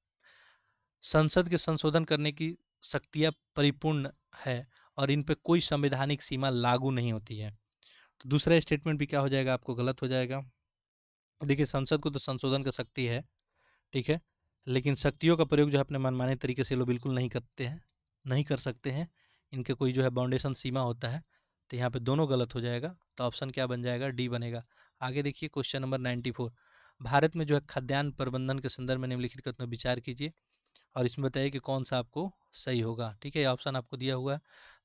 संसद के संशोधन करने की शक्तियाँ परिपूर्ण है और इन पे कोई संवैधानिक सीमा लागू नहीं होती है। तो दूसरा स्टेटमेंट भी क्या हो जाएगा, आपको गलत हो जाएगा। देखिए, संसद को तो संशोधन का शक्ति है, ठीक है, लेकिन शक्तियों का प्रयोग जो है अपने मनमाने तरीके से लोग बिल्कुल नहीं करते हैं, नहीं कर सकते हैं। इनके कोई जो है बाउंडेशन सीमा होता है। तो यहाँ पे दोनों गलत हो जाएगा। तो ऑप्शन क्या बन जाएगा, डी बनेगा। आगे देखिए क्वेश्चन नंबर 94। भारत में जो है खाद्यान्न प्रबंधन के संदर्भ में निम्नलिखित कथनों विचार कीजिए और इसमें बताइए कि कौन सा आपको सही होगा। ठीक है, ऑप्शन आपको दिया हुआ है।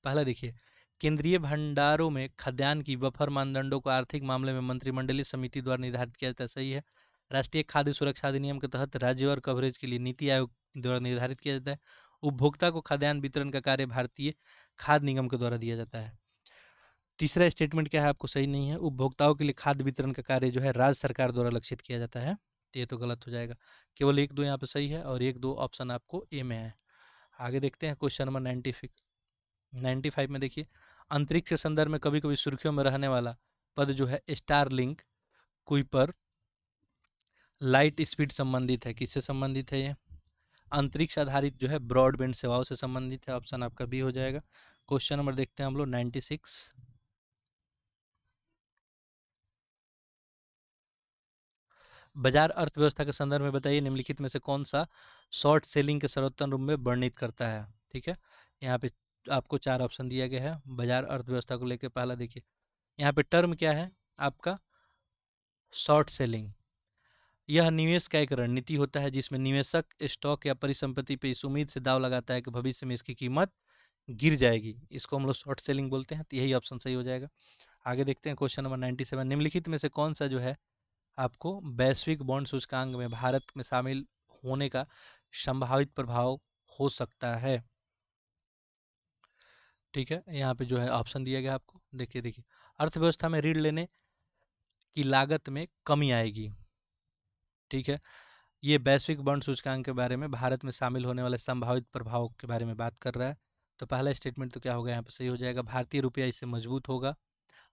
पहला देखिए, केंद्रीय भंडारों में खाद्यान्न की बफर मानदंडों को आर्थिक मामले में मंत्रिमंडलीय समिति द्वारा निर्धारित किया जाता है। सही है। राष्ट्रीय खाद्य सुरक्षा अधिनियम के तहत राज्य और कवरेज के लिए नीति आयोग द्वारा निर्धारित किया जाता है। उपभोक्ता को खाद्यान्न वितरण का कार्य भारतीय खाद्य निगम के द्वारा दिया जाता है। तीसरा स्टेटमेंट क्या है, आपको सही नहीं है। उपभोक्ताओं के लिए खाद्य वितरण का कार्य जो है राज्य सरकार द्वारा लक्षित किया जाता है। तो ये तो गलत हो जाएगा। केवल 1-2 यहाँ पे सही है और 1-2 ऑप्शन आपको ए में है। आगे देखते हैं क्वेश्चन नंबर 95 में देखिए, अंतरिक्ष के संदर्भ में कभी कभी सुर्खियों में रहने वाला पद जो है स्टारलिंक कुइपर लाइट स्पीड संबंधित है। किससे संबंधित है ये? अंतरिक्ष आधारित जो है ब्रॉडबैंड सेवाओं से संबंधित है। ऑप्शन आपका बी हो जाएगा। क्वेश्चन नंबर देखते हैं हम लोग 96। बाजार अर्थव्यवस्था के संदर्भ में बताइए, निम्नलिखित में से कौन सा शॉर्ट सेलिंग के सर्वोत्तम रूप में वर्णित करता है। ठीक है, यहाँ पे आपको 4 ऑप्शन दिया गया है बाजार अर्थव्यवस्था को लेकर। पहला देखिए, यहाँ पे टर्म क्या है आपका, शॉर्ट सेलिंग। यह निवेश का एक रणनीति होता है जिसमें निवेशक स्टॉक या परिसंपत्ति पे इस उम्मीद से दाव लगाता है कि भविष्य में इसकी कीमत गिर जाएगी। इसको हम लोग शॉर्ट सेलिंग बोलते हैं। तो यही ऑप्शन सही हो जाएगा। आगे देखते हैं क्वेश्चन नंबर 97। निम्नलिखित में से कौन सा जो है आपको वैश्विक बॉन्ड सूचकांक में भारत में शामिल होने का संभावित प्रभाव हो सकता है। ठीक है, यहाँ पे जो है ऑप्शन दिया गया आपको। देखिए, अर्थव्यवस्था में ऋण लेने की लागत में कमी आएगी। ठीक है, ये वैश्विक बॉन्ड सूचकांक के बारे में भारत में शामिल होने वाले संभावित प्रभाव के बारे में बात कर रहा है। तो पहला स्टेटमेंट तो क्या होगा, यहाँ पे सही हो जाएगा। भारतीय रुपया इससे मजबूत होगा।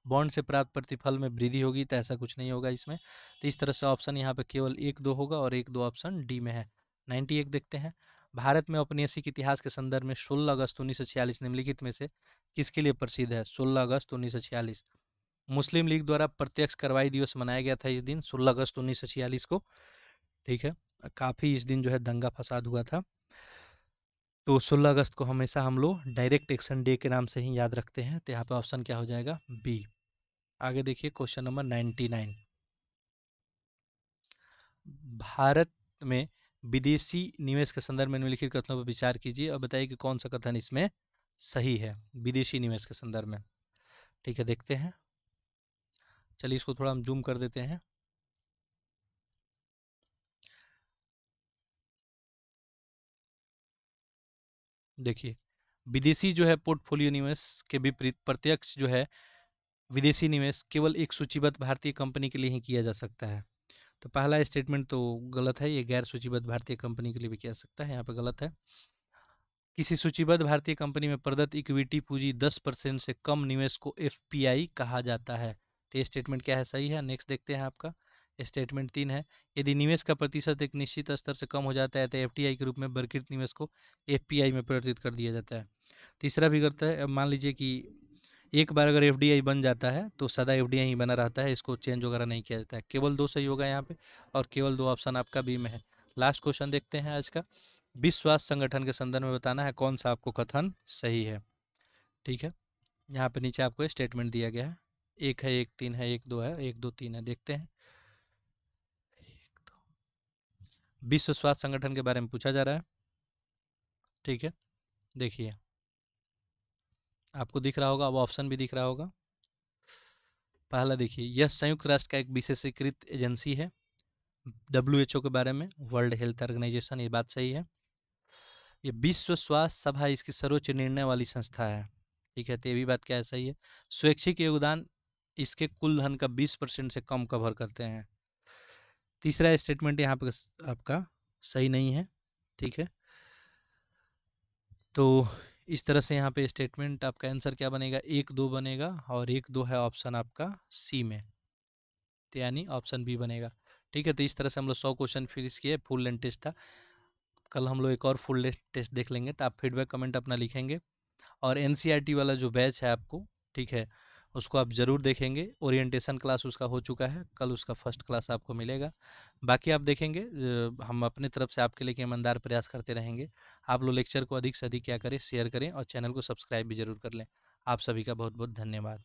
बॉन्ड से प्राप्त प्रतिफल में वृद्धि होगी। तो ऐसा कुछ नहीं होगा इसमें। तो इस तरह से ऑप्शन यहाँ पे केवल 1-2 होगा और 1-2 ऑप्शन डी में है। 91 देखते हैं। भारत में औपनिवेशिक इतिहास के संदर्भ में 16 अगस्त 1946 निम्नलिखित में से किसके लिए प्रसिद्ध है। 16 अगस्त 1946 मुस्लिम लीग द्वारा प्रत्यक्ष कार्रवाई दिवस मनाया गया था इस दिन, 16 अगस्त 1946 को। ठीक है, काफ़ी इस दिन जो है दंगा फसाद हुआ था। तो 16 अगस्त को हमेशा हम लोग डायरेक्ट एक्शन डे के नाम से ही याद रखते हैं। तो यहाँ पे ऑप्शन क्या हो जाएगा, बी। आगे देखिए क्वेश्चन नंबर 99। भारत में विदेशी निवेश के संदर्भ में निम्नलिखित कथनों पर विचार कीजिए और बताइए कि कौन सा कथन इसमें सही है विदेशी निवेश के संदर्भ में। ठीक है, देखते हैं। चलिए इसको थोड़ा हम जूम कर देते हैं। देखिए, विदेशी जो है पोर्टफोलियो निवेश के विपरीत प्रत्यक्ष जो है विदेशी निवेश केवल एक सूचीबद्ध भारतीय कंपनी के लिए ही किया जा सकता है। तो पहला स्टेटमेंट तो गलत है। ये गैर सूचीबद्ध भारतीय कंपनी के लिए भी किया जा सकता है, यहाँ पे गलत है। किसी सूचीबद्ध भारतीय कंपनी में प्रदत्त इक्विटी पूंजी 10% से कम निवेश को एफपीआई कहा जाता है। तो ये स्टेटमेंट क्या है, सही है। नेक्स्ट देखते हैं आपका स्टेटमेंट 3 है। यदि निवेश का प्रतिशत एक निश्चित स्तर से कम हो जाता है तो एफटीआई के रूप में वर्गीकृत निवेश को एफपीआई में परिवर्तित कर दिया जाता है। तीसरा भी करता है। अब मान लीजिए कि एक बार अगर एफडीआई बन जाता है तो सदा एफडीआई ही बना रहता है, इसको चेंज वगैरह नहीं किया जाता है। केवल 2 सही होगा यहाँ पे और केवल 2 ऑप्शन आपका बी में है। लास्ट क्वेश्चन देखते हैं आज का। विश्व स्वास्थ्य संगठन के संदर्भ में बताना है कौन सा आपको कथन सही है। ठीक है, यहाँ पे नीचे आपको स्टेटमेंट दिया गया है। 1 है, 1 3 है, 1 2 है, 1 2 3 है। देखते हैं। विश्व स्वास्थ्य संगठन के बारे में पूछा जा रहा है। ठीक है, देखिए आपको दिख रहा होगा, अब ऑप्शन भी दिख रहा होगा। पहला देखिए, यह संयुक्त राष्ट्र का एक विशेषीकृत एजेंसी है। WHO के बारे में, वर्ल्ड हेल्थ ऑर्गेनाइजेशन, ये बात सही है। ये विश्व स्वास्थ्य सभा इसकी सर्वोच्च निर्णय वाली संस्था है। ठीक है, तो ये भी बात क्या है, सही है। स्वैच्छिक योगदान इसके कुल धन का 20% से कम कवर करते हैं। तीसरा स्टेटमेंट यहाँ पे आपका सही नहीं है। ठीक है, तो इस तरह से यहाँ पे स्टेटमेंट आपका आंसर क्या बनेगा, 1 2 बनेगा, और 1 2 है ऑप्शन आपका सी में, तो यानी ऑप्शन बी बनेगा। ठीक है, तो इस तरह से हम लोग 100 क्वेश्चन फिनिश किए, फुल लेंथ टेस्ट था। कल हम लोग एक और फुल लेंथ टेस्ट देख लेंगे, तो आप फीडबैक कमेंट अपना लिखेंगे। और एनसीईआरटी वाला जो बैच है आपको, ठीक है, उसको आप ज़रूर देखेंगे। ओरिएंटेशन क्लास उसका हो चुका है, कल उसका फर्स्ट क्लास आपको मिलेगा। बाकी आप देखेंगे, हम अपने तरफ से आपके लिए ईमानदार प्रयास करते रहेंगे। आप लोग लेक्चर को अधिक से अधिक क्या करें, शेयर करें, और चैनल को सब्सक्राइब भी जरूर कर लें। आप सभी का बहुत बहुत धन्यवाद।